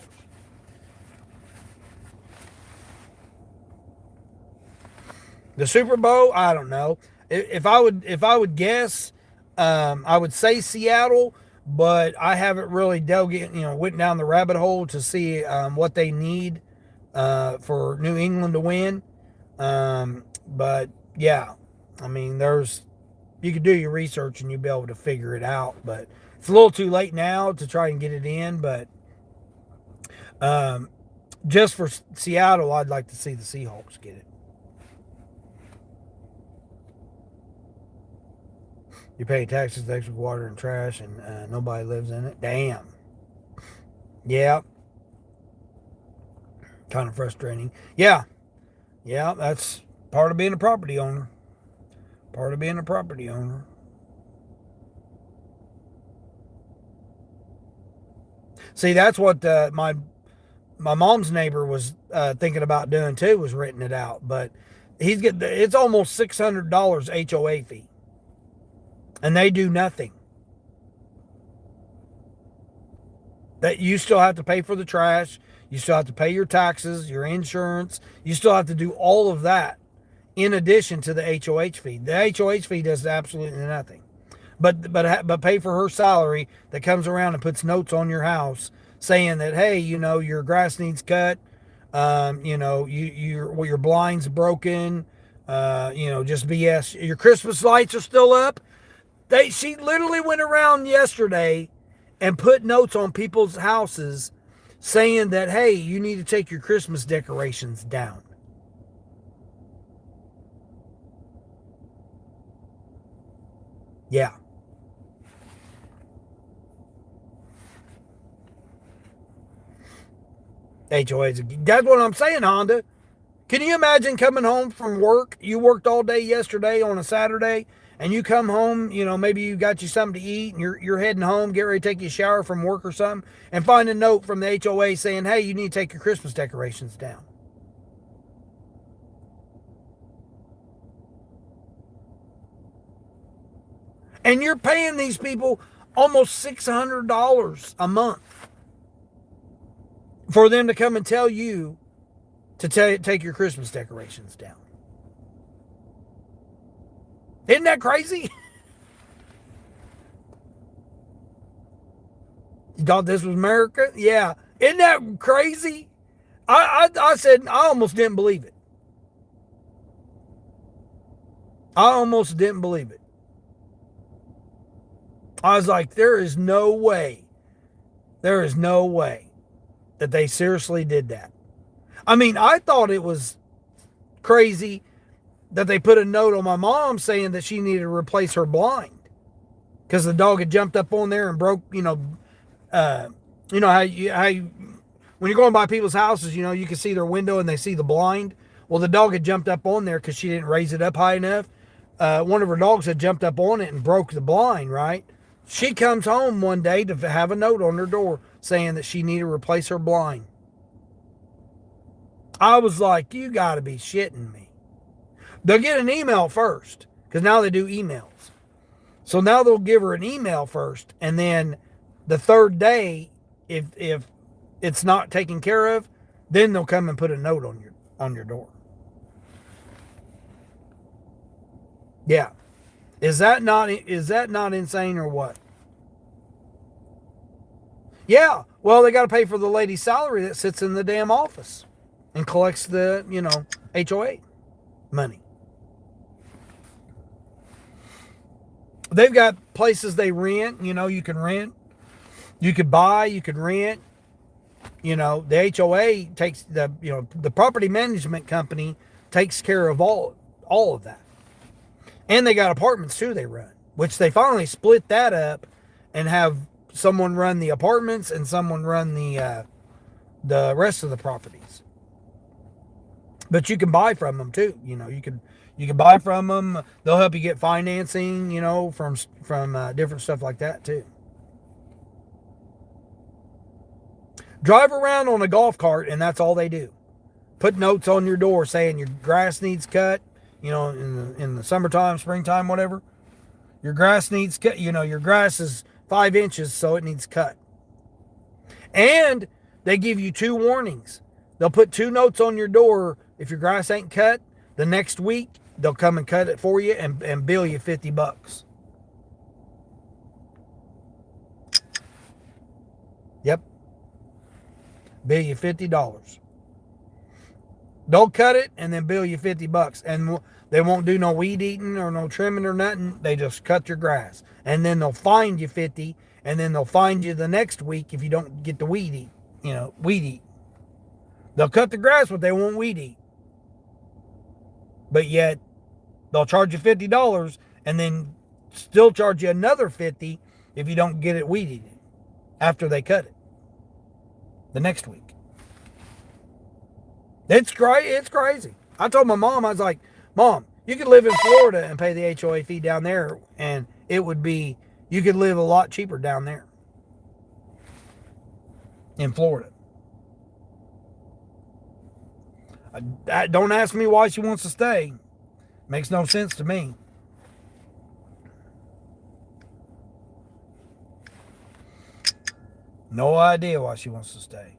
The Super Bowl, I don't know. If I would guess, I would say Seattle, but I haven't really went down the rabbit hole to see what they need for New England to win. But yeah, I mean, you could do your research and you'll be able to figure it out. But it's a little too late now to try and get it in. But just for Seattle, I'd like to see the Seahawks get it. You pay taxes, electric, water, and trash, and nobody lives in it. Damn. Yeah. Kind of frustrating. Yeah. Yeah, that's part of being a property owner. Part of being a property owner. See, that's what my mom's neighbor was thinking about doing too, was renting it out. But it's almost $600 HOA fee. And they do nothing. That you still have to pay for the trash. You still have to pay your taxes, your insurance. You still have to do all of that in addition to the HOH fee. The HOH fee does absolutely nothing. But pay for her salary that comes around and puts notes on your house saying that, hey, your grass needs cut. Your blind's broken. Just BS. Your Christmas lights are still up. She literally went around yesterday and put notes on people's houses saying that, hey, you need to take your Christmas decorations down. Yeah. HOAs. That's what I'm saying, Honda. Can you imagine coming home from work? You worked all day yesterday on a Saturday, and you come home, maybe you got you something to eat, and you're heading home, get ready to take you a shower from work or something, and find a note from the HOA saying, hey, you need to take your Christmas decorations down. And you're paying these people almost $600 a month for them to come and tell you to take your Christmas decorations down. Isn't that crazy? You thought this was America? Yeah. Isn't that crazy? I said, I almost didn't believe it. I almost didn't believe it. I was like, there is no way. There is no way that they seriously did that. I mean, I thought it was crazy that they put a note on my mom saying that she needed to replace her blind because the dog had jumped up on there and broke, how when you're going by people's houses, you can see their window and they see the blind. Well, the dog had jumped up on there because she didn't raise it up high enough. One of her dogs had jumped up on it and broke the blind, right? She comes home one day to have a note on her door saying that she needed to replace her blind. I was like, you got to be shitting me. They'll get an email first because now they do emails. So now they'll give her an email first, and then the third day, if it's not taken care of, then they'll come and put a note on your door. Yeah. Is that not insane or what? Yeah. Well, they got to pay for the lady's salary that sits in the damn office and collects the, HOA money. They've got places they rent. You can rent. You could buy. You could rent. The HOA takes the property management company takes care of all of that. And they got apartments too they run, which they finally split that up and have someone run the apartments and someone run the rest of the properties. But you can buy from them too. You can buy from them. They'll help you get financing. From different stuff like that too. Drive around on a golf cart and that's all they do. Put notes on your door saying your grass needs cut. In the summertime, springtime, whatever. Your grass needs cut. Your grass is 5 inches, so it needs cut. And they give you 2 warnings. They'll put 2 notes on your door. If your grass ain't cut, the next week they'll come and cut it for you and bill you $50. Yep. Bill you $50. They'll cut it and then bill you $50. And they won't do no weed eating or no trimming or nothing. They just cut your grass. And then they'll fine you $50. And then they'll fine you the next week if you don't get the weed eat. Weed eat. They'll cut the grass, but they won't weed eat. But yet, they'll charge you $50 and then still charge you another $50 if you don't get it weed eated after they cut it the next week. It's crazy. I told my mom, I was like, Mom, you could live in Florida and pay the HOA fee down there, and you could live a lot cheaper down there in Florida. Don't ask me why she wants to stay. Makes no sense to me. No idea why she wants to stay.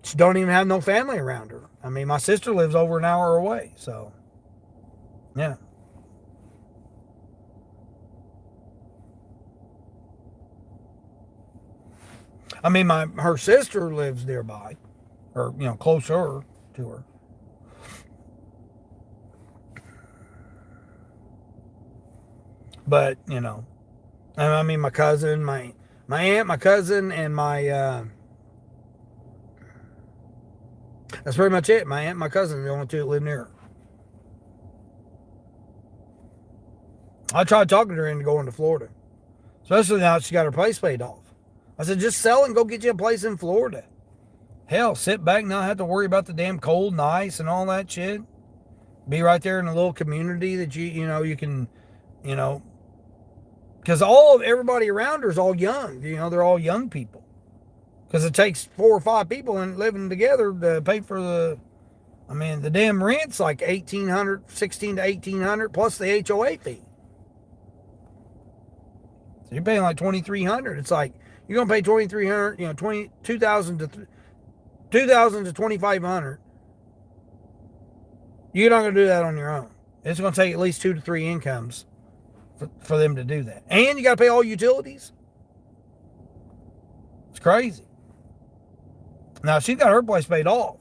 She don't even have no family around her. I mean, my sister lives over an hour away, so yeah. I mean, her sister lives nearby, or closer to her. But I mean, my cousin, my aunt, my cousin, and my that's pretty much it. My aunt, my cousin are the only 2 that live near her. I tried talking to her into going to Florida, especially now she got her place paid off. I said, just sell and go get you a place in Florida. Hell, sit back and not have to worry about the damn cold and ice and all that shit. Be right there in a little community that you can, because everybody around her is all young. They're all young people. Because it takes 4 or 5 people and living together to pay for the damn rent's like $1,800, $1,600 to $1,800 plus the HOA fee. So you're paying like $2,300. It's like you're gonna pay $2,300, $2,000 to $2,500. You're not gonna do that on your own. It's gonna take at least 2 to 3 incomes for them to do that, and you gotta pay all utilities. It's crazy. Now, she got her place paid off.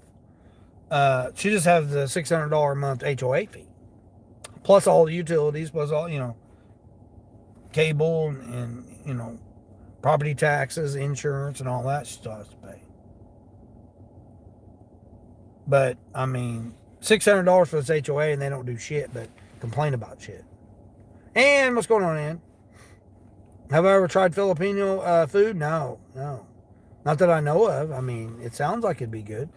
She just has the $600 a month HOA fee. Plus all the utilities, plus all, cable and property taxes, insurance, and all that she still has to pay. But, I mean, $600 for this HOA and they don't do shit but complain about shit. And what's going on, Ann? Have I ever tried Filipino food? No. Not that I know of. I mean, it sounds like it'd be good.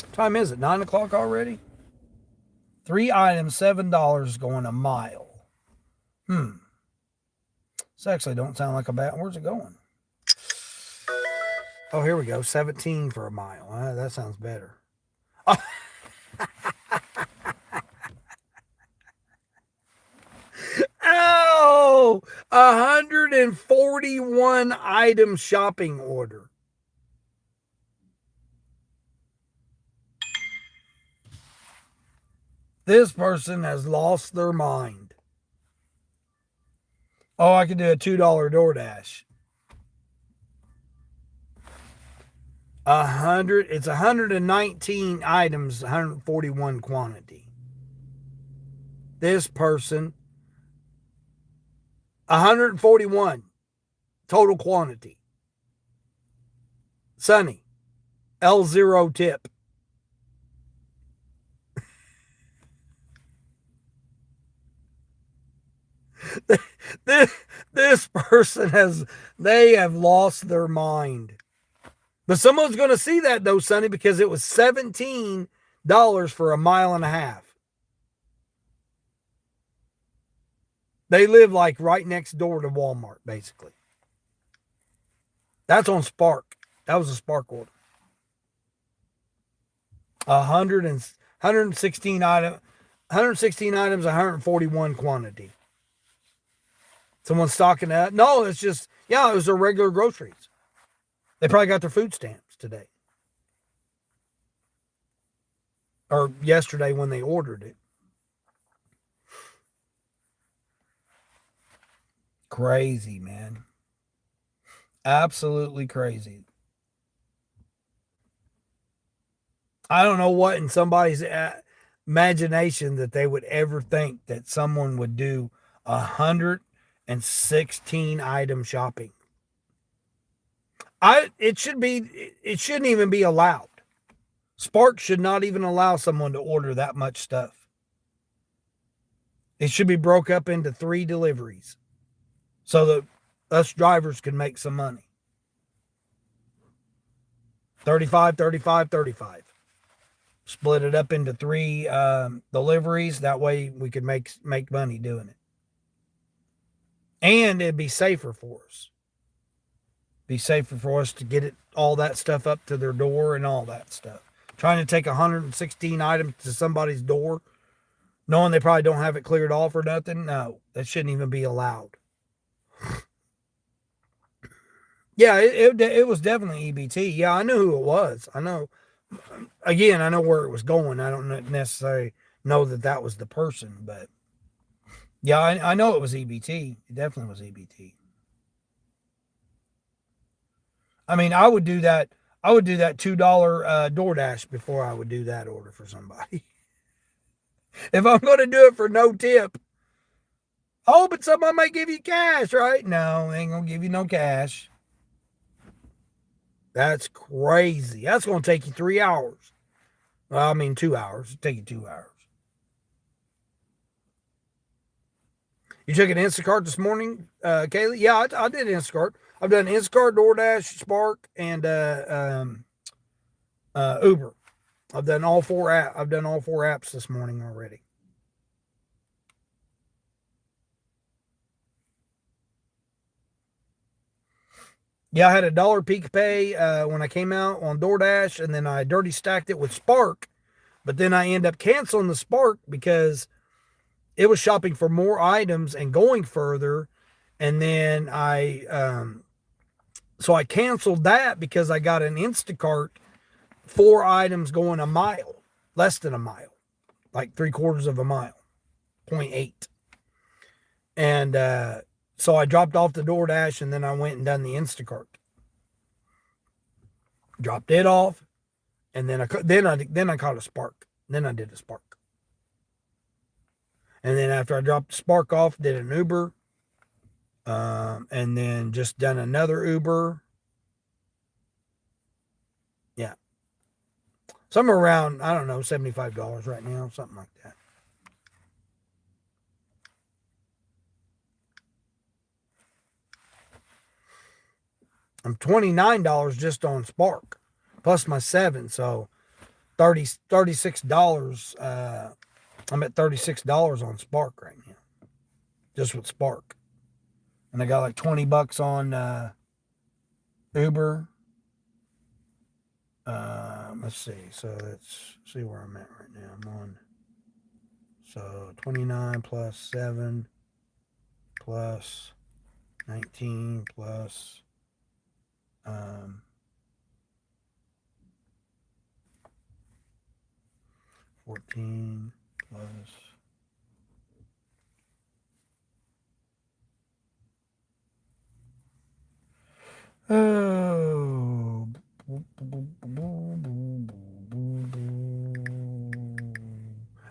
What time is it? 9 o'clock already? 3 items, $7 going a mile. This actually don't sound like a bad... Where's it going? Oh, here we go. 17 for a mile. That sounds better. Oh, 141 item shopping order. This person has lost their mind. Oh, I could do a $2 DoorDash. It's 119 items, 141 quantity. this person 141 total quantity. Sunny, L0 tip. this person they have lost their mind. But someone's going to see that though, Sonny, because it was $17 for a mile and a half. They live like right next door to Walmart, basically. That's on Spark. That was a Spark order. 116 items, 141 quantity. Someone's stocking that. No, it's just, yeah, it was their regular groceries. They probably got their food stamps today. Or yesterday when they ordered it. Crazy, man. Absolutely crazy. I don't know what in somebody's imagination that they would ever think that someone would do 116 item shopping. It shouldn't even be allowed. Spark should not even allow someone to order that much stuff. It should be broke up into 3 deliveries so that us drivers can make some money. 35, 35, 35. Split it up into 3 deliveries. That way we could make money doing it. And it'd be safer for us. Be safer for us to get all that stuff up to their door and all that stuff. Trying to take 116 items to somebody's door, knowing they probably don't have it cleared off or nothing. No, that shouldn't even be allowed. Yeah, it was definitely EBT. Yeah, I knew who it was. I know. Again, I know where it was going. I don't necessarily know that was the person, but yeah, I know it was EBT. It definitely was EBT. I mean, I would do that. I would do that $2 DoorDash before I would do that order for somebody. If I'm going to do it for no tip, oh, but somebody might give you cash, right? No, they ain't going to give you no cash. That's crazy. That's going to take you 3 hours. Well, I mean, 2 hours. It'll take you 2 hours. You took an Instacart this morning, Kaylee? Yeah, I did Instacart. I've done Instacart, DoorDash, Spark, and Uber. I've done all 4 apps this morning already. Yeah, I had a dollar peak pay when I came out on DoorDash, and then I dirty stacked it with Spark. But then I end up canceling the Spark because it was shopping for more items and going further. And then so I canceled that because I got an Instacart, 4 items going a mile, less than a mile, like 3/4 of a mile, 0.8. And so I dropped off the DoorDash and then I went and done the Instacart. Dropped it off, and then I caught a Spark. Then I did a Spark. And then after I dropped the Spark off, did an Uber, and then just done another Uber. Yeah, somewhere around, I don't know, $75 right now, something like that. I'm $29 just on Spark, plus my 7, so $36. I'm at $36 on Spark right now, just with Spark, and I got like $20 on Uber. Let's see. So let's see where I'm at right now. I'm on. So 29 plus 7 plus 19 plus 14 plus oh.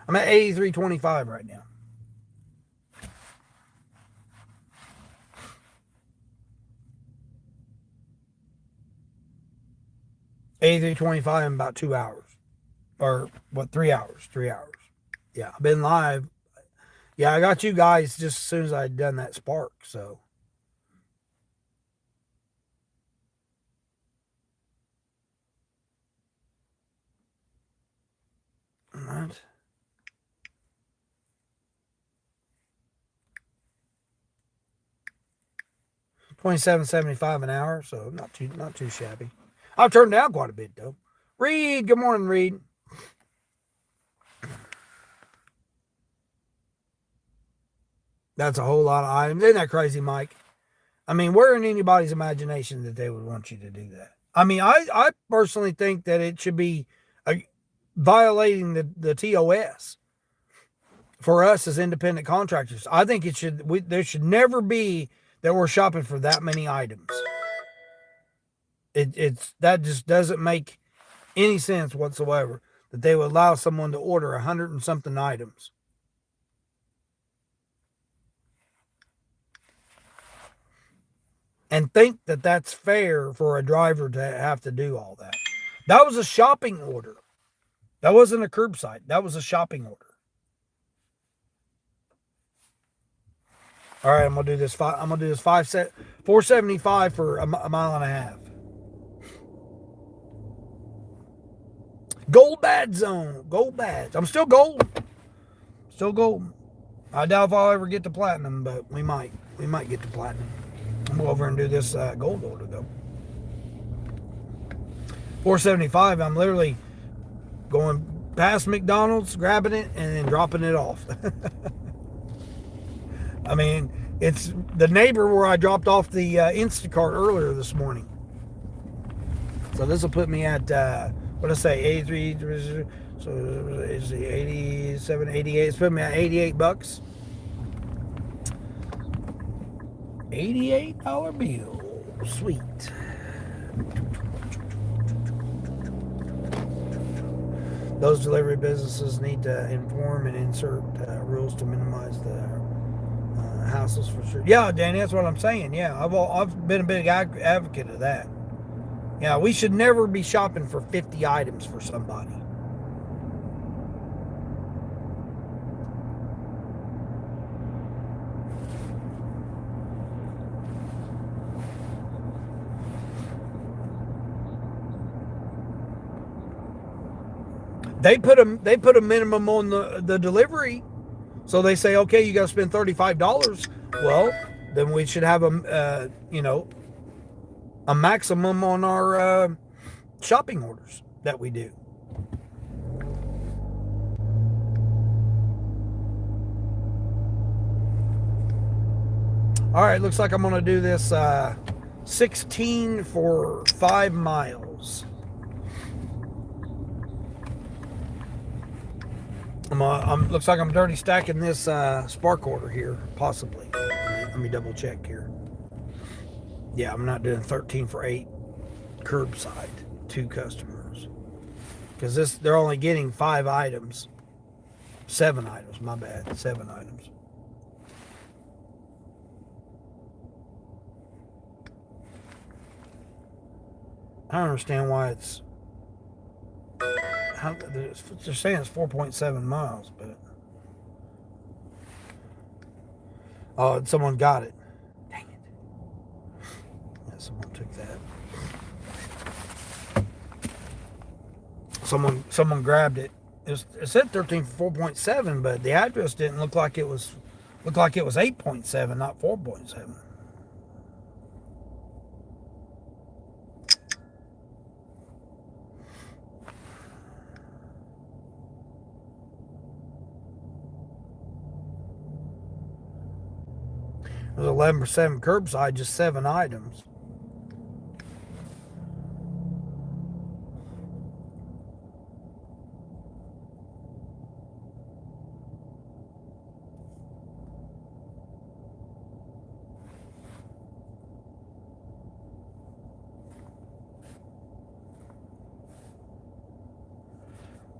I'm at 83.25 right now. 83.25 in about 2 hours. Or, what, 3 hours? 3 hours. Yeah, I've been live. Yeah, I got you guys just as soon as I'd done that spark, so. All right. $27.75 an hour, so not too shabby. I've turned down quite a bit though. Reed, good morning, Reed. That's a whole lot of items. Isn't that crazy, Mike? I mean, where in anybody's imagination that they would want you to do that? I mean, I personally think that it should be violating the TOS for us as independent contractors. I think there should never be that we're shopping for that many items. That just doesn't make any sense whatsoever that they would allow someone to order 100 and something items. And think that that's fair for a driver to have to do all that. That was a shopping order. That wasn't a curbside. That was a shopping order. All right, I'm gonna do this. I'm gonna do this 475 for a mile and a half. Gold badge zone. Gold badge. I'm still gold. Still gold. I doubt if I'll ever get to platinum, but we might. We might get to platinum. I'm gonna go over and do this gold order though. 475. I'm literally going past McDonald's, grabbing it, and then dropping it off. I mean, it's the neighbor where I dropped off the Instacart earlier this morning. So this will put me at, what did I say, 83, so is the 87, 88, it's put me at $88. $88 bill, sweet. Those delivery businesses need to inform and insert rules to minimize the hassles for sure. Yeah, Danny, that's what I'm saying. Yeah, I've been a big advocate of that. Yeah, we should never be shopping for 50 items for somebody. They put a minimum on the delivery, so they say, okay, you got to spend $35. Well, then we should have a maximum on our shopping orders that we do. All right, looks like I'm going to do this 16 for 5 miles. Looks like I'm dirty stacking this spark order here, possibly. Let me double check here. Yeah, I'm not doing 13 for 8 curbside, 2 customers. Because they're only getting 5 items. 7 items, my bad. 7 items. I don't understand why they're saying it's 4.7 miles, but oh, someone got it. Dang it. Yeah, someone took that. Someone grabbed it. It said 13 for 4.7, but the address didn't look like it was 8.7, not 4.7. It was 11% curbside, just 7 items.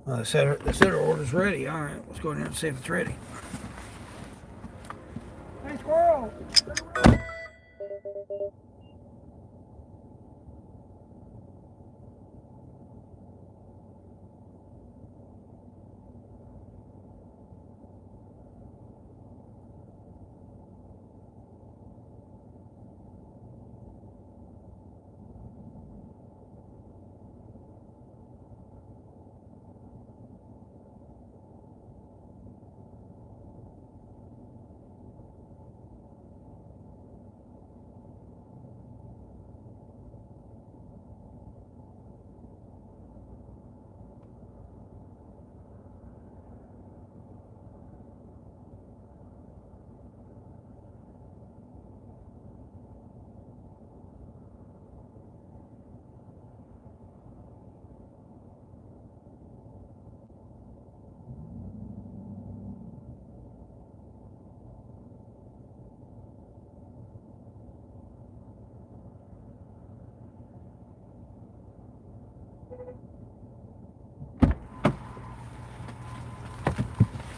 They said our order's ready. All right, let's go in there and see if it's ready. Hey, squirrel!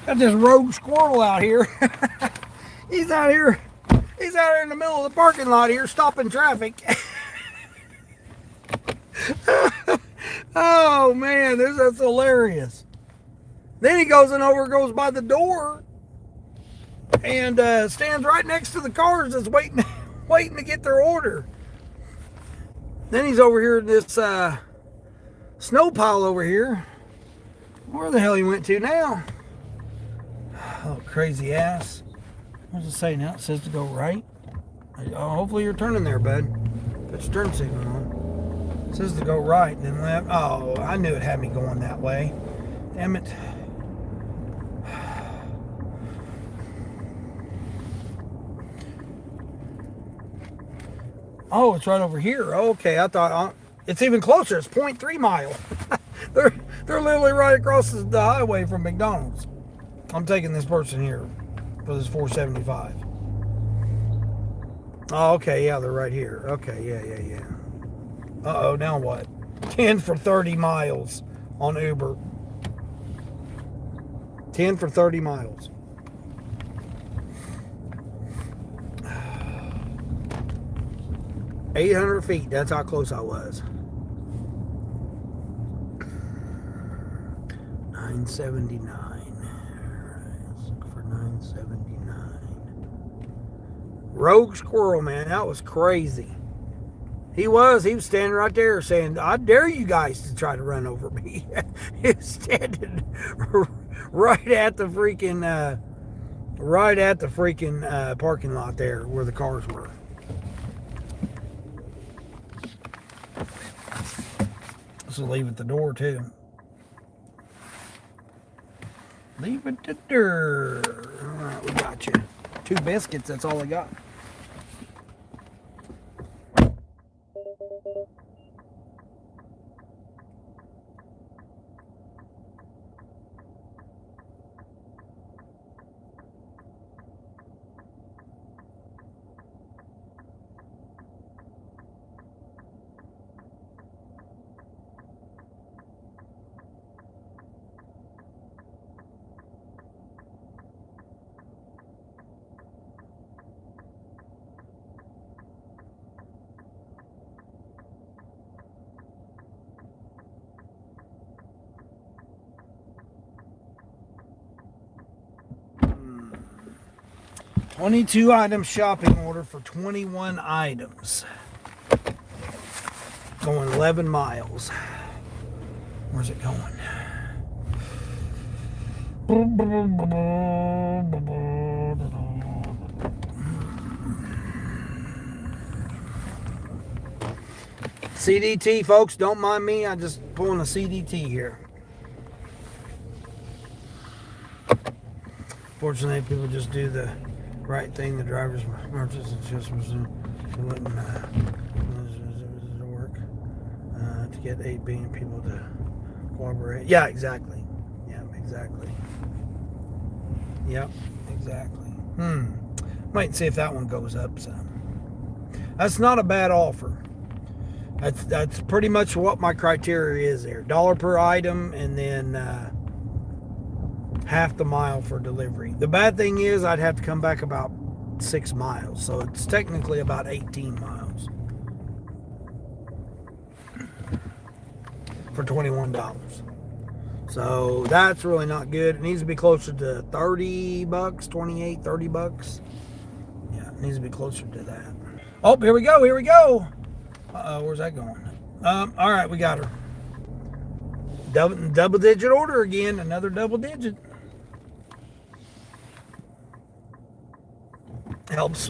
Got this rogue squirrel out here. He's out here. He's out here in the middle of the parking lot here, stopping traffic. Oh man, that's hilarious. Then he goes goes by the door, and stands right next to the cars that's waiting to get their order. Then he's over here at this snow pile over here. Where the hell he went to now? Oh, crazy ass. What does it say now? It says to go right. Oh, hopefully you're turning there, bud. Put your turn signal on. It says to go right, then left. Oh, I knew it had me going that way. Damn it. Oh, it's right over here. Okay, I thought it's even closer. It's 0.3 mile. they're literally right across the highway from McDonald's. I'm taking this person here for this 475. Oh, okay, yeah, they're right here. Okay, yeah. Uh-oh, now what? 10 for 30 miles on Uber. 10 for 30 miles. $800 feet, that's how close I was. 979. Let's look for 979. Rogue squirrel, man, that was crazy. He was standing right there saying, I dare you guys to try to run over me. He was standing right at the freaking parking lot there where the cars were. Let's leave at the door too. Leave it at the door. All right, we got you. 2 biscuits, that's all I got. $22 item shopping order for 21 items. Going 11 miles. Where's it going? CDT, folks, don't mind me. I'm just pulling a CDT here. Fortunately, people just do the right thing. The driver's merchants and just wouldn't work to get 8 billion people to cooperate. Yeah, exactly. Yeah, exactly. Yep, exactly. Might see if that one goes up some. That's not a bad offer. That's pretty much what my criteria is there. $1 per item, and then half the mile for delivery. The bad thing is I'd have to come back about 6 miles, so it's technically about 18 miles for $21. So that's really not good. It needs to be closer to $30, 28, $30. Yeah, it needs to be closer to that. Oh, here we go. Uh-oh, where's that going? All right, we got her. Double digit order again, another double digit. Helps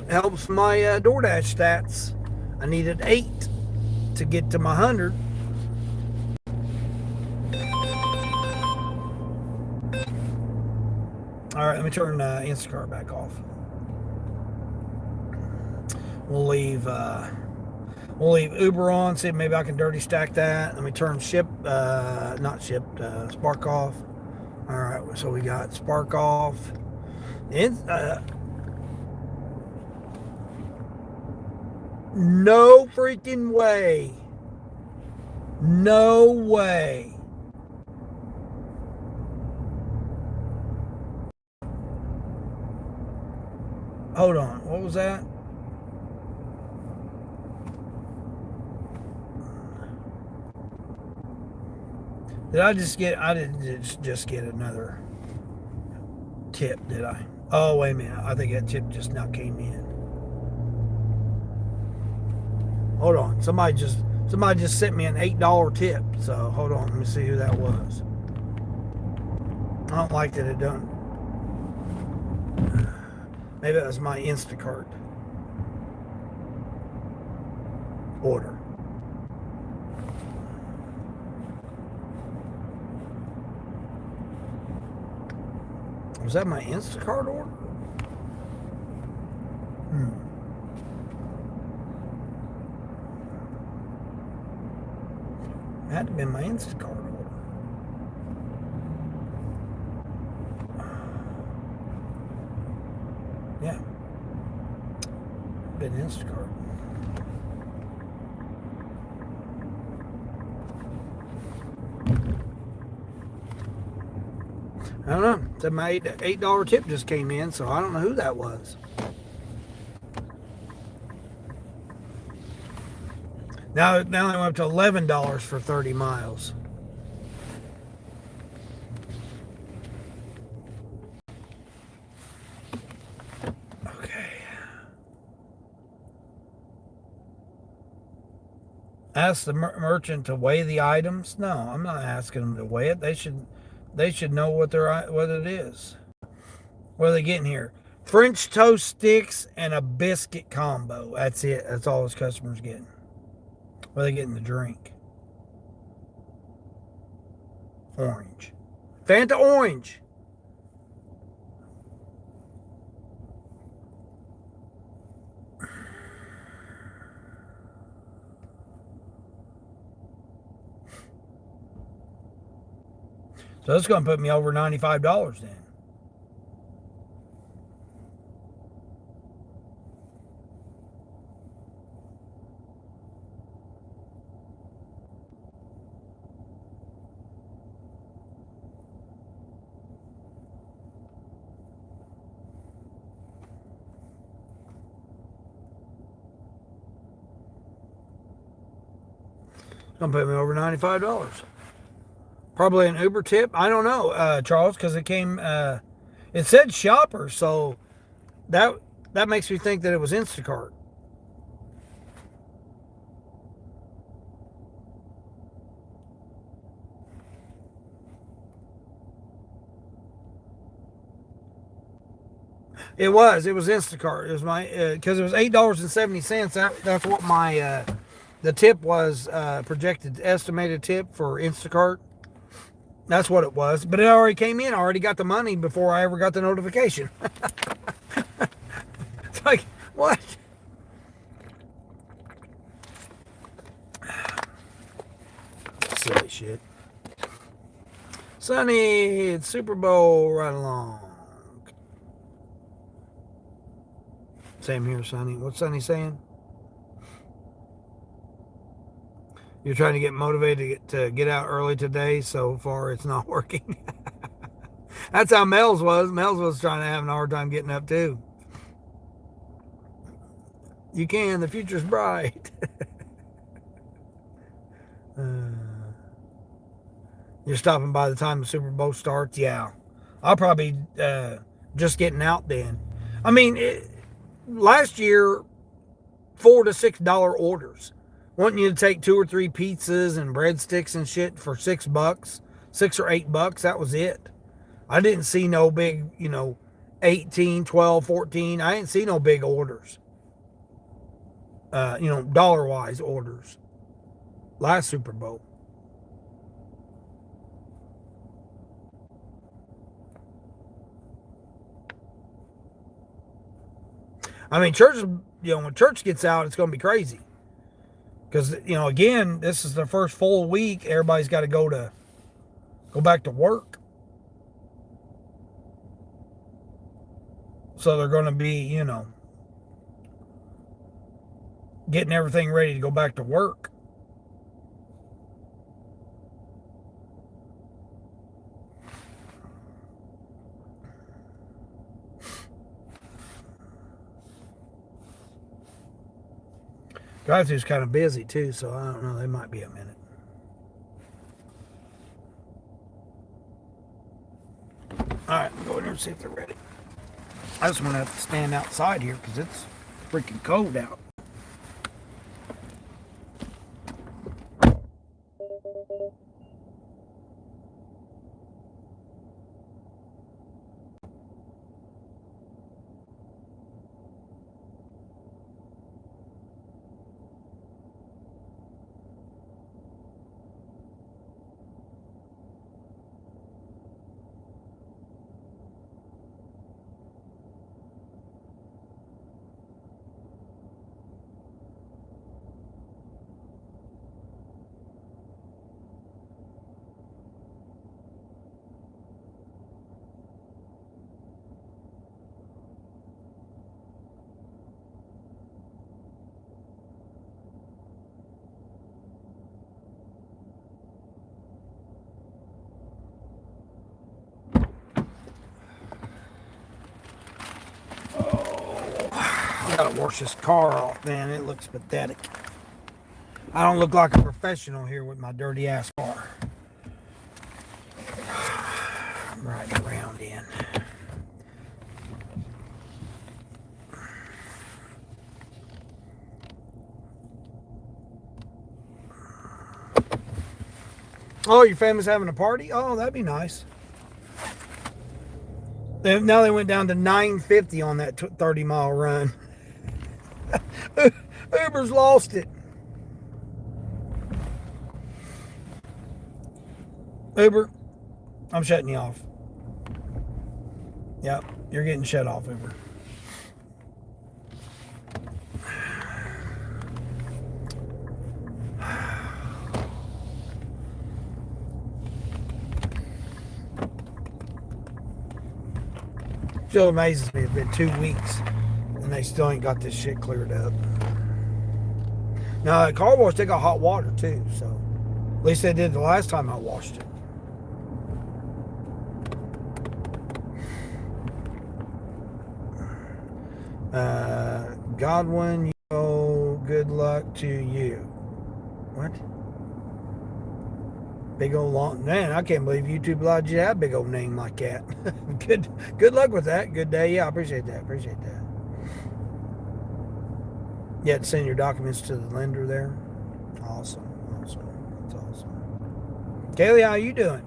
my DoorDash stats. I needed 8 to get to my 100. All right, let me turn Instacart back off. We'll leave Uber on. See if maybe I can dirty stack that. Let me turn Spark off. All right, so we got Spark off. No freaking way. No way. Hold on. What was that? I didn't just get another tip, did I? Oh, wait a minute. I think that tip just now came in. Hold on. Somebody just sent me an $8 tip. So hold on. Let me see who that was. I don't like that it done. Maybe that was my Instacart order. Was that my Instacart order? It had to be my Instacart order. Yeah. Been Instacart. I don't know. Said my $8 tip just came in, so I don't know who that was. Now I'm up to $11 for 30 miles. Okay. Ask the merchant to weigh the items. No, I'm not asking them to weigh it. They should know what it is. What are they getting here? French toast sticks and a biscuit combo. That's it. That's all his customers getting. What are they getting to drink? Orange. Fanta orange. So it's going to put me over $95 then. It's going to put me over $95. Probably an Uber tip. I don't know, Charles, because it came. It said shopper, so that makes me think that it was Instacart. It was Instacart. It was my because it was $8.70. That's what my the tip was, projected estimated tip for Instacart. That's what it was. But it already came in. I already got the money before I ever got the notification. It's like, what? Silly shit. Sonny, it's Super Bowl right along. Same here, Sonny. What's Sonny saying? You're trying to get motivated to get out early today. So far, it's not working. That's how Mel's was. Mel's was trying to have a hard time getting up too. You can. The future's bright. You're stopping by the time the Super Bowl starts? Yeah. I'll probably just getting out then. I mean, last year, $4 to $6 orders. Wanting you to take 2 or 3 pizzas and breadsticks and shit for $6, $6 or $8. That was it. I didn't see no big, 18, 12, 14. I didn't see no big orders. Dollar wise orders. Last Super Bowl. I mean, church, when church gets out, it's going to be crazy. Because, again, this is the first full week. Everybody's got to go back to work. So they're going to be, getting everything ready to go back to work. Drive-thru's kind of busy too, so I don't know. They might be a minute. All right, go in there and see if they're ready. I just want to have to stand outside here because it's freaking cold out. I gotta wash this car off, man. It looks pathetic. I don't look like a professional here with my dirty ass car. I'm riding around in. Oh, your family's having a party? Oh, that'd be nice. Now they went down to 950 on that 30-mile run. Uber's lost it. Uber, I'm shutting you off. Yep, you're getting shut off, Uber. Still amazes me. It's been 2 weeks and they still ain't got this shit cleared up. Now, at car wash, they got hot water too, so at least they did the last time I washed it. Godwin, good luck to you. What? Big old long man, I can't believe YouTube allowed you to have a big old name like that. Good luck with that. Good day. Yeah, I appreciate that. You had to send your documents to the lender there. Awesome. That's awesome. Kaylee, how you doing?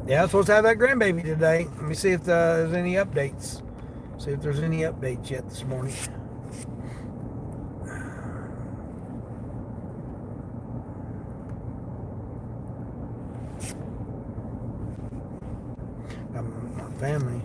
Yeah, I'm supposed to have that grandbaby today. Let me see if there's any updates. See if there's any updates yet this morning. My family.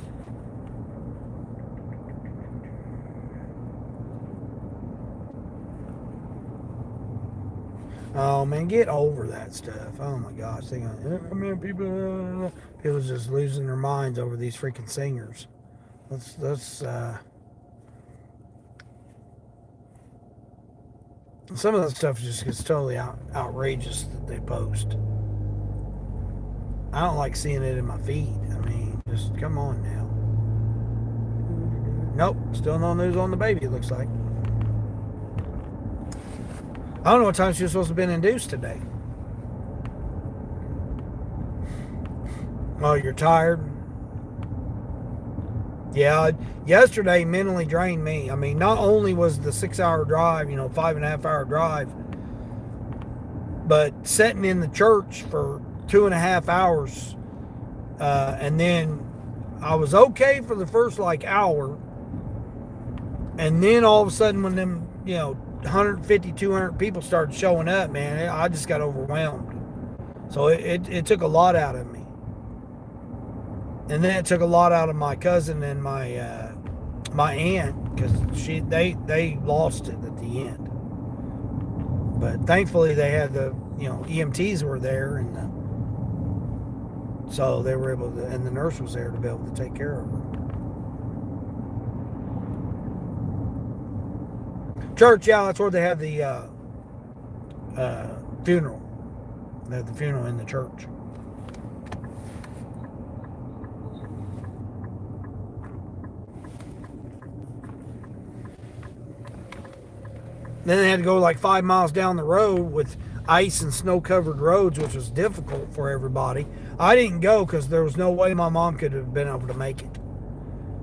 Oh man, get over that stuff. Oh my gosh, people just losing their minds over these freaking singers. Some of that stuff just gets totally outrageous that they post. I don't like seeing it in my feed. I mean, just come on now. Nope, still no news on the baby, it looks like. I don't know what time she was supposed to have been induced today. Oh, you're tired? Yeah, yesterday mentally drained me. I mean, not only was the 6-hour drive, 5.5-hour drive, but sitting in the church for 2.5 hours, and then I was okay for the first hour, and then all of a sudden when them 150, 200 people started showing up, man, I just got overwhelmed. So it took a lot out of me. And then it took a lot out of my cousin and my my aunt, because they lost it at the end. But thankfully they had the EMTs were there, and so they were able to, and the nurse was there to be able to take care of her. Church, yeah, that's where they had the funeral. They had the funeral in the church. Then they had to go like 5 miles down the road with ice and snow covered roads, which was difficult for everybody. I didn't go because there was no way my mom could have been able to make it.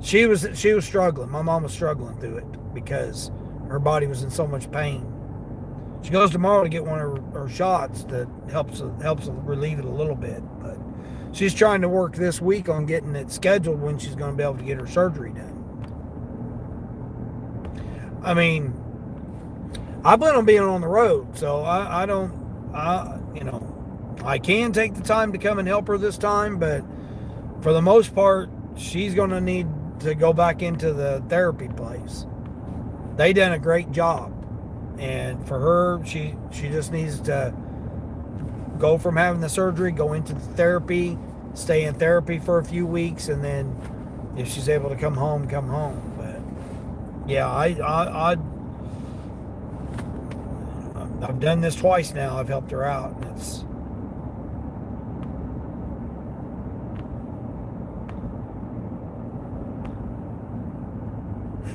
She was struggling. My mom was struggling through it because her body was in so much pain. She goes tomorrow to get one of her shots that helps relieve it a little bit. But she's trying to work this week on getting it scheduled when she's going to be able to get her surgery done. I mean, I plan on being on the road, so I can take the time to come and help her this time, but for the most part, she's going to need to go back into the therapy place. They done a great job, and for her, she just needs to go from having the surgery, go into the therapy, stay in therapy for a few weeks, and then if she's able to come home, come home. But yeah, I've done this twice now. I've helped her out, and it's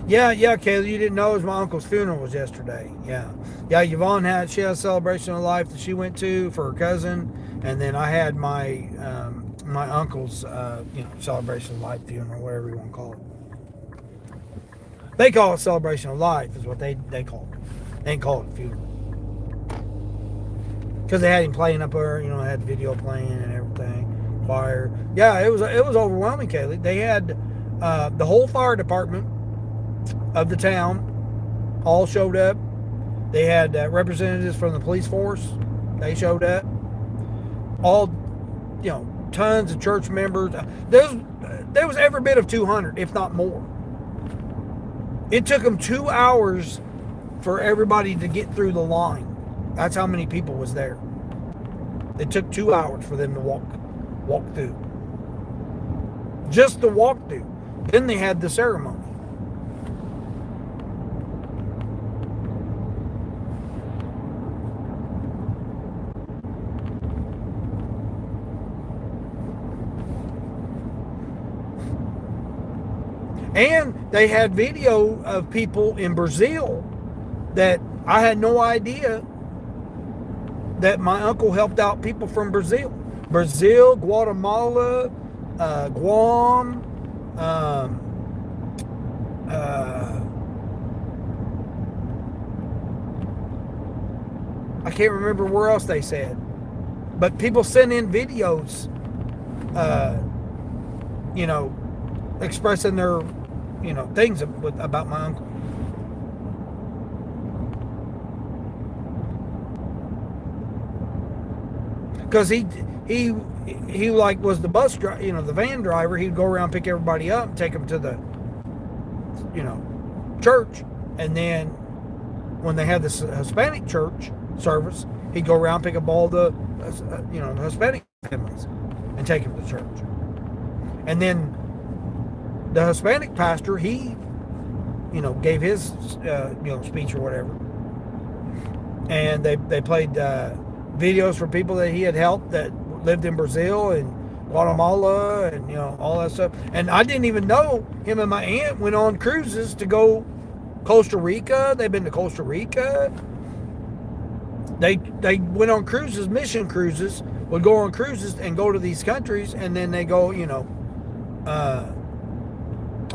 yeah, Kayla, you didn't know it was my uncle's funeral was yesterday. Yeah, Yvonne had a celebration of life that she went to for her cousin, and then I had my my uncle's celebration of life funeral, whatever you want to call it. They call it celebration of life is what they call it. They ain't call it a funeral because they had him playing up there. Had video playing and everything. Fire. Yeah, it was overwhelming, Kaylee. They had the whole fire department of the town all showed up. They had representatives from the police force. They showed up. All, tons of church members. There was every bit of 200, if not more. It took them 2 hours for everybody to get through the line. That's how many people was there. It took 2 hours for them to walk through. Just the walk through. Then they had the ceremony. And they had video of people in Brazil that I had no idea that my uncle helped out people from Brazil. Brazil, Guatemala, Guam, I can't remember where else they said. But people sent in videos, expressing their things about my uncle. Because he like was the bus driver, the van driver. He'd go around, pick everybody up, and take them to the church, and then when they had this Hispanic church service, he'd go around, pick up all the Hispanic families and take them to church. And then the Hispanic pastor, he, gave his, speech or whatever. And they played videos for people that he had helped that lived in Brazil and Guatemala and, all that stuff. And I didn't even know him and my aunt went on cruises to go Costa Rica. They've been to Costa Rica. They went on cruises, mission cruises, would go on cruises and go to these countries, and then they go,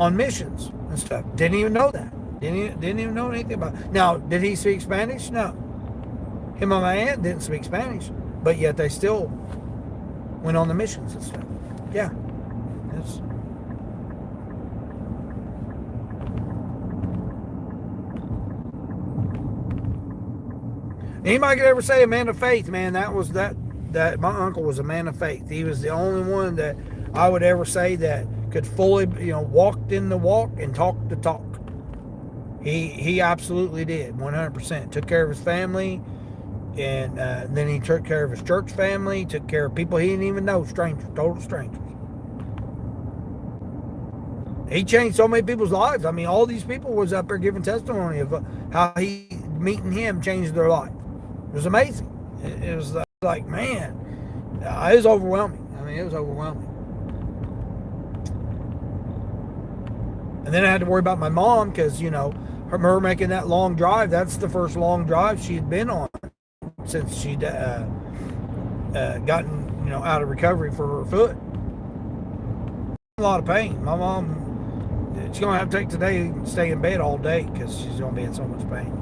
on missions and stuff. Didn't even know that. Didn't even know anything about it. Now, did he speak Spanish? No. Him and my aunt didn't speak Spanish, but yet they still went on the missions and stuff. Yeah. Anybody could ever say a man of faith, man, that my uncle was a man of faith. He was the only one that I would ever say that could fully, walked in the walk and talked the talk. He absolutely did, 100%. Took care of his family, and then he took care of his church family, took care of people he didn't even know, strangers, total strangers. He changed so many people's lives. I mean, all these people was up there giving testimony of how he, meeting him, changed their life. It was amazing. It was like, man, it was overwhelming. I mean, it was overwhelming. And then I had to worry about my mom because, her making that long drive. That's the first long drive she had been on since she'd gotten out of recovery for her foot. A lot of pain. My mom, she's gonna have to take today and stay in bed all day because she's gonna be in so much pain.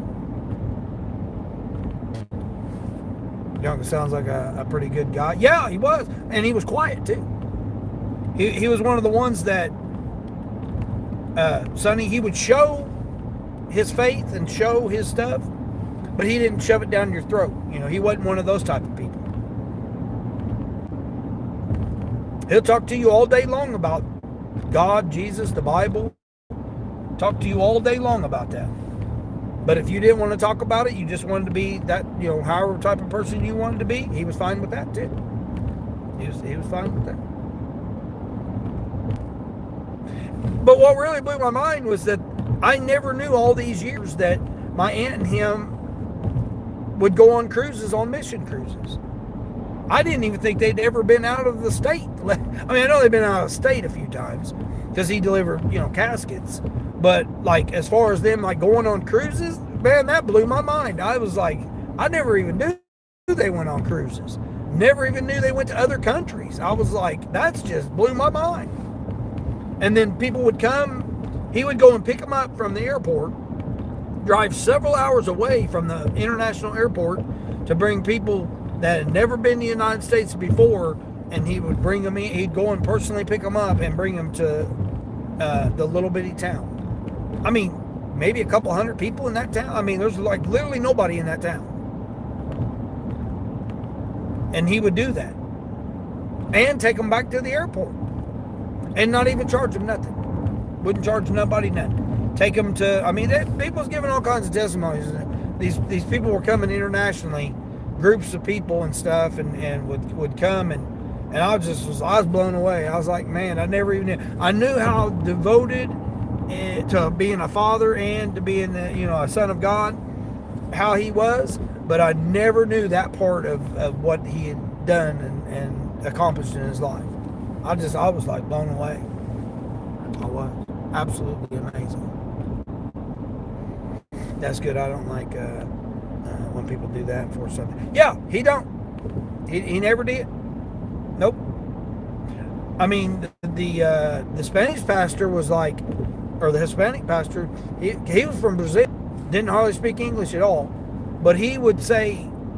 Young sounds like a pretty good guy. Yeah, he was, and he was quiet too. He was one of the ones that Sonny, he would show his faith and show his stuff, but he didn't shove it down your throat. He wasn't one of those type of people. He'll talk to you all day long about God, Jesus, the Bible. Talk to you all day long about that. But if you didn't want to talk about it, you just wanted to be that, however type of person you wanted to be, he was fine with that too. He was fine with that. But what really blew my mind was that I never knew all these years that my aunt and him would go on cruises, on mission cruises. I didn't even think they'd ever been out of the state. I mean, I know they've been out of the state a few times because he delivered, caskets. But like, as far as them like going on cruises, man, that blew my mind. I was like, I never even knew they went on cruises. Never even knew they went to other countries. I was like, that's just blew my mind. And then people would come, he would go and pick them up from the airport, drive several hours away from the international airport to bring people that had never been to the United States before, and he would bring them in. He'd go and personally pick them up and bring them to the little bitty town. I mean, maybe a couple hundred people in that town. I mean, there's like literally nobody in that town. And he would do that. And take them back to the airport. And not even charge them nothing. Wouldn't charge nobody nothing. Take them to, I mean, people's giving all kinds of testimonies. These people were coming internationally, groups of people and stuff, and would come, and I was blown away. I was like, man, I never even knew. I knew how devoted to being a father and to being a son of God, how he was, but I never knew that part of what he had done and accomplished in his life. I was like blown away. I was absolutely amazing. That's good. I don't like when people do that for something. Yeah, he don't. He never did. Nope. I mean, the Spanish pastor was like, or the Hispanic pastor, he was from Brazil, didn't hardly speak English at all, but he would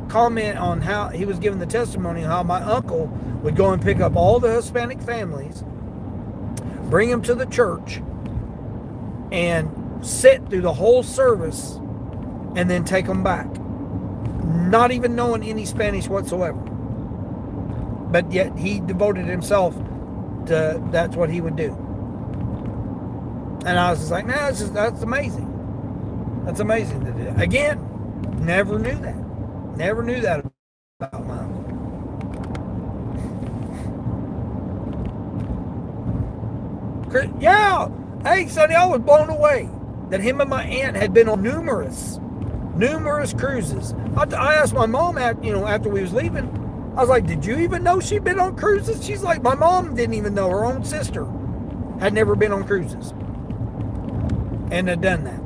comment on how he was giving the testimony, how my uncle would go and pick up all the Hispanic families, bring them to the church, and sit through the whole service, and then take them back, not even knowing any Spanish whatsoever. But yet he devoted himself to, that's what he would do. And I was just like, man, that's amazing. That's amazing to do. Again, never knew that. Never knew that about my uncle. Yeah. Hey, Sonny, I was blown away that him and my aunt had been on numerous cruises. I asked my mom after we was leaving, I was like, did you even know she'd been on cruises? She's like, my mom didn't even know. Her own sister had never been on cruises and had done that.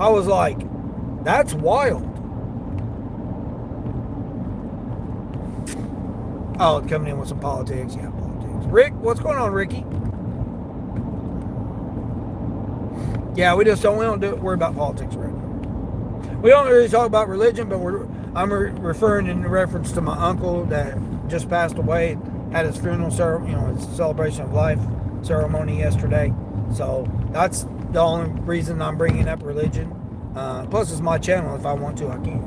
I was like, that's wild. Oh, coming in with some politics. Yeah, politics. Rick, what's going on, Ricky? Yeah, we don't worry about politics right now. We don't really talk about religion, but I'm referring in reference to my uncle that just passed away, had his funeral ceremony, his celebration of life ceremony yesterday. So that's the only reason I'm bringing up religion. Plus, it's my channel. If I want to, I can.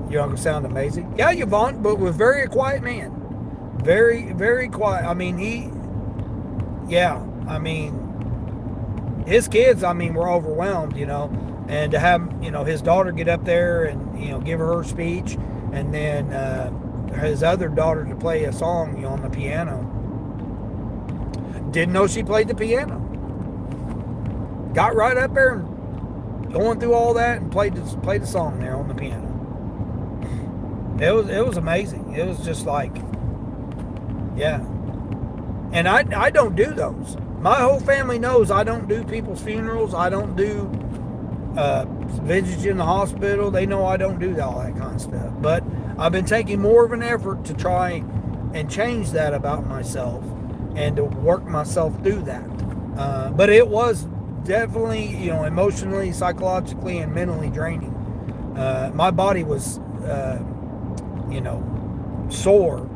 Your uncle sound amazing. Yeah, Yvonne, but was very quiet man. Very, very quiet. I mean, his kids, were overwhelmed, and to have, his daughter get up there and, give her speech, and then his other daughter to play a song, on the piano. Didn't know she played the piano. Got right up there and going through all that and played the song there on the piano. It was amazing. It was just like, yeah. And I don't do those. My whole family knows I don't do people's funerals. I don't do visits in the hospital. They know I don't do all that kind of stuff. But I've been taking more of an effort to try and change that about myself and to work myself through that. But it was definitely, emotionally, psychologically, and mentally draining. My body was, sore,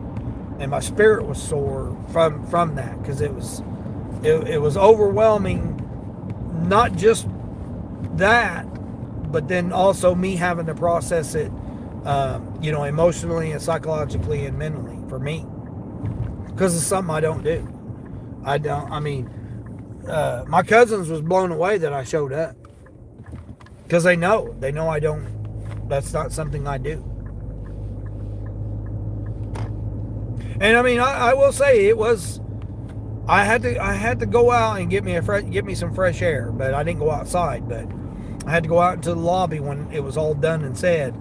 and my spirit was sore from that, because it was overwhelming. Not just that, but then also me having to process it, emotionally and psychologically and mentally for me, because it's something I don't do. My cousins was blown away that I showed up, because they know I don't. That's not something I do. And I will say it was. I had to go out and get me some fresh air, but I didn't go outside. But I had to go out into the lobby when it was all done and said.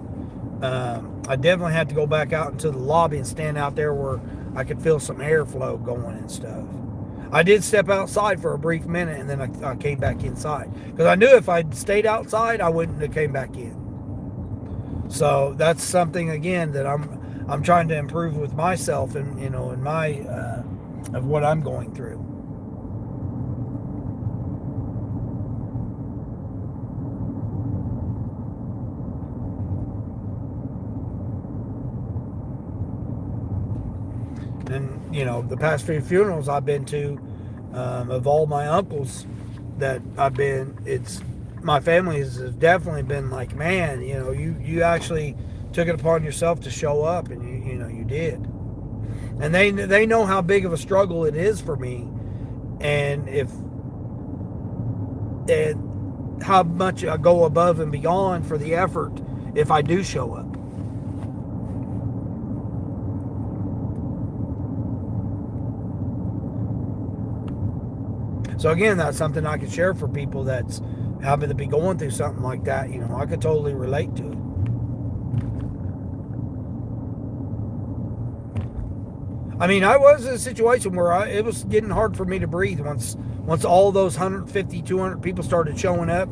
I definitely had to go back out into the lobby and stand out there where I could feel some airflow going and stuff. I did step outside for a brief minute, and then I came back inside, because I knew if I'd stayed outside, I wouldn't have came back in. So that's something, again, that I'm trying to improve with myself, and in my of what I'm going through. And the past few funerals I've been to, of all my uncles that I've been, my family has definitely been like, man, you actually took it upon yourself to show up, and you did. And they know how big of a struggle it is for me, and how much I go above and beyond for the effort if I do show up. So again, that's something I could share for people that's happen to be going through something like that. I could totally relate to it. I was in a situation where it was getting hard for me to breathe once all those 150, 200 people started showing up,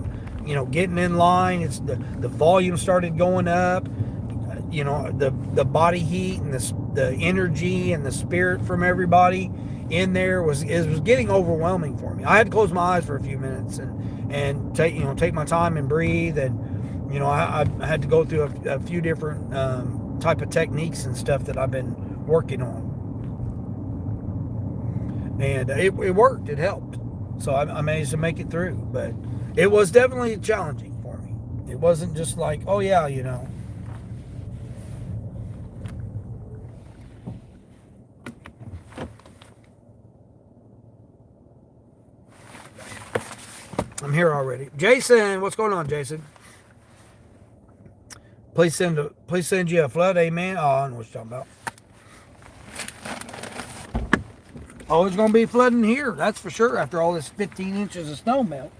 getting in line. It's the volume started going up, the body heat and the energy and the spirit from everybody in there was getting overwhelming for me. I had to close my eyes for a few minutes and take my time and breathe, and I had to go through a few different type of techniques and stuff that I've been working on. And it worked. It helped. So I managed to make it through. But it was definitely challenging for me. It wasn't just like, oh yeah, I'm here already. Jason, what's going on, Jason? Please send you a flood, amen. Oh, I know what you're talking about. Oh, it's going to be flooding here, that's for sure, after all this 15 inches of snow melt.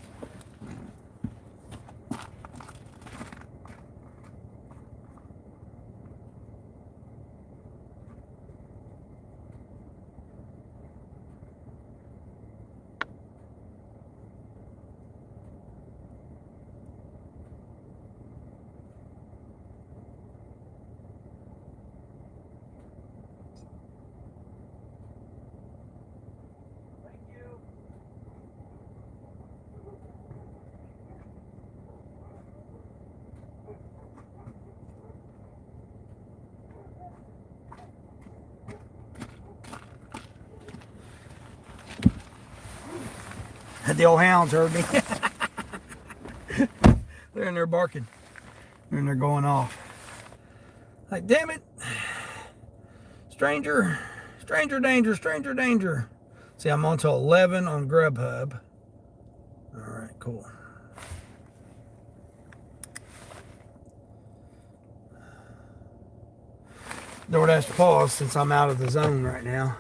The old hounds heard me. They're in there barking. They're in there going off. Like, damn it. Stranger danger, stranger danger. See, I'm on till 11 on Grubhub. Alright, cool. DoorDash pause since I'm out of the zone right now.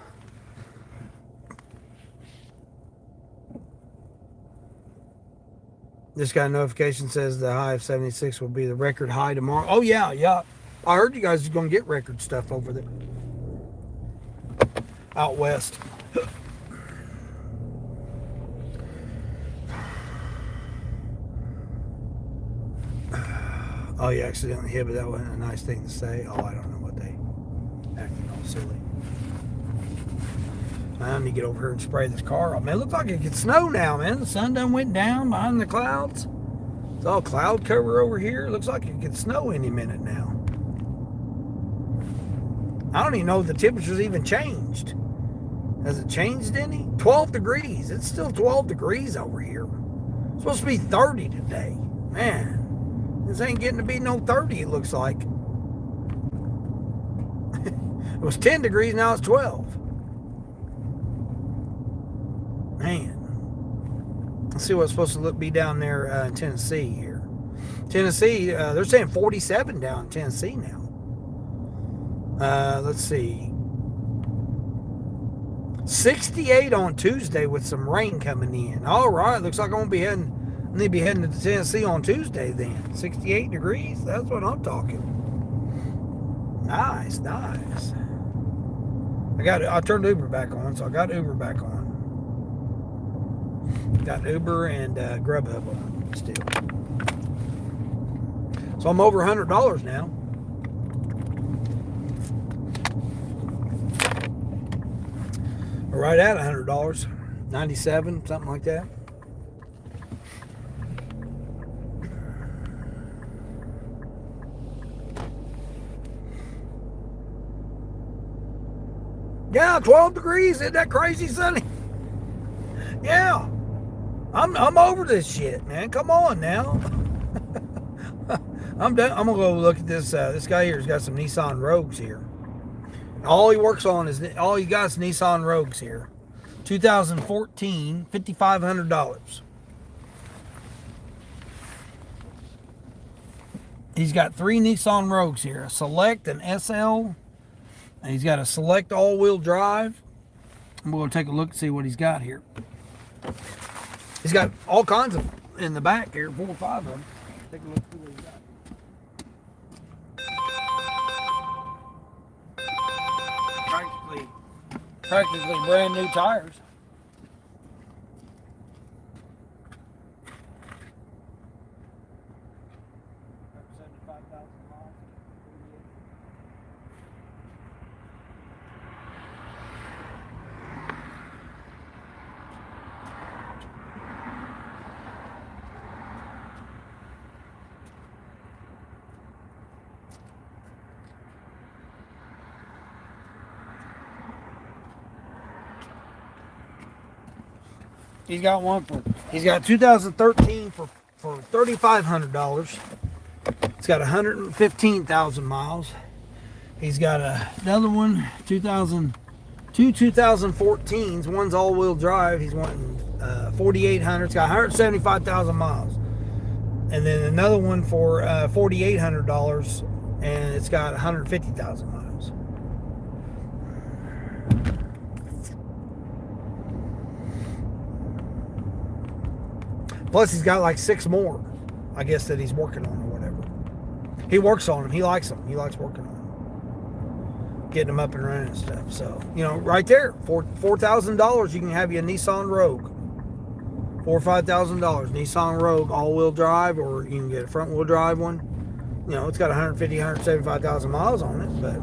Just got a notification says the high of 76 will be the record high tomorrow. Oh yeah. I heard you guys are going to get record stuff over there. Out west. Oh, you accidentally hit, but that wasn't a nice thing to say. Oh, I don't know what they acting all silly. I need to get over here and spray this car off. Man, it looks like it could snow now, man. The sun done went down behind the clouds. It's all cloud cover over here. It looks like it could snow any minute now. I don't even know if the temperature's even changed. Has it changed any? 12 degrees. It's still 12 degrees over here. It's supposed to be 30 today. Man, this ain't getting to be no 30, it looks like. It was 10 degrees, now it's 12. Man. Let's see what it's supposed to be down there in Tennessee here. Tennessee, they're saying 47 down in Tennessee now. Let's see. 68 on Tuesday with some rain coming in. All right, looks like I'm gonna need to be heading to Tennessee on Tuesday then. 68 degrees. That's what I'm talking. Nice, nice. I turned Uber back on, so I got Uber back on. Got Uber and Grubhub on still. So I'm over $100 now. Right at $100, 97, something like that. Yeah, 12 degrees. Isn't that crazy, Sonny? Yeah, I'm over this shit, man. Come on now. I'm done. I'm gonna go look at this. This guy here's got some Nissan Rogues here. All he got is Nissan Rogues here. 2014, $5,500. He's got 3 Nissan Rogues here. A Select, an SL, and he's got a Select all-wheel drive. I'm going to take a look and see what he's got here. He's got all kinds of in the back here, 4 or 5 of them. Take a look and see what he's got. Practically brand new tires. He's got 2013 for $3,500. It's got 115,000 miles. He's got another one, 2014s. One's all-wheel drive. He's wanting 4,800. It's got 175,000 miles. And then another one for $4,800, and it's got 150,000 miles. Plus, he's got like 6 more, I guess, that he's working on or whatever. He works on them. He likes them. He likes working on them. Getting them up and running and stuff. So, right there, $4,000, you can have you a Nissan Rogue. $4,000 or $5,000. Nissan Rogue all-wheel drive, or you can get a front-wheel drive one. It's got 150,000, 175,000 miles on it, but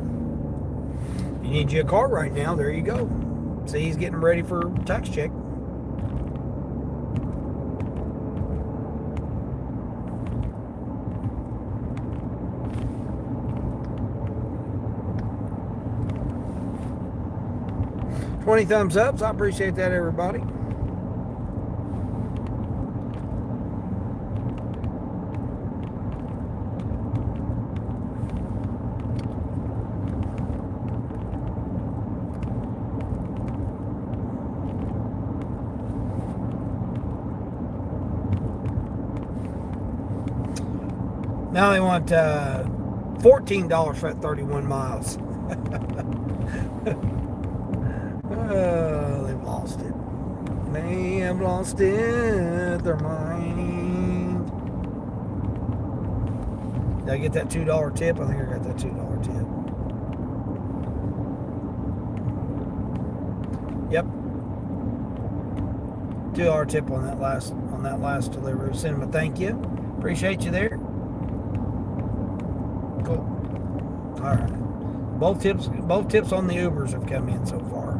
you need you a car right now. There you go. See, he's getting ready for tax check. $20 thumbs up, so I appreciate that, everybody. Now they want $14 for that 31 miles. They've lost it. They have lost it. Their mind. Did I get that $2 tip? I think I got that $2 tip. Yep. $2 tip on that last delivery. Send them a thank you. Appreciate you there. Cool. All right. Both tips on the Ubers have come in so far.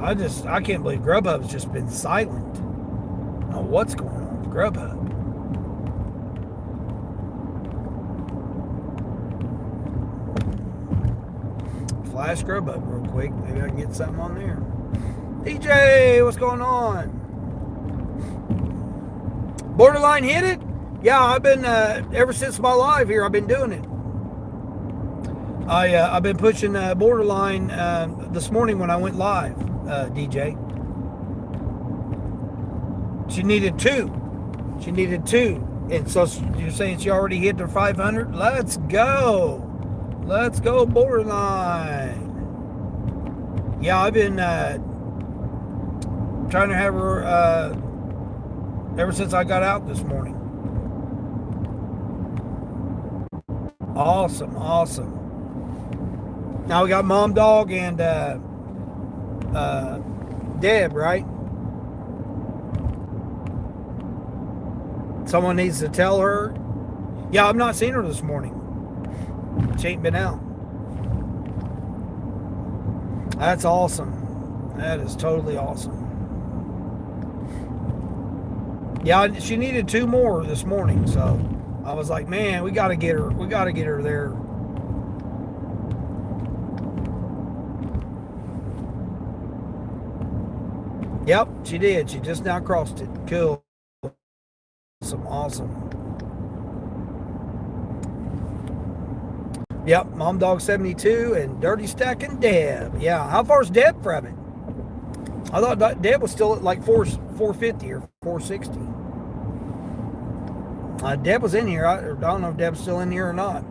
I can't believe Grubhub's just been silent. I don't know what's going on with Grubhub. Flash Grubhub real quick. Maybe I can get something on there. DJ, what's going on? Borderline hit it? Yeah, I've been ever since my live here. I've been doing it. I've been pushing Borderline this morning when I went live. DJ. She needed two, and so you're saying she already hit her 500. Let's go Borderline. Yeah, I've been trying to have her ever since I got out this morning. Awesome. Now we got Mom Dog and Deb, right? Someone needs to tell her. Yeah, I've not seen her this morning. She ain't been out. That's awesome. That is totally awesome. Yeah, she needed two more this morning, so I was like, man, we gotta get her. We gotta get her there. Yep, she did. She just now crossed it. Cool. Awesome. Yep, Mom Dog 72 and Dirty Stacking Deb. Yeah, how far's Deb from it? I thought Deb was still at like 450 or 460. Deb was in here. I don't know if Deb's still in here or not.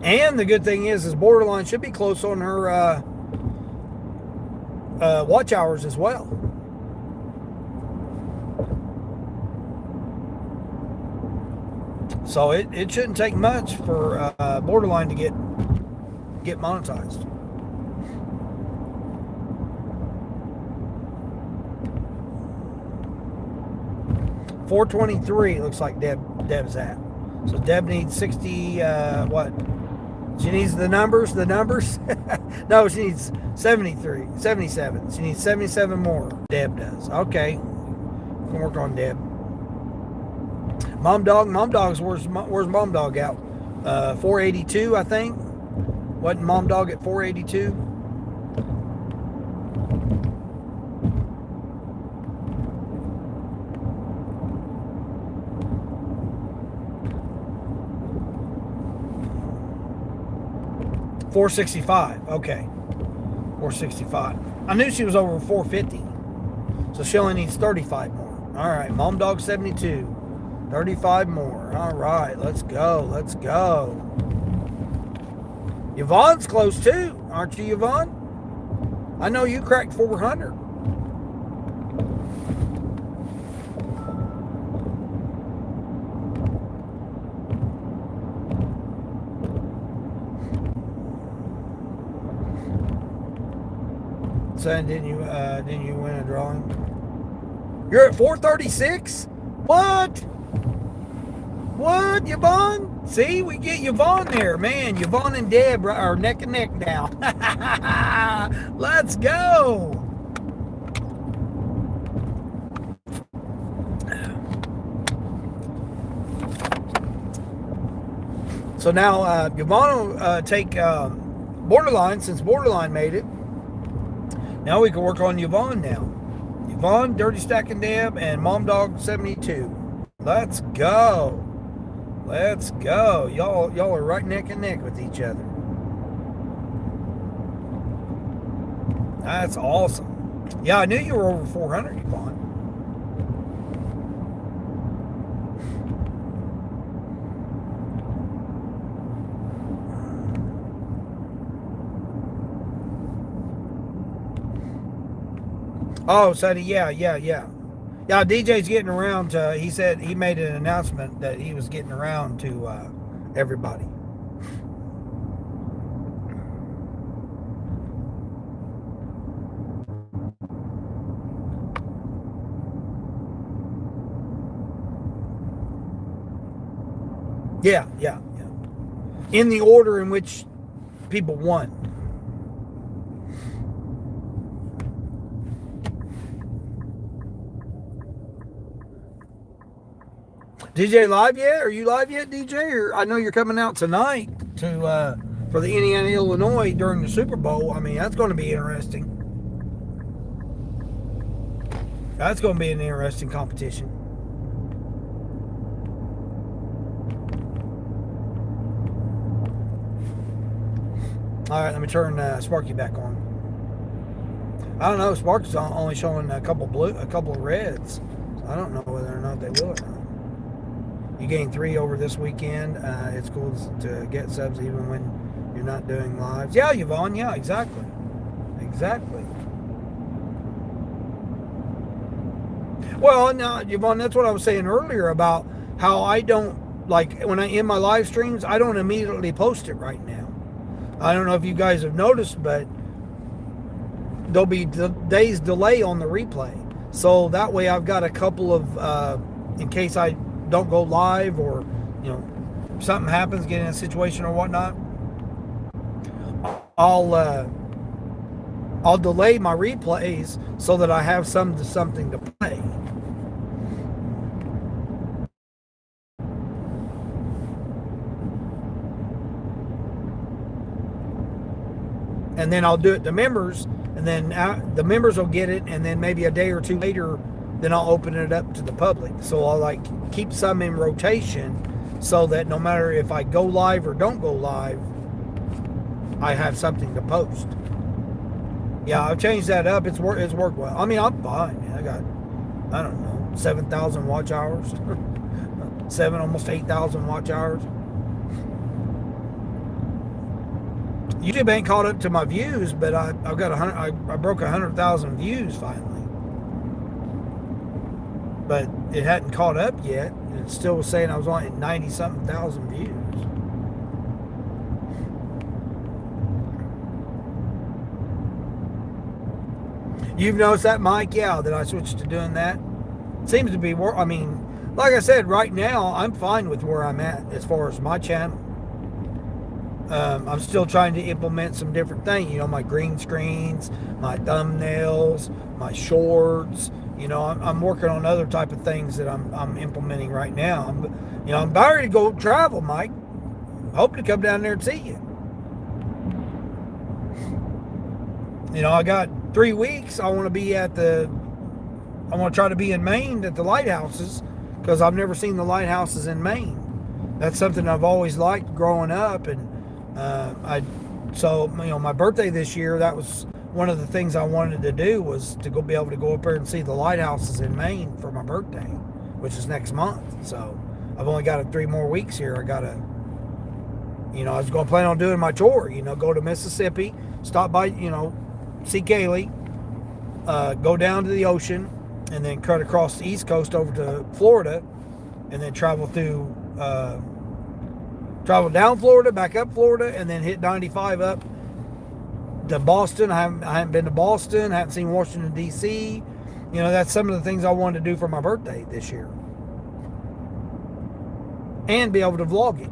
And the good thing is Borderline should be close on her watch hours as well. So it shouldn't take much for Borderline to get monetized. $423 looks like Deb's at. So Deb needs 60. What? She needs the numbers. No, she needs 77. She needs 77 more. Deb does. Okay, we can work on Deb. Mom Dog's where's Mom Dog out? 482, I think. Wasn't Mom Dog at 482? $465. Okay. $465. I knew she was over 450. So she only needs 35 more. All right. Mom Dog 72. 35 more. All right. Let's go. Yvonne's close too. Aren't you, Yvonne? I know you cracked 400. Son, didn't you win a drawing? You're at 436? What, Yvonne? See, we get Yvonne there, man. Yvonne and Deb are neck and neck now. Let's go. So now Yvonne will take Borderline, since Borderline made it. Now we can work on Yvonne now. Yvonne, Dirty Stacking Deb, and Mom Dog 72. Let's go. Y'all are right neck and neck with each other. That's awesome. Yeah, I knew you were over 400, Yvonne. Oh, Sonny, yeah. Yeah, DJ's getting around to, he said he made an announcement that he was getting around to everybody. Yeah, yeah, yeah. In the order in which people won. DJ live yet? Are you live yet, DJ? Or I know you're coming out tonight to for the Indiana Illinois during the Super Bowl. I mean, that's going to be interesting. That's going to be an interesting competition. All right, let me turn Sparky back on. I don't know. Sparky's only showing a couple of reds. So I don't know whether or not they will or not. You gained 3 over this weekend. It's cool to get subs even when you're not doing lives. Yeah, Yvonne. Yeah, exactly. Exactly. Well, now, Yvonne, that's what I was saying earlier about how I don't, like, when I end my live streams, I don't immediately post it right now. I don't know if you guys have noticed, but there'll be days delay on the replay. So that way I've got a couple of, in case I don't go live or, you know, something happens, get in a situation or whatnot, I'll delay my replays so that I have something to play. And then I'll do it to members, and then the members will get it, and then maybe a day or two later, then I'll open it up to the public. So I'll like keep some in rotation so that no matter if I go live or don't go live, I have something to post. Yeah, I've changed that up. It's worked well. I mean, I'm fine. I got, I don't know, 7,000 watch hours, almost 8,000 watch hours. YouTube ain't caught up to my views, but I've got I broke 100,000 views finally. But it hadn't caught up yet. It still was saying I was only at 90-something thousand views. You've noticed that, Mike? Yeah, that I switched to doing that. Seems to be more. I mean, like I said, right now I'm fine with where I'm at as far as my channel. I'm still trying to implement some different things. You know, my green screens, my thumbnails, my shorts. You know, I'm working on other type of things that I'm implementing right now. I'm about ready to go travel, Mike. Hope to come down there and see you. You know, I got 3 weeks. I want to try to be in Maine at the lighthouses because I've never seen the lighthouses in Maine. That's something I've always liked growing up, and my birthday this year, that was one of the things I wanted to do was to be able to go up there and see the lighthouses in Maine for my birthday, which is next month. So I've only got 3 more weeks here. I was going to plan on doing my tour, go to Mississippi, stop by, see Kaylee, go down to the ocean, and then cut across the East Coast over to Florida, and then travel down Florida, back up Florida, and then hit 95 up to Boston. I haven't been to Boston. I haven't seen Washington, D.C. That's some of the things I wanted to do for my birthday this year. And be able to vlog it,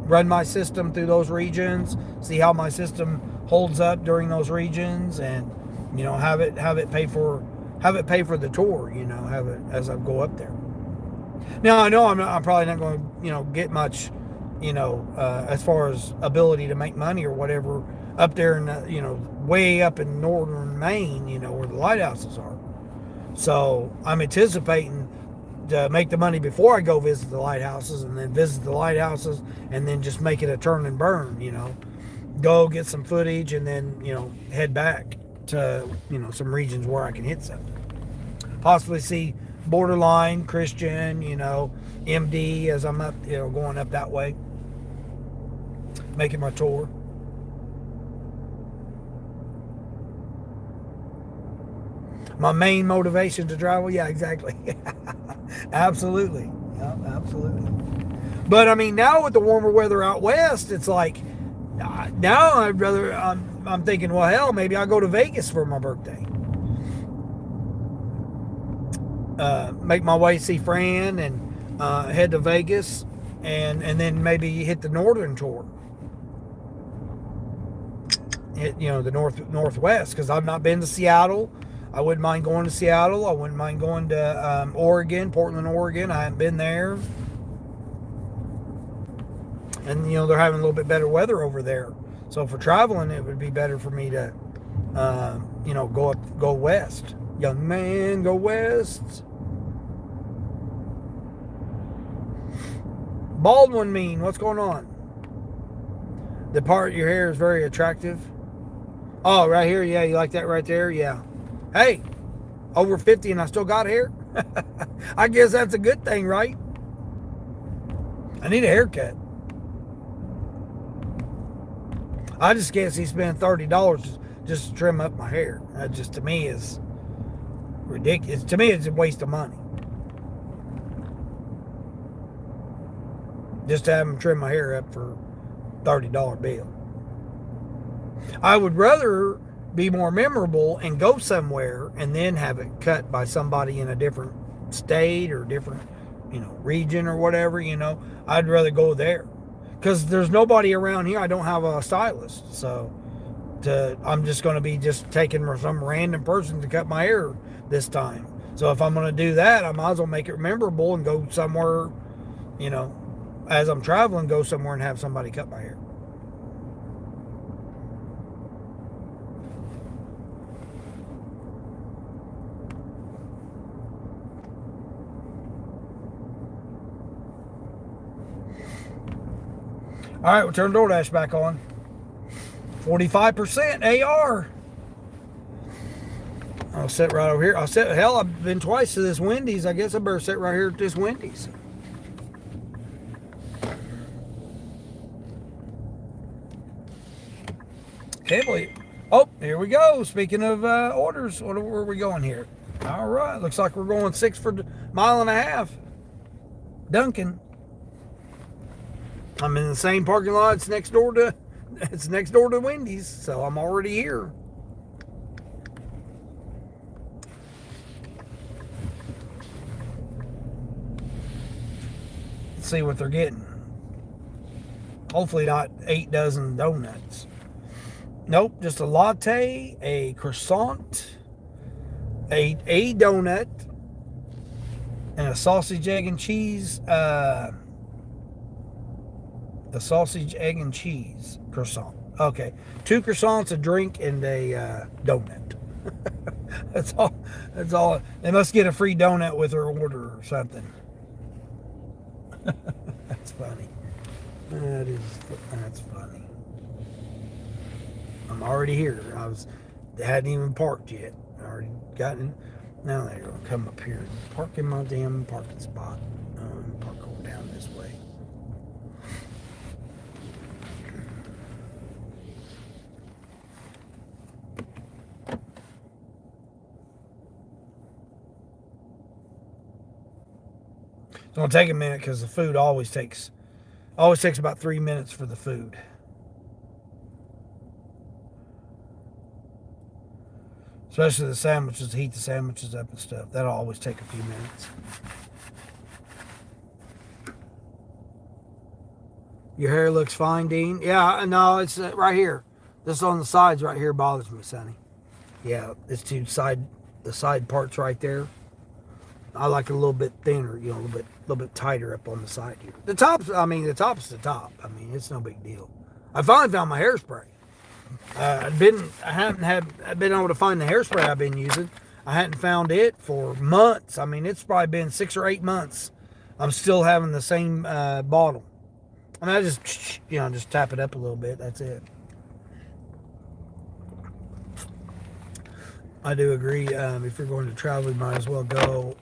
run my system through those regions, see how my system holds up during those regions, and, have it pay for the tour, have it as I go up there. Now, I know I'm probably not going to, get much, as far as ability to make money or whatever up there in, way up in northern Maine, where the lighthouses are. So I'm anticipating to make the money before I go visit the lighthouses, and then visit the lighthouses, and then just make it a turn and burn, go get some footage, and then, head back to, some regions where I can hit something. Possibly see Borderline, Christian, MD as I'm up, going up that way, making my tour. My main motivation to travel, yeah, exactly. Absolutely. Yeah, absolutely. But I mean, now with the warmer weather out west, it's like, now I'm thinking, well, hell, maybe I'll go to Vegas for my birthday. Make my way, see Fran, and head to Vegas and then maybe hit the northern tour. The northwest, because I've not been to Seattle. I wouldn't mind going to Seattle. I wouldn't mind going to Oregon, Portland, Oregon. I haven't been there. And they're having a little bit better weather over there. So for traveling, it would be better for me to, go west. Young man, go west. Baldwin mean, what's going on? The part of your hair is very attractive. Oh, right here, yeah, you like that right there? Yeah. Hey, over 50 and I still got hair? I guess that's a good thing, right? I need a haircut. I just can't see spending $30 just to trim up my hair. That just, to me, is ridiculous. To me, it's a waste of money. Just to have them trim my hair up for $30 bill. I would rather be more memorable and go somewhere and then have it cut by somebody in a different state or different, region or whatever, I'd rather go there. Because there's nobody around here. I don't have a stylist. So I'm just going to be just taking some random person to cut my hair this time. So if I'm going to do that, I might as well make it memorable and go somewhere, as I'm traveling, go somewhere and have somebody cut my hair. All right, we'll turn DoorDash back on. 45% AR. I'll sit right over here. I've been twice to this Wendy's. I guess I better sit right here at this Wendy's. Can't believe it. Oh, here we go. Speaking of orders, where are we going here? All right, looks like we're going 6 for a mile and a half. Dunkin'. I'm in the same parking lot. It's next door to Wendy's, so I'm already here. Let's see what they're getting. Hopefully not 8 dozen donuts. Nope, just a latte, a croissant, a donut, and a sausage, egg, and cheese. The sausage, egg, and cheese croissant. Okay. 2 croissants, a drink, and a donut. That's all. They must get a free donut with their order or something. That's funny. That's funny. I'm already here. They hadn't even parked yet. I already gotten. Now they're going to come up here and park in my damn parking spot. Park over down this way. It's going to take a minute because the food always takes about 3 minutes for the food. Especially the sandwiches, to heat the sandwiches up and stuff. That'll always take a few minutes. Your hair looks fine, Dean. Yeah, no, it's right here. This on the sides right here bothers me, Sonny. Yeah, it's the side parts right there. I like it a little bit thinner, a little bit tighter up on the side here. The top's the top. I mean, it's no big deal. I finally found my hairspray. I haven't been able to find the hairspray I've been using. I hadn't found it for months. I mean, it's probably been 6 or 8 months. I'm still having the same bottle. I mean, I just tap it up a little bit. That's it. I do agree. If you're going to travel, you might as well go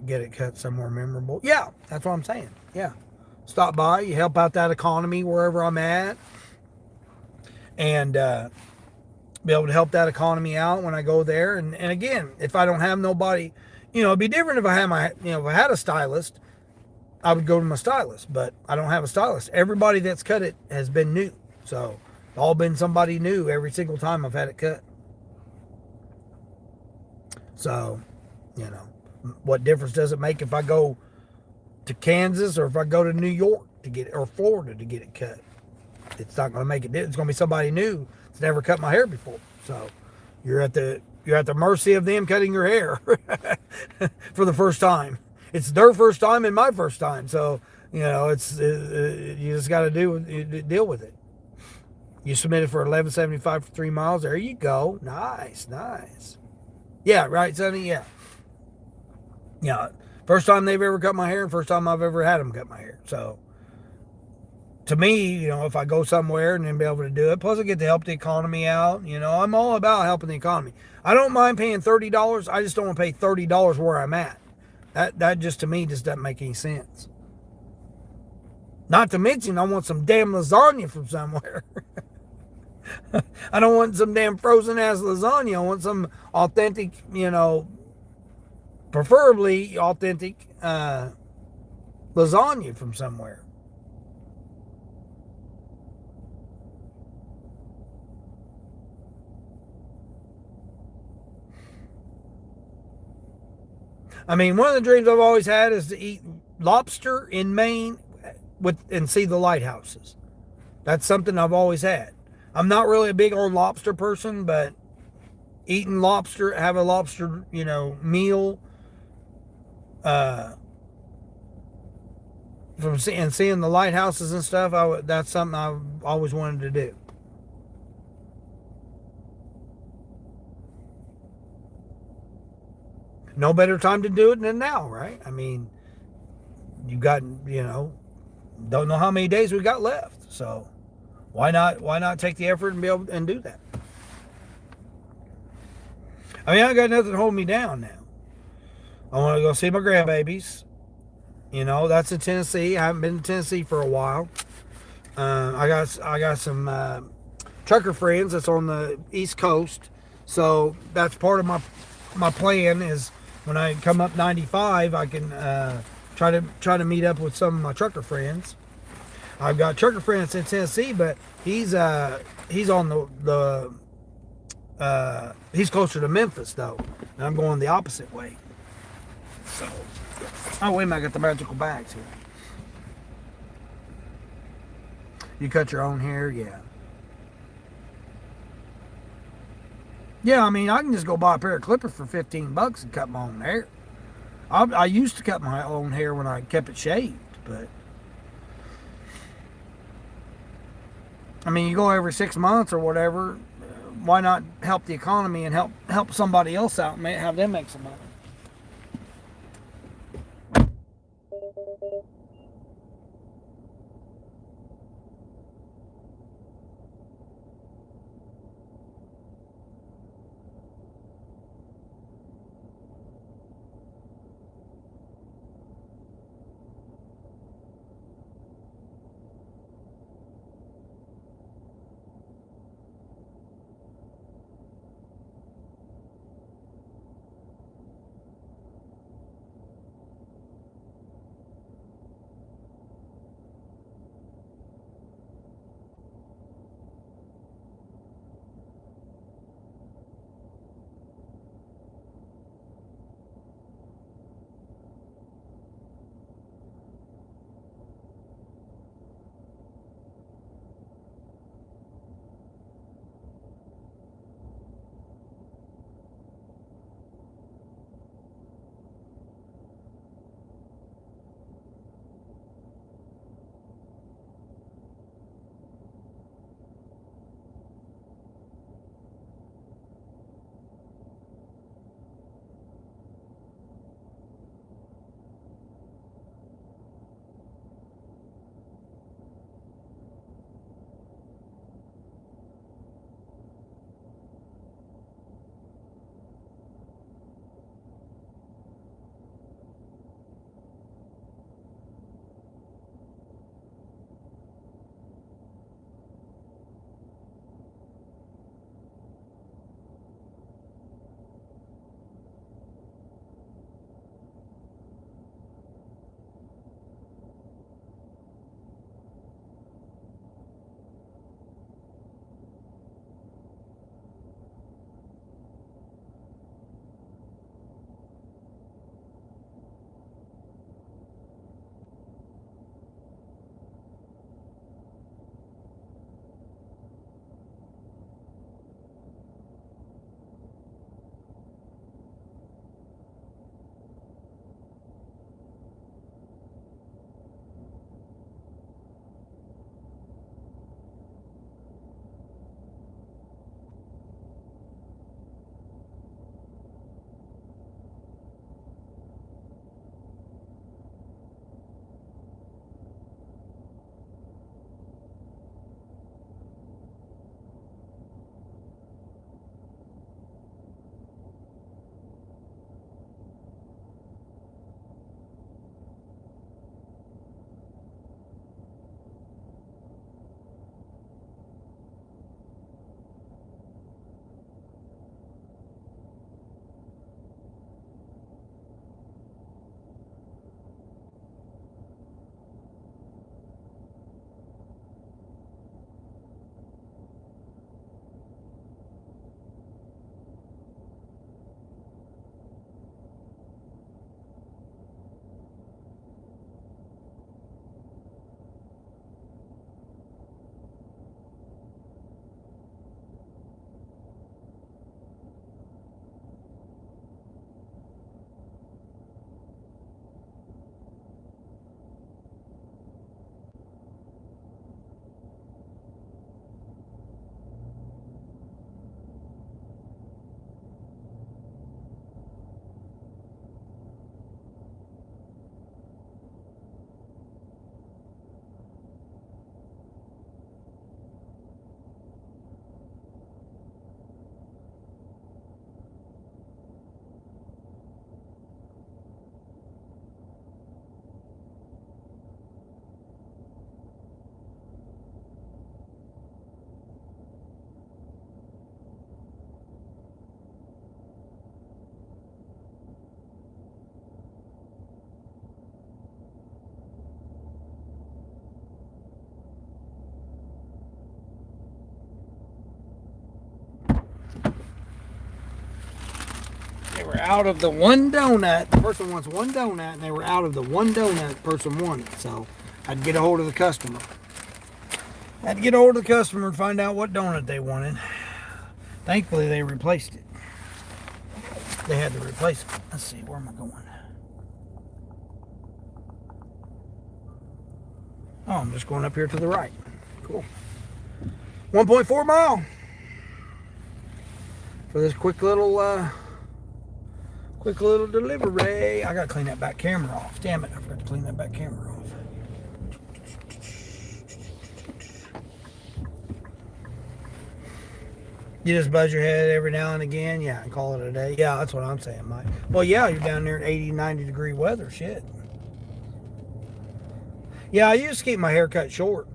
get it cut somewhere memorable. Yeah, that's what I'm saying. Yeah. Stop by. You help out that economy wherever I'm at. And be able to help that economy out when I go there. And again, if I don't have nobody, it'd be different if I had if I had a stylist, I would go to my stylist. But I don't have a stylist. Everybody that's cut it has been new. So it's all been somebody new every single time I've had it cut. So, what difference does it make if I go to Kansas, or if I go to New York to get it, or Florida to get it cut. It's not going to make it. It's going to be somebody new that's never cut my hair before. So you're at the mercy of them cutting your hair for the first time. It's their first time and my first time. So you just got to deal with it. You submitted for $11.75 for 3 miles. There you go. Nice. Yeah, right, Sonny. Yeah. First time they've ever cut my hair, and first time I've ever had them cut my hair. So to me, if I go somewhere and then be able to do it, plus I get to help the economy out. I'm all about helping the economy. I don't mind paying $30. I just don't want to pay $30 where I'm at. That just, to me, just doesn't make any sense. Not to mention, I want some damn lasagna from somewhere. I don't want some damn frozen ass lasagna. I want some authentic, preferably authentic lasagna from somewhere. I mean, one of the dreams I've always had is to eat lobster in Maine and see the lighthouses. That's something I've always had. I'm not really a big old lobster person, but eating lobster, have a lobster, meal, from seeing the lighthouses and stuff, that's something I've always wanted to do. No better time to do it than now, right? I mean, you got, don't know how many days we got left, so why not take the effort and be able and do that? I mean, I got nothing holding me down now. I want to go see my grandbabies. That's in Tennessee. I haven't been to Tennessee for a while. I got some trucker friends that's on the East Coast, so that's part of my plan is when I come up 95, I can try to meet up with some of my trucker friends. I've got trucker friends in Tennessee, but he's on he's closer to Memphis though, and I'm going the opposite way. So, oh wait a minute, I got the magical bags here. You cut your own hair, yeah. Yeah, I mean, I can just go buy a pair of clippers for $15 and cut my own hair. I used to cut my own hair when I kept it shaved, but I mean, you go every 6 months or whatever. Why not help the economy and help somebody else out and have them make some money? were out of the one donut. The person wants one donut, and they were out of the one donut the person wanted. So I'd get a hold of the customer. Had to get a hold of the customer and find out what donut they wanted. Thankfully, they replaced it. They had to replace it. Let's see, where am I going? Oh, I'm just going up here to the right. Cool. 1.4 mile for this quick little delivery. I gotta clean that back camera off. Damn it, I forgot to clean that back camera off. You just buzz your head every now and again, yeah, and call it a day. Yeah, that's what I'm saying, Mike. Well, yeah, you're down there in 80, 90 degree weather, shit. Yeah, I used to keep my hair cut short.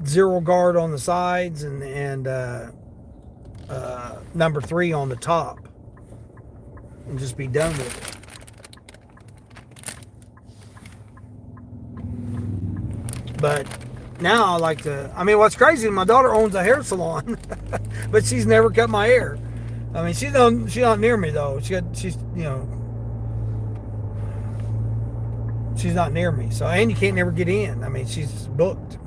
Zero guard on the sides and number 3 on the top. And just be done with it. But now I like to, I mean, what's crazy is my daughter owns a hair salon, but she's never cut my hair. I mean, she's not near me though. She's not near me. So, and you can't never get in. I mean, she's booked.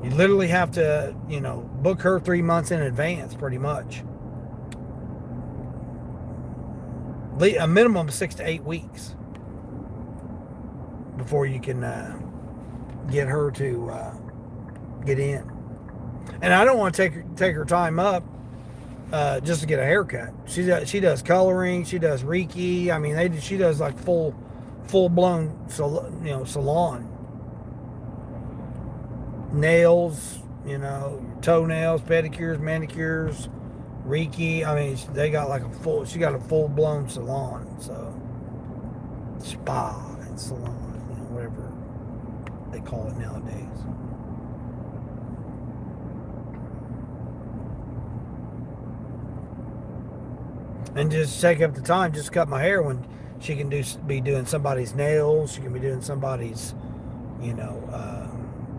You literally have to, book her 3 months in advance, pretty much. A minimum of 6 to 8 weeks before you can get her to get in. And I don't want to take her time up just to get a haircut. She does coloring. She does Reiki. I mean, she does like full blown salon. Nails, toenails, pedicures, manicures, Reiki. I mean, they got like she got a full blown salon. So spa and salon, whatever they call it nowadays. And just take up the time, just cut my hair when she can be doing somebody's nails. She can be doing somebody's,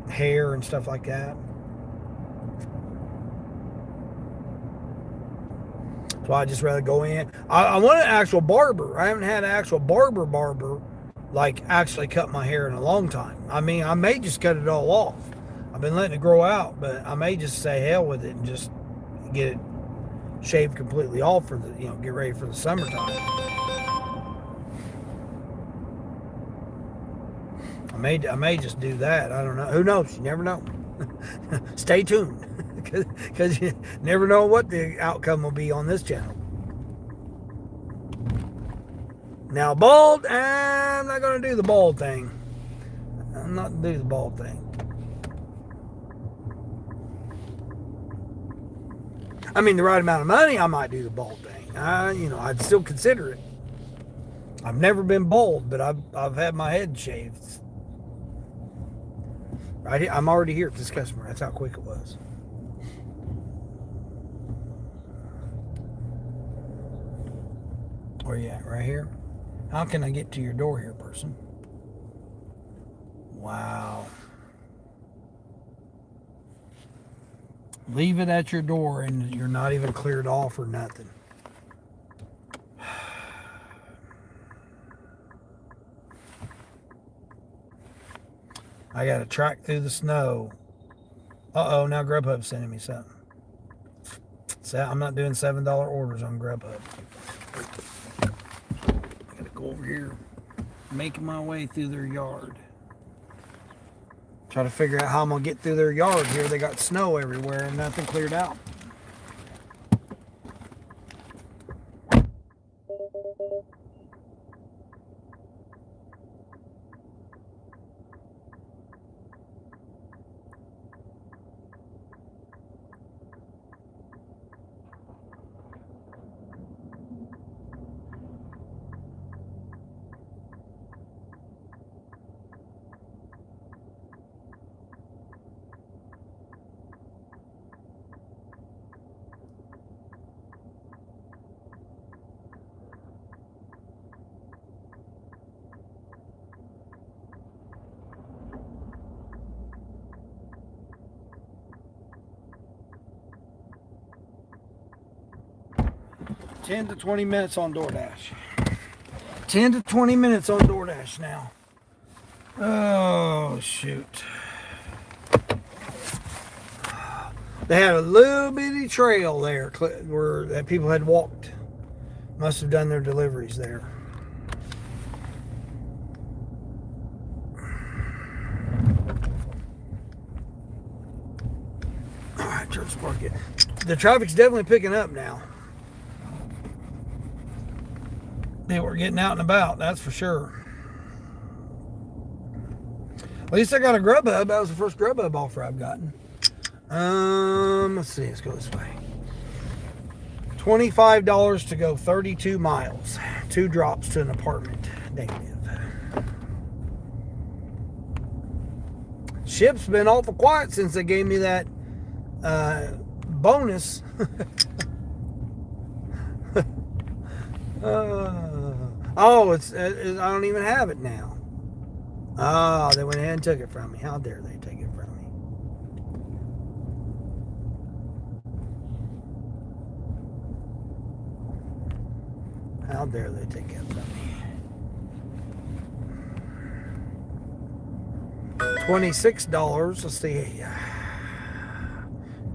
hair and stuff like that. So I just rather go in. I want an actual barber. I haven't had an actual barber like actually cut my hair in a long time. I mean, I may just cut it all off. I've been letting it grow out, but I may just say hell with it and just get it shaved completely off for the, get ready for the summertime. I may just do that. I don't know. Who knows? You never know. Stay tuned, because you never know what the outcome will be on this channel. Now, bald, I'm not going to do the bald thing. I'm not going to do the bald thing. I mean, the right amount of money, I might do the bald thing. I'd still consider it. I've never been bald, but I've had my head shaved. I'm already here at this customer. That's how quick it was. Where you at? Right here? How can I get to your door here, person? Wow. Leave it at your door and you're not even cleared off or nothing. I got to track through the snow. Uh-oh, now Grubhub's sending me something. So I'm not doing $7 orders on Grubhub. I got to go over here, making my way through their yard. Try to figure out how I'm going to get through their yard here. They got snow everywhere and nothing cleared out. 10 to 20 minutes on DoorDash. 10 to 20 minutes on DoorDash now. Oh, shoot. They had a little bitty trail there where that people had walked. Must have done their deliveries there. All right, Church Park. The traffic's definitely picking up now. They were getting out and about, that's for sure. At least I got a Grubhub. That was the first Grubhub offer I've gotten. Let's see. Let's go this way. $25 to go 32 miles. 2 drops to an apartment. Negative. Ship's been awful quiet since they gave me that bonus. Oh, I don't even have it now. Oh, they went ahead and took it from me. How dare they take it from me? How dare they take it from me? $26. Let's see.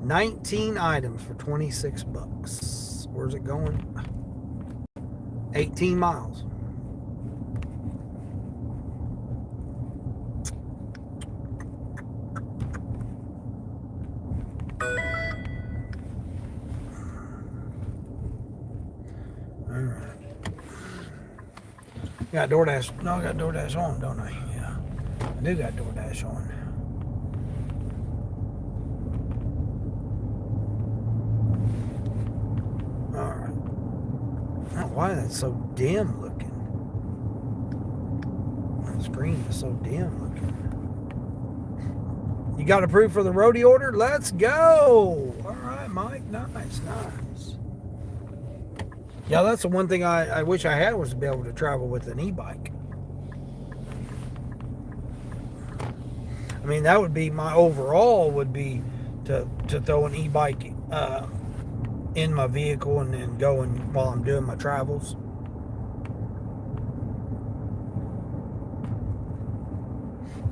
19 items for 26 bucks. Where's it going? 18 miles. Got DoorDash. No, I got DoorDash on, don't I? Yeah. I do got DoorDash on. Alright. I don't know why that's so dim looking. The screen is so dim looking. You got approved for the roadie order? Let's go! Alright, Mike. Nice. Yeah, that's the one thing I wish I had, was to be able to travel with an e-bike. I mean, that would be my overall, would be to throw an e-bike in my vehicle and then going while I'm doing my travels.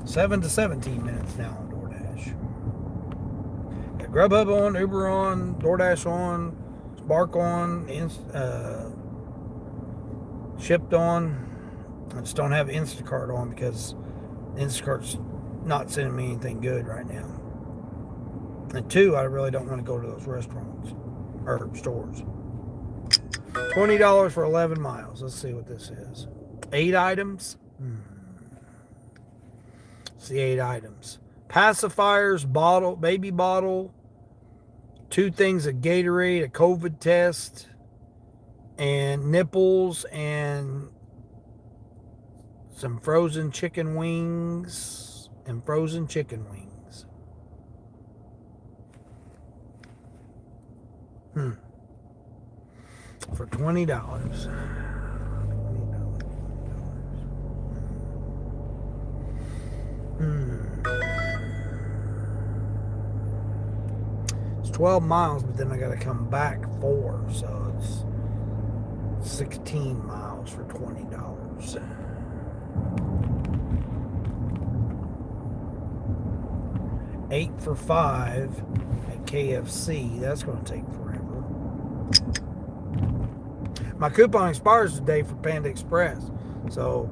$7 to 17 minutes now on DoorDash. Got Grubhub on, Uber on, DoorDash on, Spark on, shipped on. I just don't have Instacart on because Instacart's not sending me anything good right now. And 2, I really don't want to go to those restaurants or stores. $20 for 11 miles. Let's see what this is. 8 items. Let's see, 8 items. Pacifiers, bottle, baby bottle, 2 things of Gatorade, a COVID test, and nipples, and some frozen chicken wings, For $20. It's 12 miles, but then I got to come back 4, so it's 16 miles for $20. 8 for 5 at KFC. That's going to take forever. My coupon expires today for Panda Express. So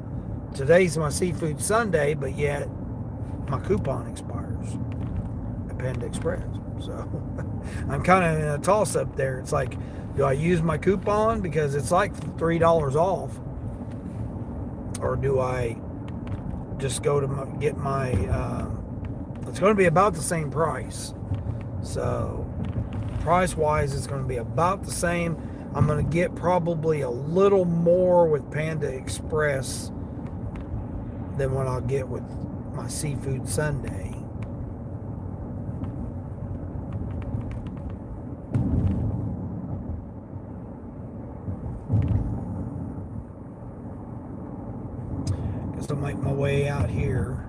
today's my seafood Sunday, but yet my coupon expires at Panda Express. So I'm kind of in a toss-up there. It's like, do I use my coupon because it's like $3 off? Or do I just go to get my... it's going to be about the same price. So price-wise, it's going to be about the same. I'm going to get probably a little more with Panda Express than what I'll get with my Seafood Sunday. Guess I'll make my way out here.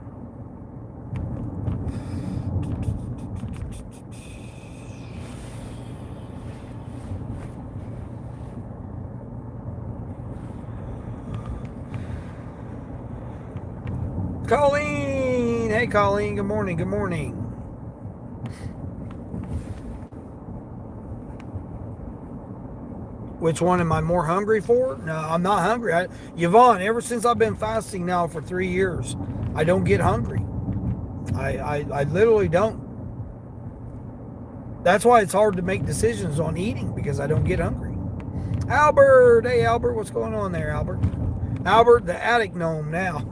Colleen. Hey, Colleen. Good morning. Good morning. Which one am I more hungry for? No, I'm not hungry. Yvonne, ever since I've been fasting now for 3 years, I don't get hungry. I literally don't. That's why it's hard to make decisions on eating, because I don't get hungry. Albert, hey Albert, what's going on there, Albert? Albert, the attic gnome now.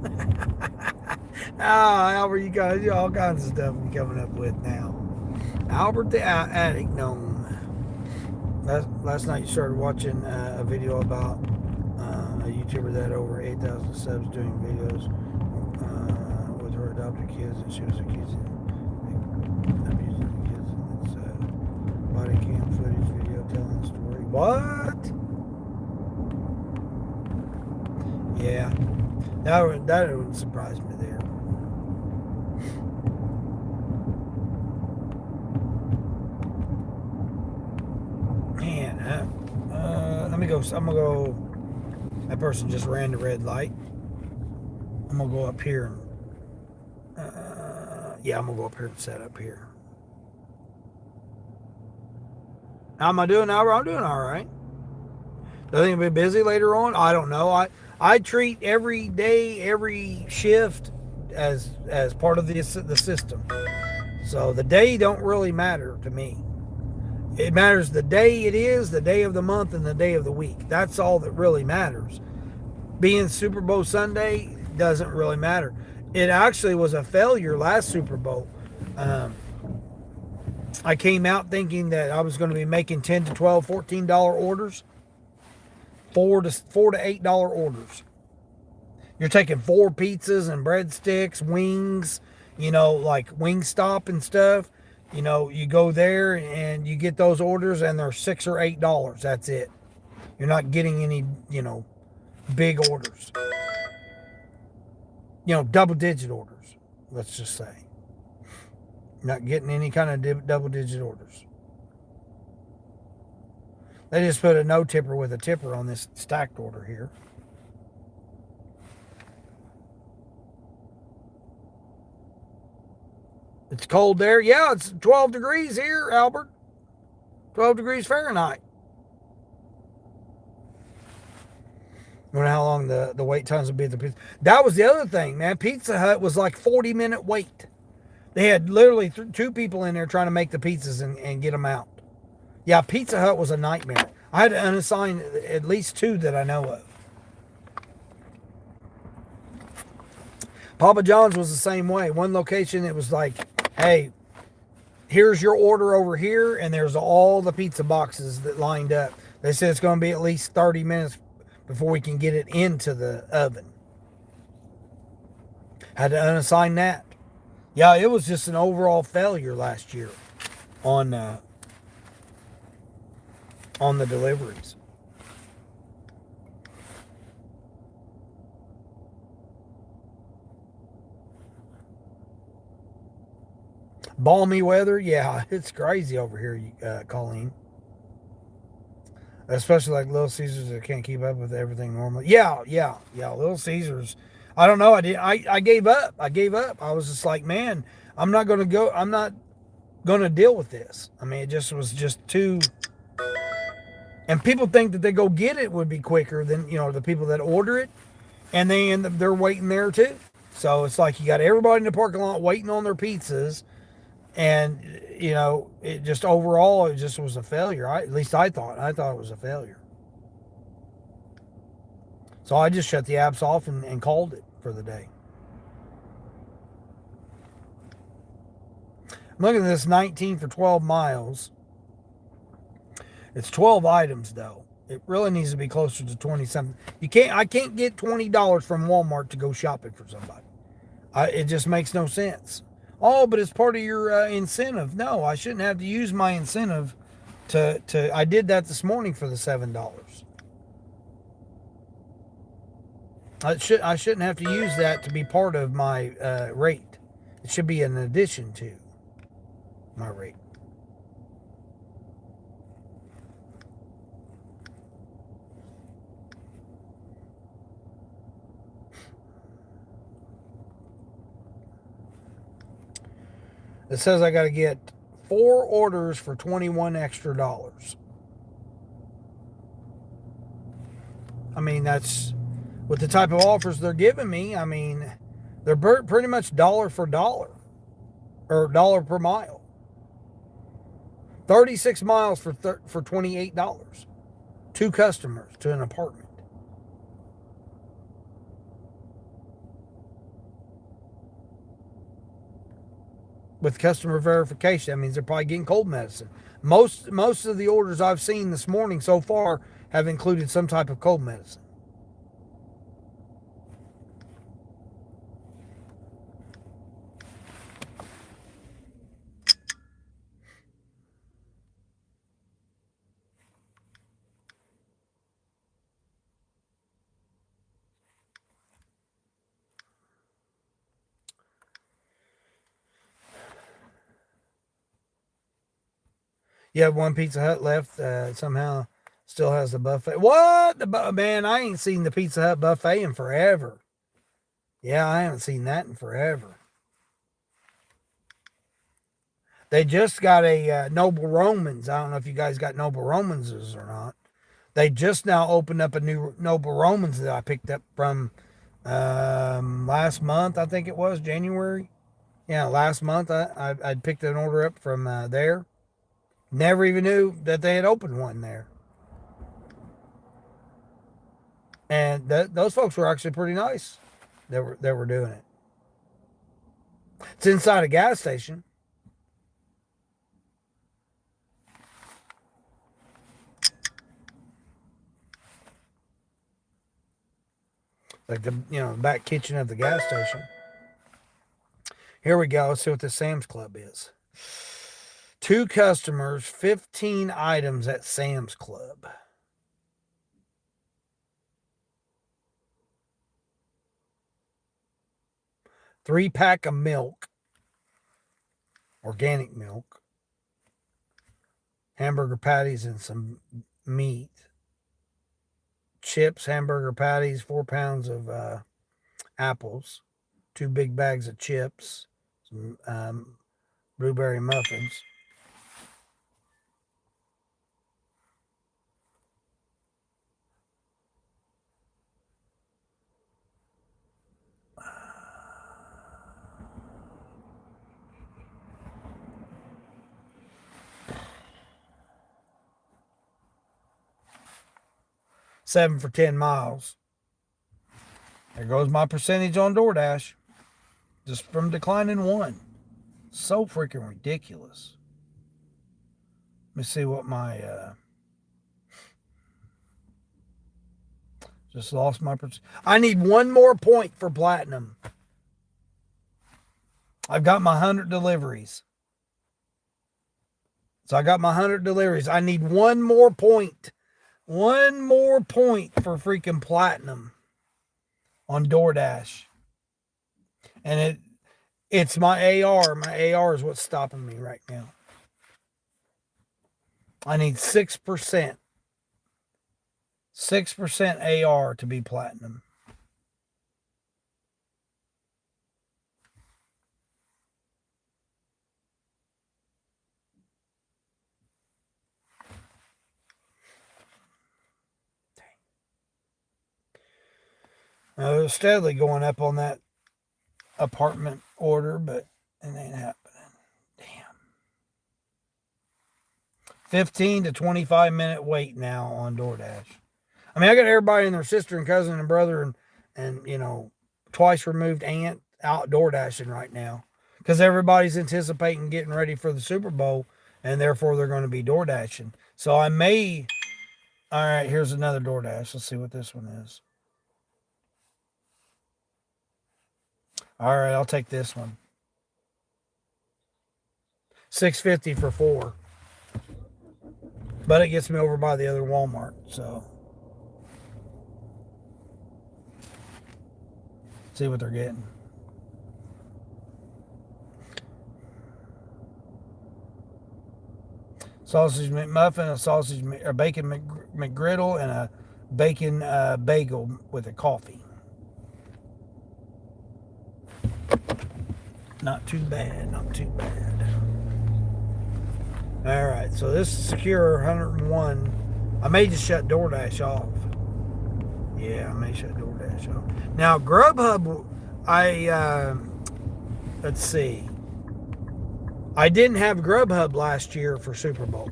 Albert, you got all kinds of stuff you're coming up with now. Albert, the attic gnome. Last night you started watching a video about a YouTuber that had over 8,000 subs doing videos with her adopted kids, and she was abusing the kids. And it's body cam footage video telling the story. What? Yeah, that wouldn't surprise me there. Man, let me go. I'm gonna go. That person just ran the red light. I'm gonna go up here and yeah, I'm gonna go up here and set up here. How am I doing, Albert? I'm doing all right. Do I think I'll be busy later on? I don't know. I treat every day, every shift as part of the system. So the day don't really matter to me. It matters the day it is, the day of the month, and the day of the week. That's all that really matters. Being Super Bowl Sunday doesn't really matter. It actually was a failure last Super Bowl. I came out thinking that I was going to be making $10 to $12, $14 orders, $4 to $8 orders. You're taking 4 pizzas and breadsticks, wings, like Wingstop and stuff. You go there and you get those orders, and they're $6 or $8. That's it. You're not getting any, big orders. Double-digit orders, let's just say. Not getting any kind of double-digit orders. They just put a no tipper with a tipper on this stacked order here. It's cold there. Yeah, it's 12 degrees here, Albert. 12 degrees Fahrenheit. I wonder how long the wait times would be at the pizza. That was the other thing, man. Pizza Hut was like 40-minute wait. They had literally 2 people in there trying to make the pizzas and get them out. Yeah, Pizza Hut was a nightmare. I had to unassign at least 2 that I know of. Papa John's was the same way. One location, it was like, hey, here's your order over here, and there's all the pizza boxes that lined up. They said it's going to be at least 30 minutes before we can get it into the oven. Had to unassign that. Yeah, it was just an overall failure last year on the deliveries. Balmy weather, yeah, it's crazy over here, Colleen. Especially like Little Caesars that can't keep up with everything normally. Yeah. Little Caesars. I don't know. I gave up. I was just like, man, I'm not gonna go. I'm not gonna deal with this. I mean, it just was just too. And people think that they go get it would be quicker than the people that order it, and they end up they're waiting there too. So it's like you got everybody in the parking lot waiting on their pizzas. And, it just overall, it just was a failure. At least I thought it was a failure. So I just shut the apps off and called it for the day. I'm looking at this 19 for 12 miles. It's 12 items, though. It really needs to be closer to 20 something. I can't get $20 from Walmart to go shopping for somebody. It just makes no sense. Oh, but it's part of your incentive. No, I shouldn't have to use my incentive to I did that this morning for the $7. I shouldn't have to use that to be part of my rate. It should be an addition to my rate. that says I got to get 4 orders for $21 extra. I mean, that's with the type of offers they're giving me. I mean, they're pretty much dollar for dollar or dollar per mile. 36 miles for $28. 2 customers to an apartment. With customer verification, that means they're probably getting cold medicine. Most of the orders I've seen this morning so far have included some type of cold medicine. You have one Pizza Hut left. Somehow still has the buffet. What? Man, I ain't seen the Pizza Hut buffet in forever. Yeah, I haven't seen that in forever. They just got a Noble Romans. I don't know if you guys got Noble Romanses or not. They just now opened up a new Noble Romans that I picked up from last month. I think it was January. Yeah, last month I'd picked an order up from there. Never even knew that they had opened one there. And those folks were actually pretty nice. That were doing it. It's inside a gas station. Like the back kitchen of the gas station. Here we go. Let's see what the Sam's Club is. 2 customers, 15 items at Sam's Club. Three-pack of milk, organic milk, hamburger patties and some meat, chips, hamburger patties, 4 pounds of apples, 2 big bags of chips, some blueberry muffins. $7 for 10 miles. There goes my percentage on DoorDash. Just from declining 1. So freaking ridiculous. Let me see what my just lost my percent. I need 1 more point for platinum. I've got my 100 deliveries. So I got my 100 deliveries. I need 1 more point. 1 more point for freaking platinum on DoorDash. And it's my AR. My AR is what's stopping me right now. I need 6%. 6% AR to be platinum. Now, they're steadily going up on that apartment order, but it ain't happening. Damn. 15 to 25 minute wait now on DoorDash. I mean, I got everybody and their sister and cousin and brother and twice removed aunt out door dashing right now because everybody's anticipating getting ready for the Super Bowl and therefore they're going to be door dashing. So I may. All right, here's another DoorDash. Let's see what this one is. All right, I'll take this one. $6.50 for 4. But it gets me over by the other Walmart, so. See what they're getting. Sausage McMuffin, a bacon McGriddle, and a bacon bagel with a coffee. Not too bad. Not too bad. All right. So this is Secure 101. I may just shut DoorDash off. Yeah, I may shut DoorDash off. Now Grubhub, let's see. I didn't have Grubhub last year for Super Bowl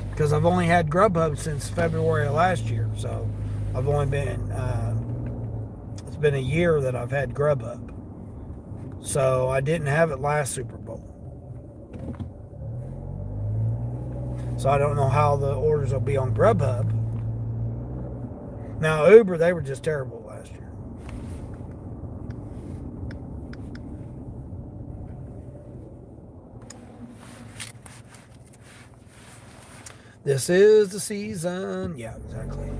because I've only had Grubhub since February of last year. So I've only been, it's been a year that I've had Grubhub. So I didn't have it last Super Bowl. So I don't know how the orders will be on Grubhub. Now Uber, they were just terrible last year. This is the season. Yeah, exactly.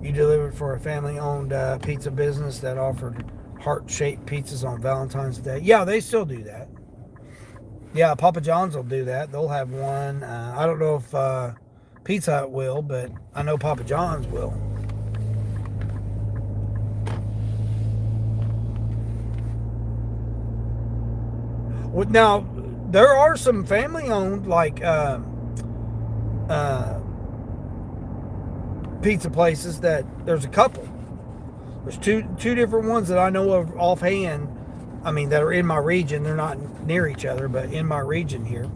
You delivered for a family-owned pizza business that offered heart-shaped pizzas on Valentine's Day. Yeah, they still do that. Yeah, Papa John's will do that. They'll have one. I don't know if Pizza Hut will, but I know Papa John's will. Well, now, there are some family-owned, like, pizza places that there's a couple. There's two different ones that I know of offhand. I mean, that are in my region. They're not near each other, but in my region here.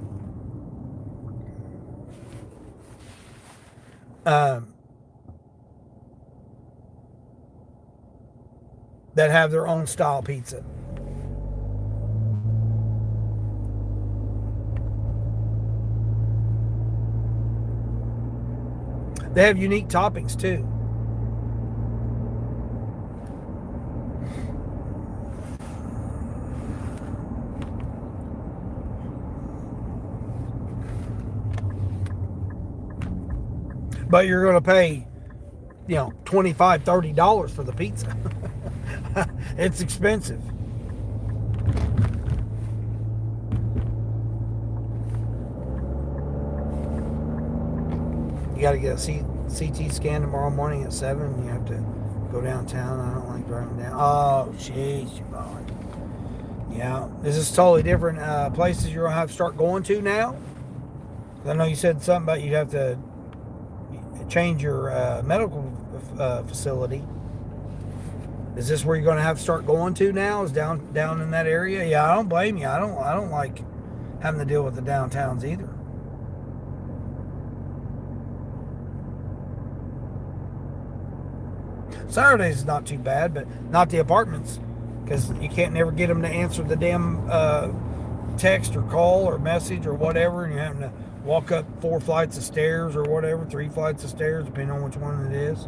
That have their own style pizza. They have unique toppings too. But you're going to pay, $25, $30 for the pizza. It's expensive. You got to get a CT scan tomorrow morning at 7. You have to go downtown. I don't like driving down. Oh, jeez, you bought. Yeah. This is totally different places you're going to have to start going to now. I know you said something about you'd have to change your medical facility. Is this where you're going to have to start going to now? Is down in that area? Yeah, I don't blame you. I don't like having to deal with the downtowns either. Saturdays is not too bad, but not the apartments, because you can't never get them to answer the damn text or call or message or whatever, and you're having to walk up 4 flights of stairs or whatever, 3 flights of stairs, depending on which one it is.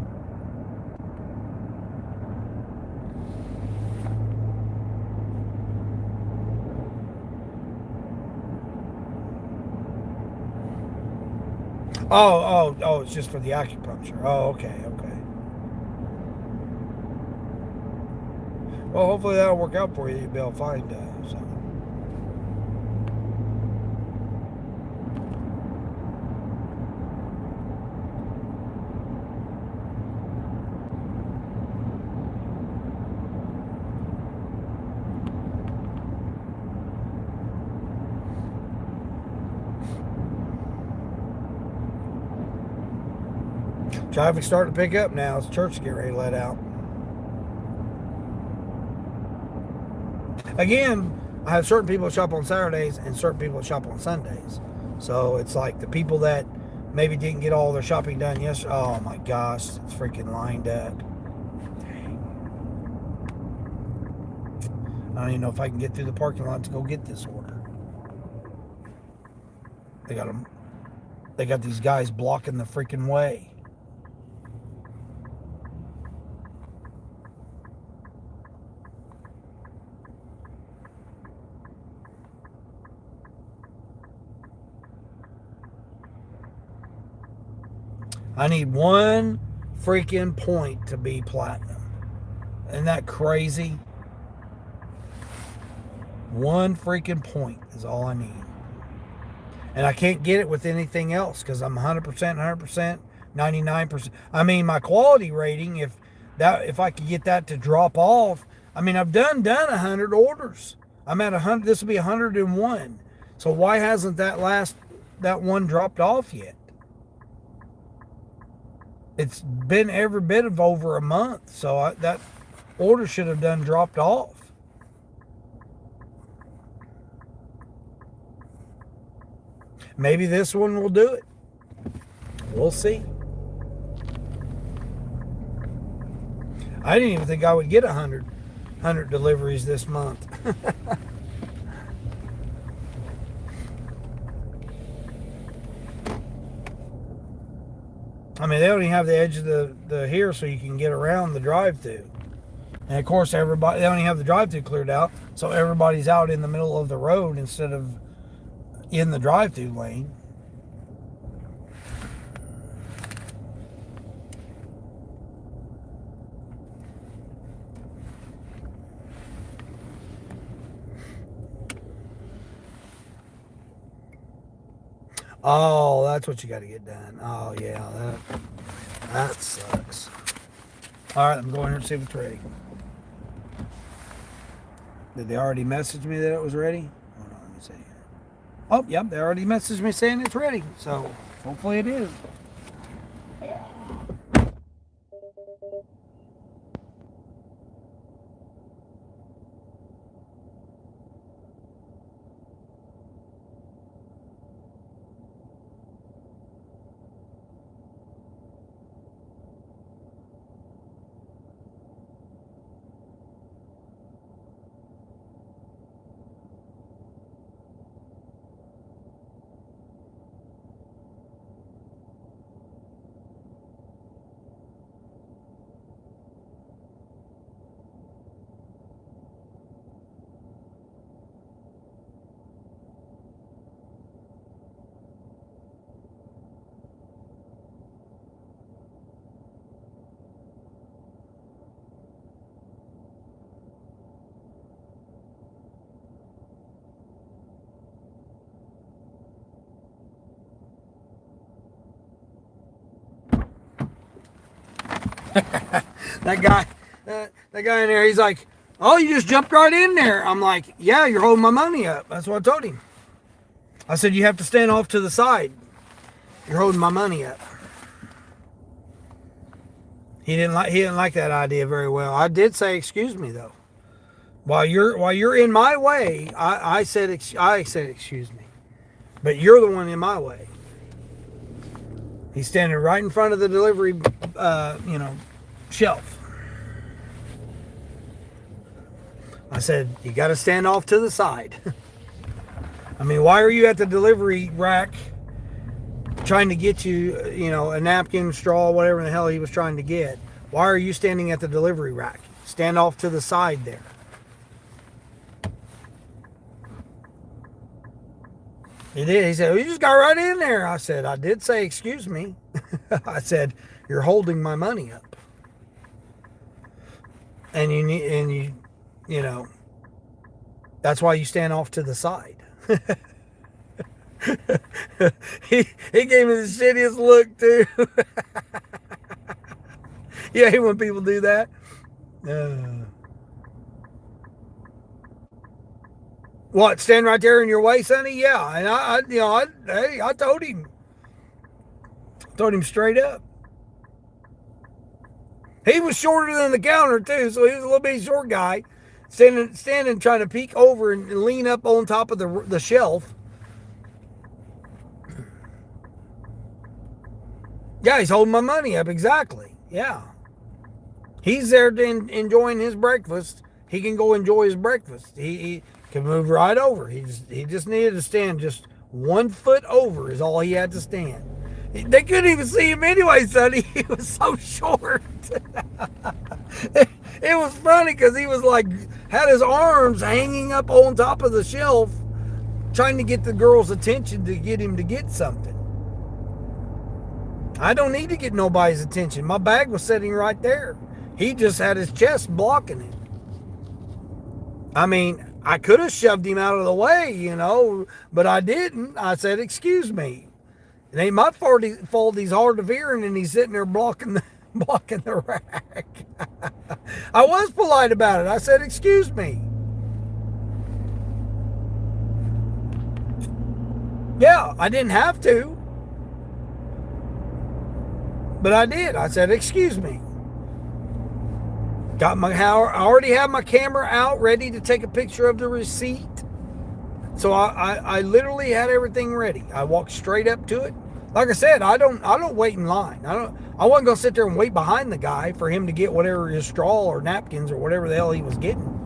Oh, it's just for the acupuncture. Oh, okay. Well, hopefully that'll work out for you. You'll be able to find something. Traffic's starting to pick up now. It's church getting ready to let out. Again, I have certain people that shop on Saturdays and certain people that shop on Sundays. So it's like the people that maybe didn't get all their shopping done yesterday. Oh my gosh, it's freaking lined up. Dang. I don't even know if I can get through the parking lot to go get this order. They got these guys blocking the freaking way. I need one freaking point to be platinum. Isn't that crazy? One freaking point is all I need. And I can't get it with anything else because I'm 100%, 99%. I mean, my quality rating, if that if I could get that to drop off. I mean, I've done 100 orders. I'm at 100. This will be 101. So why hasn't that one dropped off yet? It's been every bit of over a month, so that order should have done dropped off. Maybe this one will do it. We'll see. I didn't even think I would get 100 deliveries this month. I mean, they only have the edge of the here so you can get around the drive-thru. And of course, they only have the drive-thru cleared out, so everybody's out in the middle of the road instead of in the drive-thru lane. Oh, that's what you got to get done. Oh, yeah, that sucks. All right, I'm going here to see if it's ready. Did they already message me that it was ready? Hold on, let me see here. Oh, yep, they already messaged me saying it's ready. So hopefully it is. that guy in there, he's like, "Oh, you just jumped right in there." I'm like, "Yeah, you're holding my money up." That's what I told him. I said, "You have to stand off to the side. You're holding my money up." He didn't like that idea very well. I did say, "Excuse me," though. While you're in my way, I said excuse me, but you're the one in my way. He's standing right in front of the delivery, shelf. I said, "You got to stand off to the side." I mean, why are you at the delivery rack trying to get you, a napkin, straw, whatever the hell he was trying to get? Why are you standing at the delivery rack? Stand off to the side there. He did. He said, "Well, you just got right in there." I said, "I did say, excuse me." I said, "You're holding my money up. And that's why you stand off to the side." he gave me the shittiest look too. You hate when people do that. What? Stand right there in your way, Sonny? Yeah, and I told him straight up. He was shorter than the counter too, so he was a little bitty short guy, standing trying to peek over and lean up on top of the shelf. Yeah, he's holding my money up, exactly. Yeah. He's there enjoying his breakfast. He can go enjoy his breakfast. He can move right over. He just needed to stand just 1 foot over is all he had to stand. They couldn't even see him anyway, Sonny. He was so short. It was funny because he was like, had his arms hanging up on top of the shelf, trying to get the girl's attention to get him to get something. I don't need to get nobody's attention. My bag was sitting right there. He just had his chest blocking it. I mean, I could have shoved him out of the way, but I didn't. I said, "Excuse me." It ain't my fault he's hard of hearing and he's sitting there blocking blocking the rack. I was polite about it. I said, excuse me. Yeah, I didn't have to, but I did. I said, excuse me. I already have my camera out ready to take a picture of the receipt. So I literally had everything ready. I walked straight up to it. Like I said, I don't wait in line. I wasn't gonna sit there and wait behind the guy for him to get whatever his straw or napkins or whatever the hell he was getting.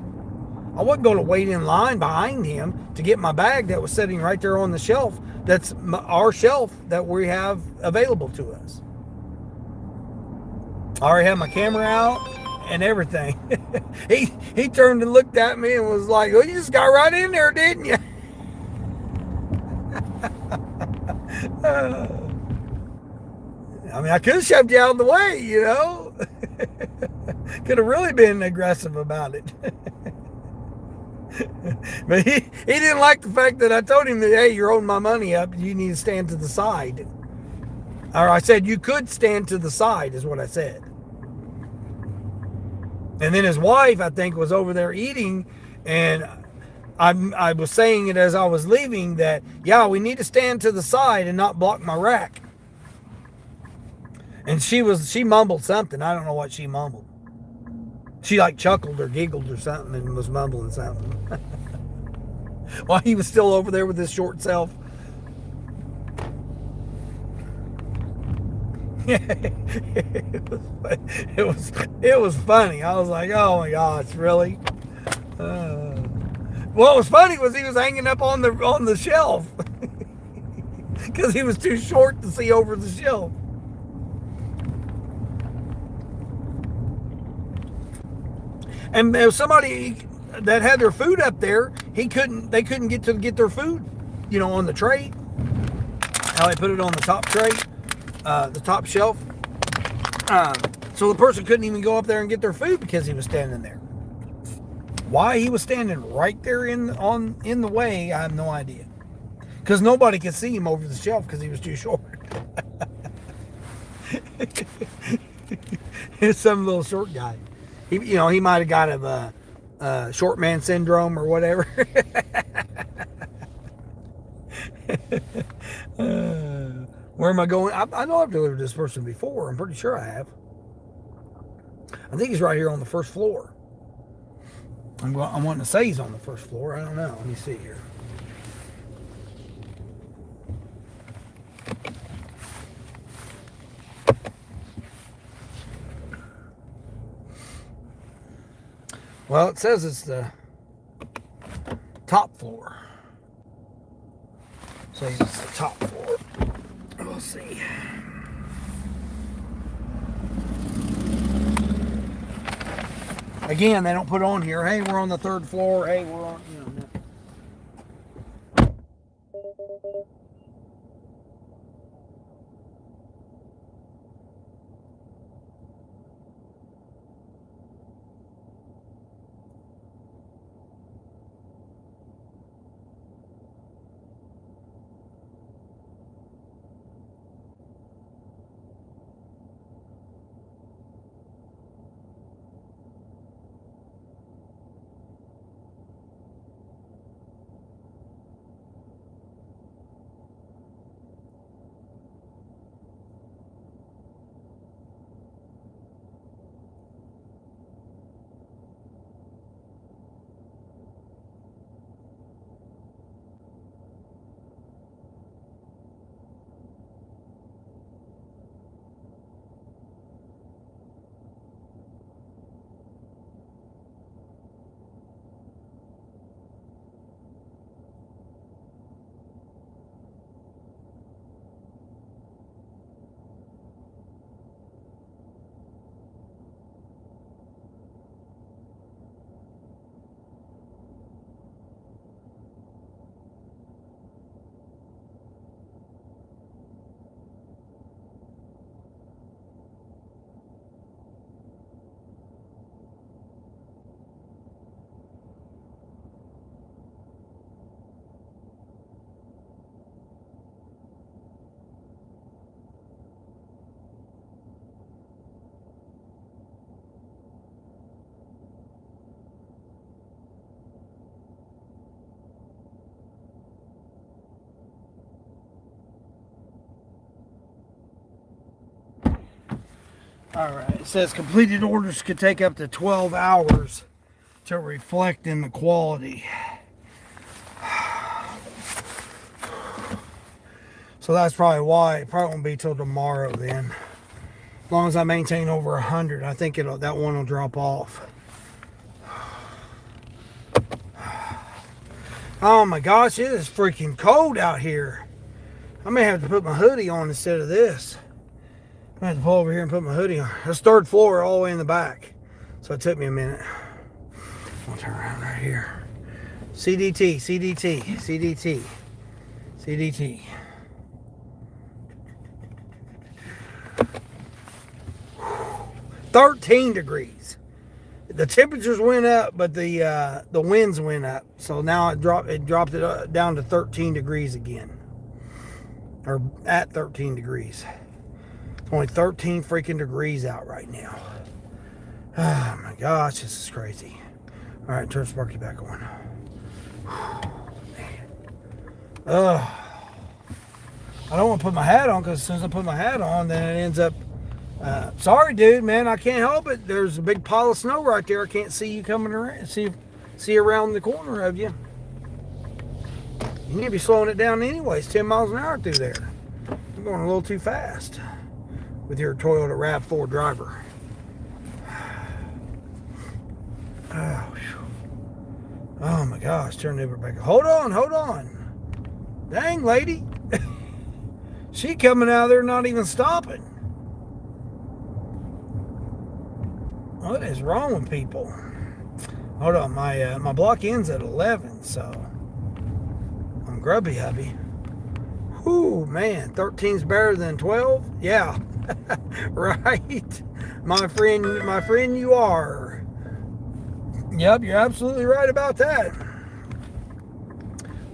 I wasn't going to wait in line behind him to get my bag that was sitting right there on the shelf. That's our shelf that we have available to us. I already had my camera out and everything. He turned and looked at me and was like, "Well, you just got right in there, didn't you?" I mean, I could have shoved you out of the way, you know. Could have really been aggressive about it. But he didn't like the fact that I told him that, hey, you're holding my money up. You need to stand to the side. Or I said, you could stand to the side, is what I said. And then his wife, I think, was over there eating. And I was saying it as I was leaving that, yeah, we need to stand to the side and not block my rack. And she mumbled something. I don't know what she mumbled. She like chuckled or giggled or something and was mumbling something. While he was still over there with his short self. it was funny. I was like, oh my gosh, really? What was funny was he was hanging up on the shelf because he was too short to see over the shelf. And there was somebody that had their food up there. They couldn't get their food, on the tray. How they put it on the top tray, the top shelf. So the person couldn't even go up there and get their food because he was standing there. Why he was standing right there in the way, I have no idea. Because nobody could see him over the shelf because he was too short. He's some little short guy. He might have got a short man syndrome or whatever. Where am I going? I know I've delivered this person before. I'm pretty sure I have. I think he's right here on the first floor. I'm wanting to say he's on the first floor. I don't know. Let me see here. Well, it says it's the top floor. So it's the top floor. We'll see. Again, they don't put on here, hey, we're on the third floor. Hey, we're on, No. All right. It says completed orders could take up to 12 hours to reflect in the quality. So that's probably why. It probably won't be till tomorrow then. As long as I maintain over 100, I think that one will drop off. Oh my gosh, it is freaking cold out here. I may have to put my hoodie on instead of this. I have to pull over here and put my hoodie on. It's third floor all the way in the back. So it took me a minute. I'll turn around right here. CDT, CDT, CDT, CDT. Whew. 13 degrees. The temperatures went up, but the winds went up. So now it dropped it down to 13 degrees again. Or at 13 degrees. It's only 13 freaking degrees out right now. Oh my gosh, this is crazy. All right, turn Sparky back on. Man. Ugh. I don't want to put my hat on because as soon as I put my hat on, then it ends up. Sorry, dude, man, I can't help it. There's a big pile of snow right there. I can't see you coming around. See around the corner of you. You need to be slowing it down anyways. 10 miles an hour through there. You're going a little too fast with your Toyota RAV4 driver. Oh my gosh, turn the Uber back. Hold on. Dang, lady. She coming out of there not even stopping. What is wrong with people? Hold on, my block ends at 11, so I'm grubby hubby. Whoo, man, 13's better than 12? Yeah. Right. My friend you are. Yep, you're absolutely right about that.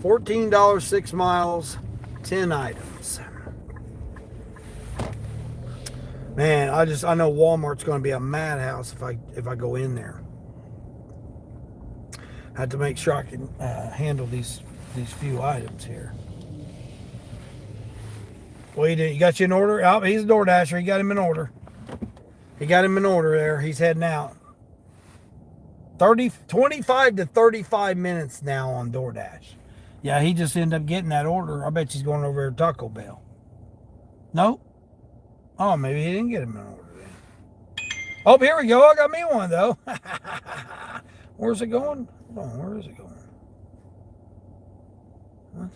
$14, 6 miles, 10 items. Man, I know Walmart's going to be a madhouse if I go in there. I have to make sure I can handle these few items here. What you do? You got you in order? Oh, he's a door dasher. He got him in order. There. He's heading out. 25 to 35 minutes now on DoorDash. Yeah, he just ended up getting that order. I bet he's going over to Taco Bell. Nope. Oh, maybe he didn't get him an order then. Oh, here we go. I got me one, though. Where's it going? Hold on, where is it going? What?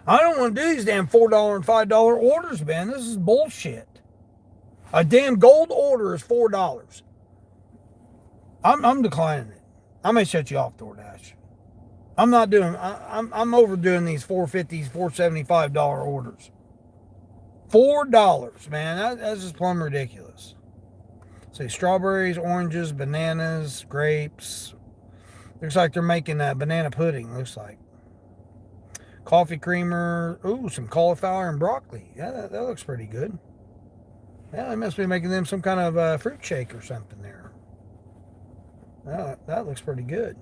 I don't want to do these damn $4 and $5 orders, man. This is bullshit. A damn gold order is $4. I'm declining it. I may shut you off, DoorDash. I'm not doing. I'm overdoing these $4.50s, $4.75 orders. $4, man. That's just plumb ridiculous. Say strawberries, oranges, bananas, grapes. Looks like they're making a banana pudding. Looks like. Coffee creamer. Ooh, some cauliflower and broccoli. Yeah, that looks pretty good. Yeah, they must be making them some kind of fruit shake or something there. That looks pretty good.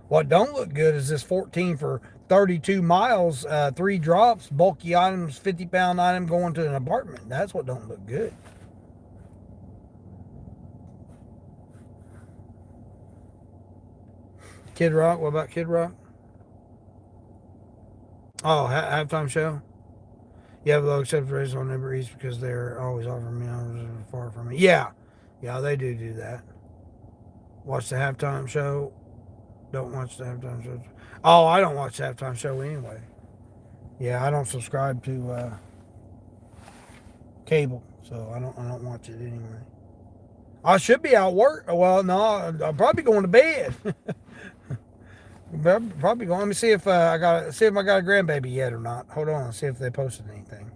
What don't look good is this 14 for 32 miles, 3 drops, bulky items, 50-pound item going to an apartment. That's what don't look good. Kid Rock, what about Kid Rock? Oh, halftime show? You have low acceptance rates on deliveries because they're always offering me far from me. Yeah, they do that. Watch the halftime show. Don't watch the halftime show. Oh, I don't watch the halftime show anyway. Yeah, I don't subscribe to cable, so I don't watch it anyway. I should be out work. Well, no, I'm probably going to bed. Probably going. Let me see if I got a grandbaby yet or not. Hold on, see if they posted anything.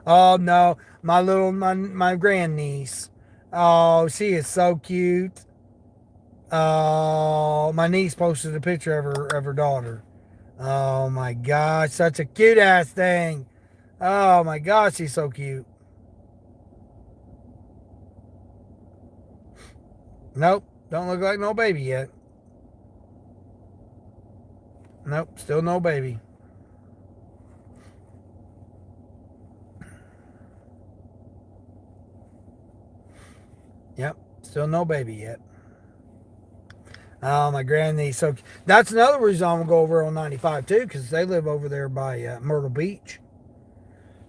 Oh no, my grandniece. Oh, she is so cute. Oh, my niece posted a picture of her daughter. Oh my gosh, such a cute ass thing. Oh my gosh, she's so cute. Nope, don't look like no baby yet. Nope, still no baby. Yep, still no baby yet. Oh, my grandniece. So that's another reason I'm gonna go over on 95 too, because they live over there by Myrtle Beach.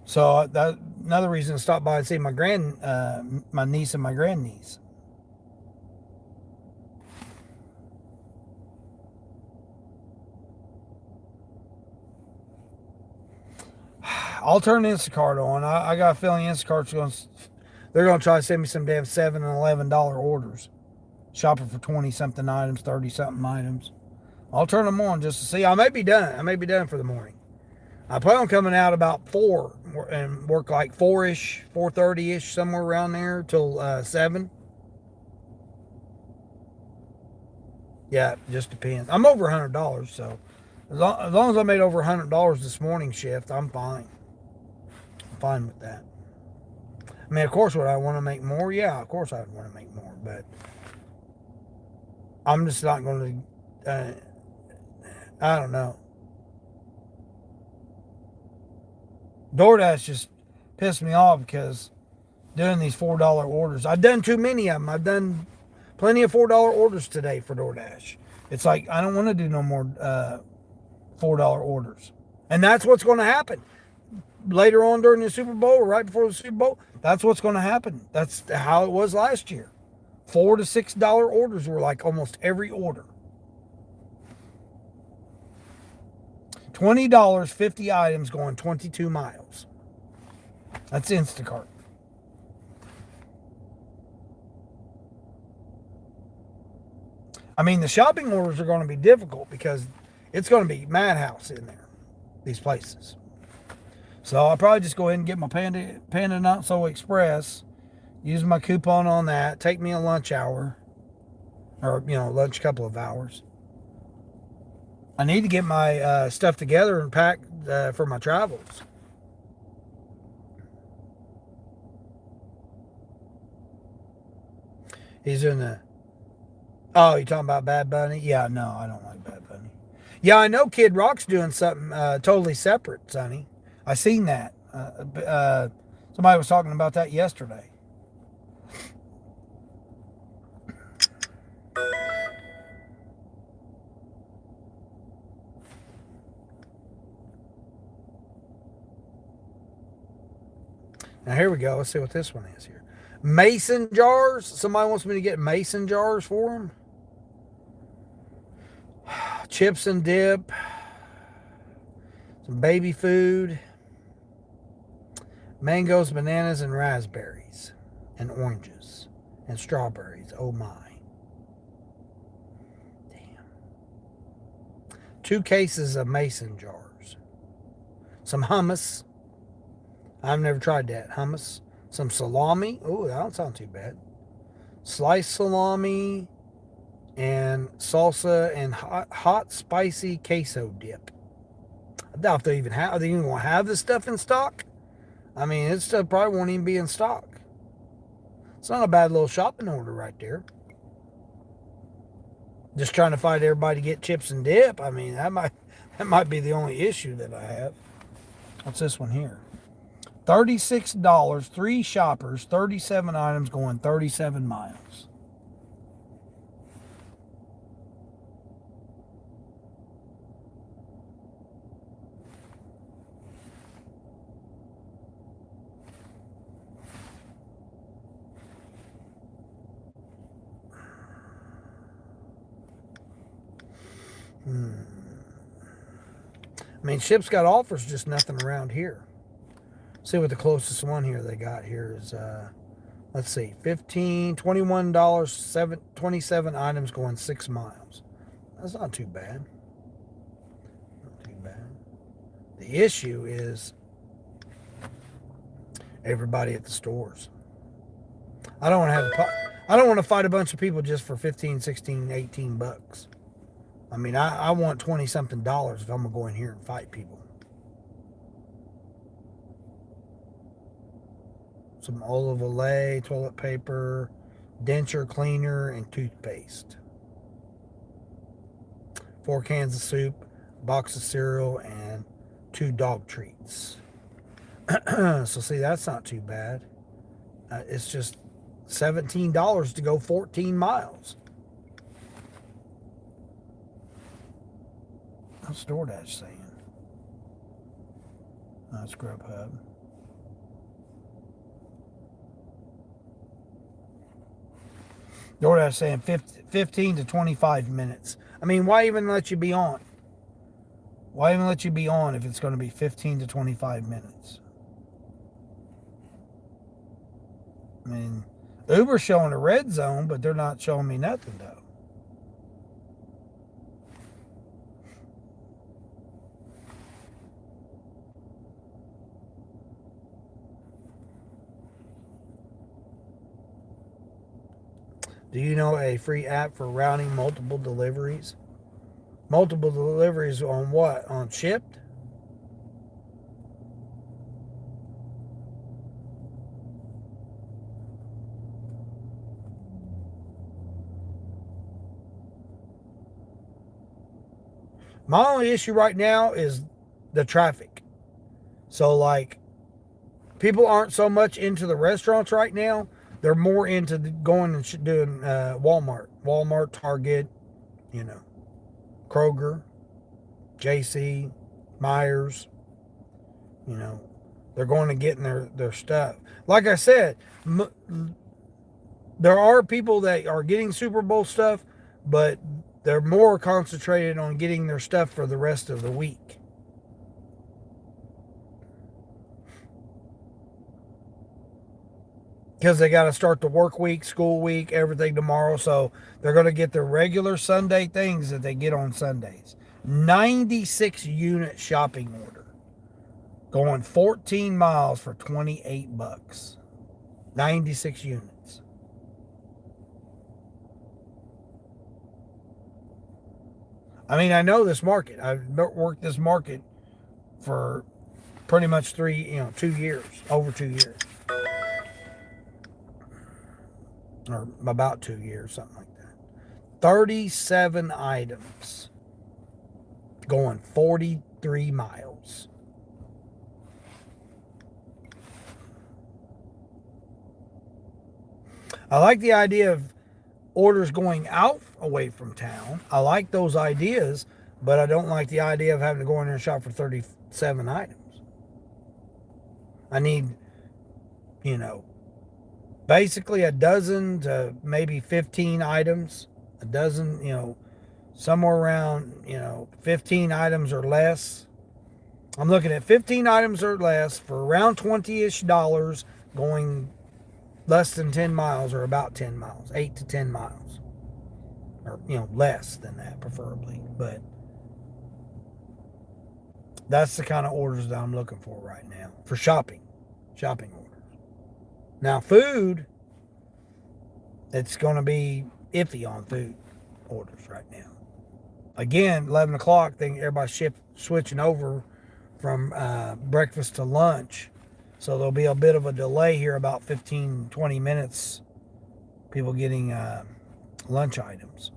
So that another reason to stop by and see my niece and my grandniece. I'll turn Instacart on. I got a feeling they're gonna try to send me some damn $7 and $11 orders. Shopping for 20 something items, 30 something items. I'll turn them on just to see. I may be done. I may be done for the morning. I plan on coming out about 4 and work like 4-ish, 4:30-ish, somewhere around there till 7. Yeah, it just depends. I'm over $100, so as long as I made over $100 this morning shift, I'm fine. I'm fine with that. I mean, of course, would I want to make more? Yeah, of course I would want to make more, but I'm just not going to. I don't know. DoorDash just pissed me off because doing these $4 orders. I've done too many of them. I've done plenty of $4 orders today for DoorDash. It's like I don't want to do no more $4 orders, and that's what's going to happen later on during the Super Bowl or right before the Super Bowl. That's what's going to happen. That's how it was last year. $4 to $6 orders were like almost every order. $20, 50 items going 22 miles. That's Instacart. I mean, the shopping orders are going to be difficult because it's going to be madhouse in there, these places. So I'll probably just go ahead and get my Panda Not So Express, use my coupon on that, take me a lunch hour, or, lunch couple of hours. I need to get my stuff together and pack for my travels. He's in the... Oh, you talking about Bad Bunny? Yeah, no, I don't like Bad Bunny. Yeah, I know Kid Rock's doing something totally separate, Sonny. I seen that. Somebody was talking about that yesterday. Now here we go. Let's see what this one is here. Mason jars. Somebody wants me to get mason jars for them. Chips and dip. Some baby food. Mangoes, bananas, and raspberries. And oranges. And strawberries. Oh my. Damn. 2 cases of mason jars. Some hummus. I've never tried that. Hummus. Some salami. Oh, that don't sound too bad. Sliced salami and salsa and hot spicy queso dip. I doubt if they even have. Are they even going to have this stuff in stock? I mean, it still probably won't even be in stock. It's not a bad little shopping order right there. Just trying to find everybody to get chips and dip. I mean, that might be the only issue that I have. What's this one here? $36, 3 shoppers, 37 items going 37 miles. I mean, Ship's got offers, just nothing around here. See what the closest one here they got here is, let's see, $15, $21, 27 items going 6 miles. That's not too bad. Not too bad. The issue is everybody at the stores. I don't want to fight a bunch of people just for 15, 16, 18 bucks. I mean, I want 20 something dollars if I'm going to go in here and fight people. Some olive oil, toilet paper, denture cleaner, and toothpaste. 4 cans of soup, box of cereal, and 2 dog treats. So see, that's not too bad. It's just $17 to go 14 miles. What's DoorDash saying? That's Grubhub. DoorDash saying 15 to 25 minutes. I mean, why even let you be on? Why even let you be on if it's going to be 15 to 25 minutes? I mean, Uber's showing a red zone, but they're not showing me nothing, though. Do you know a free app for routing multiple deliveries? Multiple deliveries on what? On Shipped? My only issue right now is the traffic. So, like, people aren't so much into the restaurants right now. They're more into going and doing Walmart, Target, you know, Kroger, JC, Myers. You know, they're going to getting their stuff. Like I said, there are people that are getting Super Bowl stuff, but they're more concentrated on getting their stuff for the rest of the week. Because they got to start the work week, school week, everything tomorrow. So they're going to get their regular Sunday things that they get on Sundays. 96 unit shopping order. Going 14 miles for $28. 96 units. I mean, I know this market. I've worked this market for pretty much 2 years, over 2 years. Or about 2 years, something like that. 37 items going 43 miles. I like the idea of orders going out away from town. I like those ideas, but I don't like the idea of having to go in there and shop for 37 items. I need, basically a dozen to maybe 15 items. A dozen, somewhere around, 15 items or less. I'm looking at 15 items or less for around $20-ish going less than 10 miles or about 10 miles, 8 to 10 miles. Or, less than that preferably. But that's the kind of orders that I'm looking for right now for shopping orders. Now, food, it's going to be iffy on food orders right now. Again, 11 o'clock, everybody's switching over from breakfast to lunch. So there'll be a bit of a delay here, about 15, 20 minutes, people getting lunch items.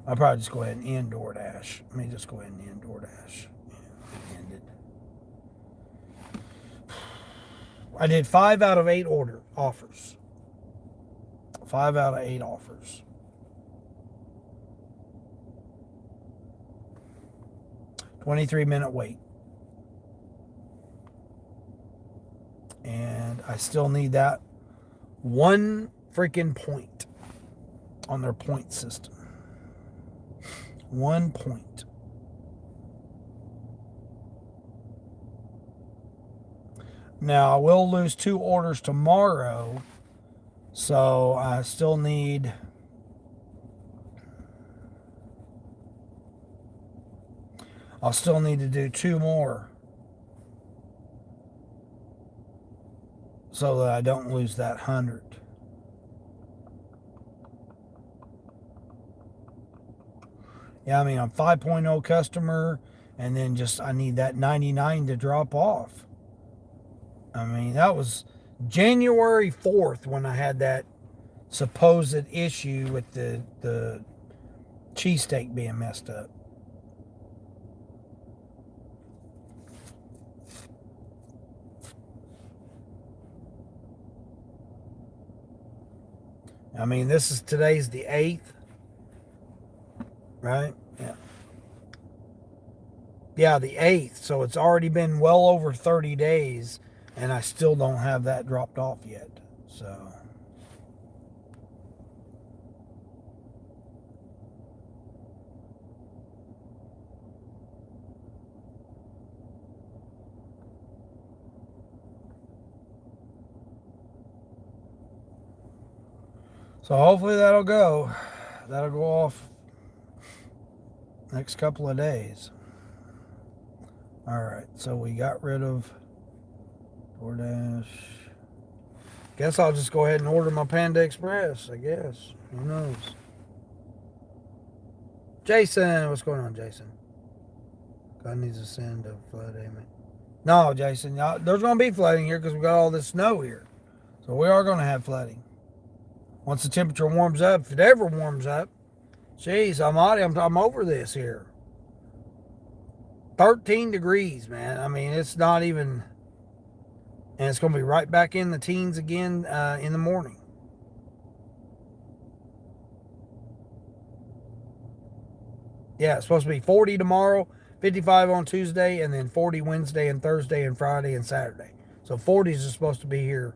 I'll probably just go ahead and end DoorDash. Let me just go ahead and end DoorDash. End it. I did 5 out of 8 offers. 5 out of 8 offers. $23-minute wait. And I still need that 1 freaking point on their point system. 1 point. Now, I will lose 2 orders tomorrow, so I still need... I'll still need to do 2 more so that I don't lose that 100. Yeah, I mean, I'm 5.0 customer, and then I need that 99 to drop off. I mean, that was January 4th when I had that supposed issue with the cheesesteak being messed up. I mean, today's the 8th, right? Yeah. Yeah, the 8th. So it's already been well over 30 days, and I still don't have that dropped off yet. So hopefully that'll go. That'll go off next couple of days. All right, so we got rid of DoorDash. Guess I'll just go ahead and order my Panda Express, I guess. Who knows? Jason, what's going on, Jason? God needs to send a flood, amen. No, Jason, there's going to be flooding here because we got all this snow here. So we are going to have flooding. Once the temperature warms up, if it ever warms up, jeez, I'm over this here. 13 degrees, man. I mean, it's not even, and it's going to be right back in the teens again in the morning. Yeah, it's supposed to be 40 tomorrow, 55 on Tuesday, and then 40 Wednesday and Thursday and Friday and Saturday. So 40s is supposed to be here.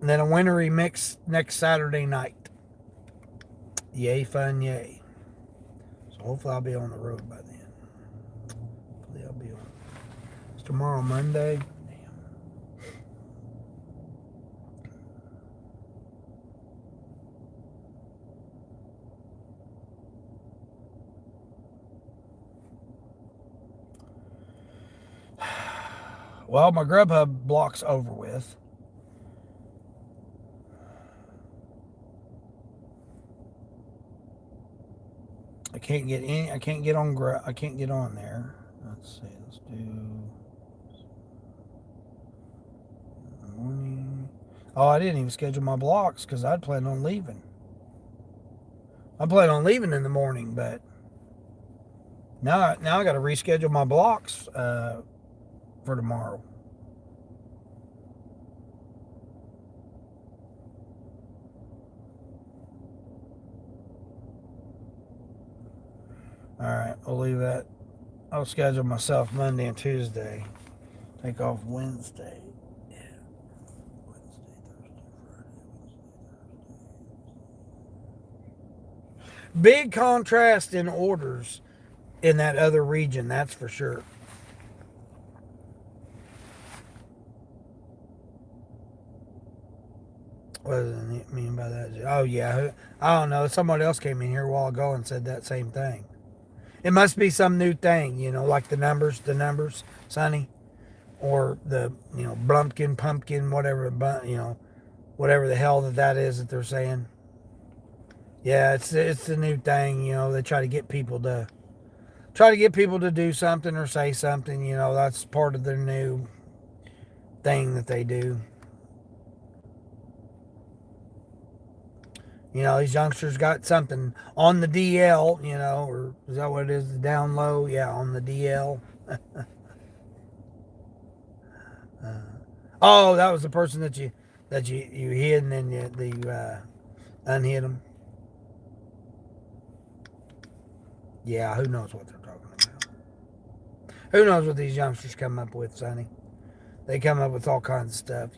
And then a wintry mix next Saturday night. Yay, fun, yay. So hopefully I'll be on the road by then. Hopefully I'll be on. It's tomorrow, Monday. Well, my Grubhub block's over with. I can't get on there. Let's see. Let's do morning. Oh, I didn't even schedule my blocks because I'd planned on leaving. I planned on leaving in the morning, but now I got to reschedule my blocks for tomorrow. All right, I'll leave that. I'll schedule myself Monday and Tuesday. Take off Wednesday. Yeah. Wednesday, Thursday, Friday. Big contrast in orders in that other region, that's for sure. What does it mean by that? Oh, yeah. I don't know. Somebody else came in here a while ago and said that same thing. It must be some new thing, like the numbers, Sonny. Or the, blumpkin, pumpkin, whatever, whatever the hell that is that they're saying. Yeah, it's the new thing, they try to get people to do something or say something, that's part of their new thing that they do. These youngsters got something on the DL, or is that what it is? The down low? Yeah, on the DL. Oh, that was the person that you hid and then you unhid them. Yeah, who knows what they're talking about? Who knows what these youngsters come up with, Sonny? They come up with all kinds of stuff,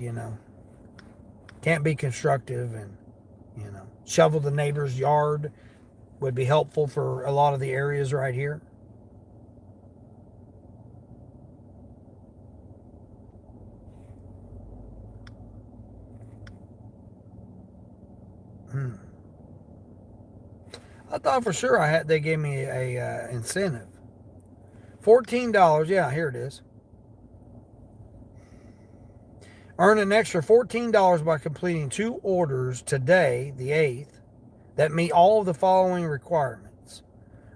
Can't be constructive and, shovel the neighbor's yard would be helpful for a lot of the areas right here. I thought for sure they gave me a incentive. $14, yeah, here it is. Earn an extra $14 by completing 2 orders today, the 8th, that meet all of the following requirements.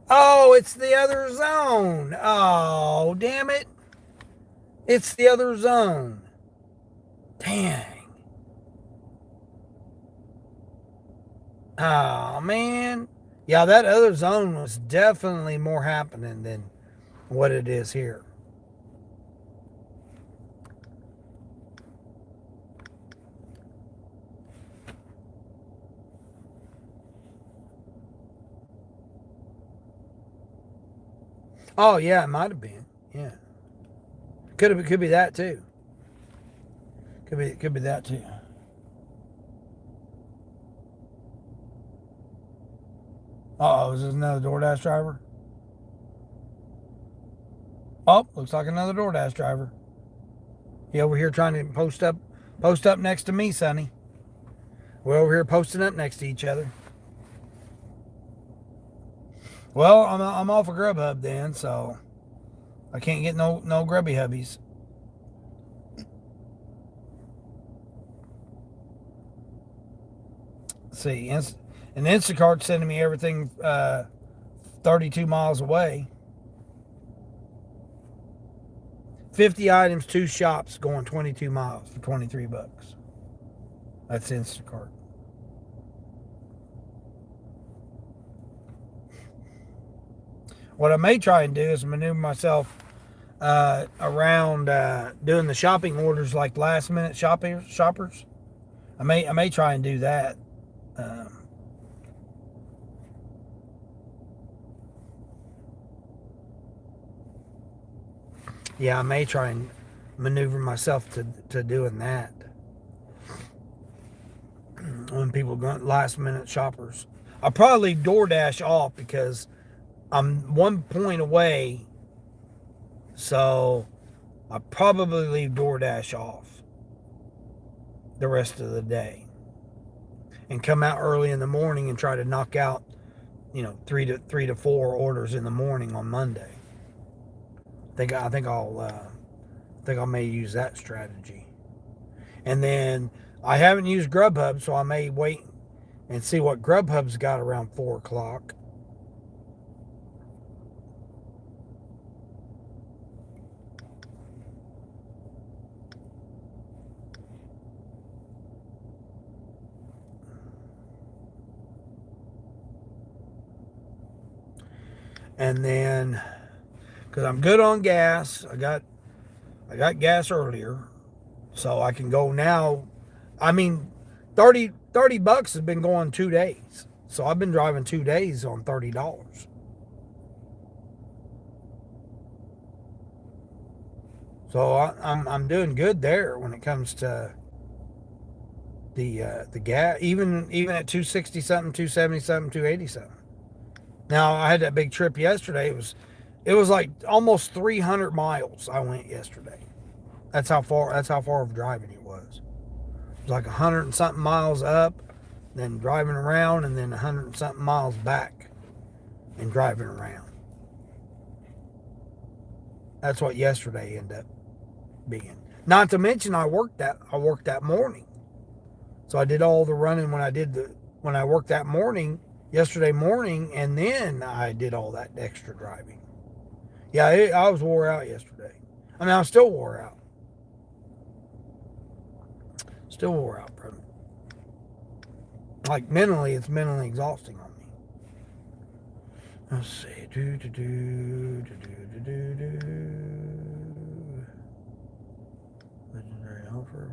Oh, it's the other zone. Oh, damn it. It's the other zone. Dang. Oh, man. Yeah, that other zone was definitely more happening than what it is here. Oh, yeah, it might have been. Yeah. Could be that too. Could be that too. Uh oh, is this another DoorDash driver? Oh, looks like another DoorDash driver. He over here trying to post up next to me, Sonny. We're over here posting up next to each other. Well, I'm off of Grubhub then, so I can't get no grubby hubbies. Let's see, and Instacart's sending me everything 32 miles away. 50 items, 2 shops, going 22 miles for $23. That's Instacart. What I may try and do is maneuver myself around doing the shopping orders like last minute shoppers. I may try and do that. Yeah, I may try and maneuver myself to doing that when people go last minute shoppers. I'll probably leave DoorDash off because I'm 1 point away, so I'll probably leave DoorDash off the rest of the day and come out early in the morning and try to knock out, 3 to 4 orders in the morning on Monday. I think I may use that strategy. And then I haven't used Grubhub, so I may wait and see what Grubhub's got around 4 o'clock. And then, because I'm good on gas, I got gas earlier, so I can go now. I mean, 30 bucks has been going 2 days, so I've been driving 2 days on $30. So I'm doing good there when it comes to the gas, even at 260 something, 270 something, 280 something. Now I had that big trip yesterday. It was like almost 300 miles I went yesterday. That's how far of driving it was. It was like 100 and something miles up, then driving around, and then 100 and something miles back and driving around. That's what yesterday ended up being. Not to mention I worked that morning. So I did all the running when I worked that morning, yesterday morning, and then I did all that extra driving. Yeah, I was wore out yesterday. I mean, I'm still wore out. Still wore out from it. Like mentally, it's mentally exhausting on me. Let's see. Legendary offer.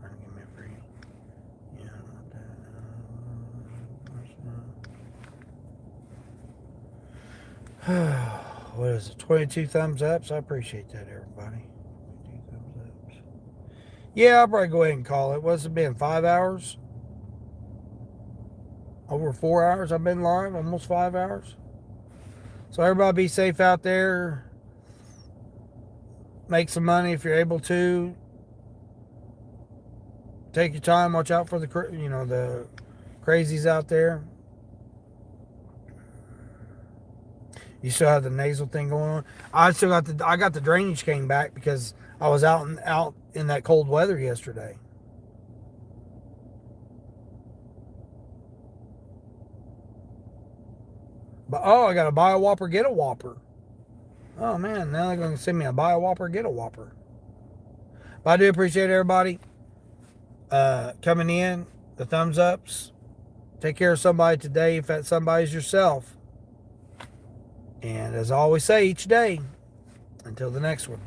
Trying to get me a free. Yeah, what is it? 22 thumbs ups. I appreciate that, everybody. 22 thumbs ups. Yeah, I'll probably go ahead and call it. What's it been? 5 hours? Over 4 hours I've been live. Almost 5 hours. So everybody be safe out there. Make some money if you're able to. Take your time. Watch out for the crazies out there. You still have the nasal thing going on. I got the drainage cane back because I was out in that cold weather yesterday. But oh, I got to buy a Whopper, get a Whopper. Oh man, now they're going to send me a buy a Whopper, get a Whopper. But I do appreciate everybody coming in, the thumbs ups. Take care of somebody today if that somebody's yourself. And as I always say each day, until the next one.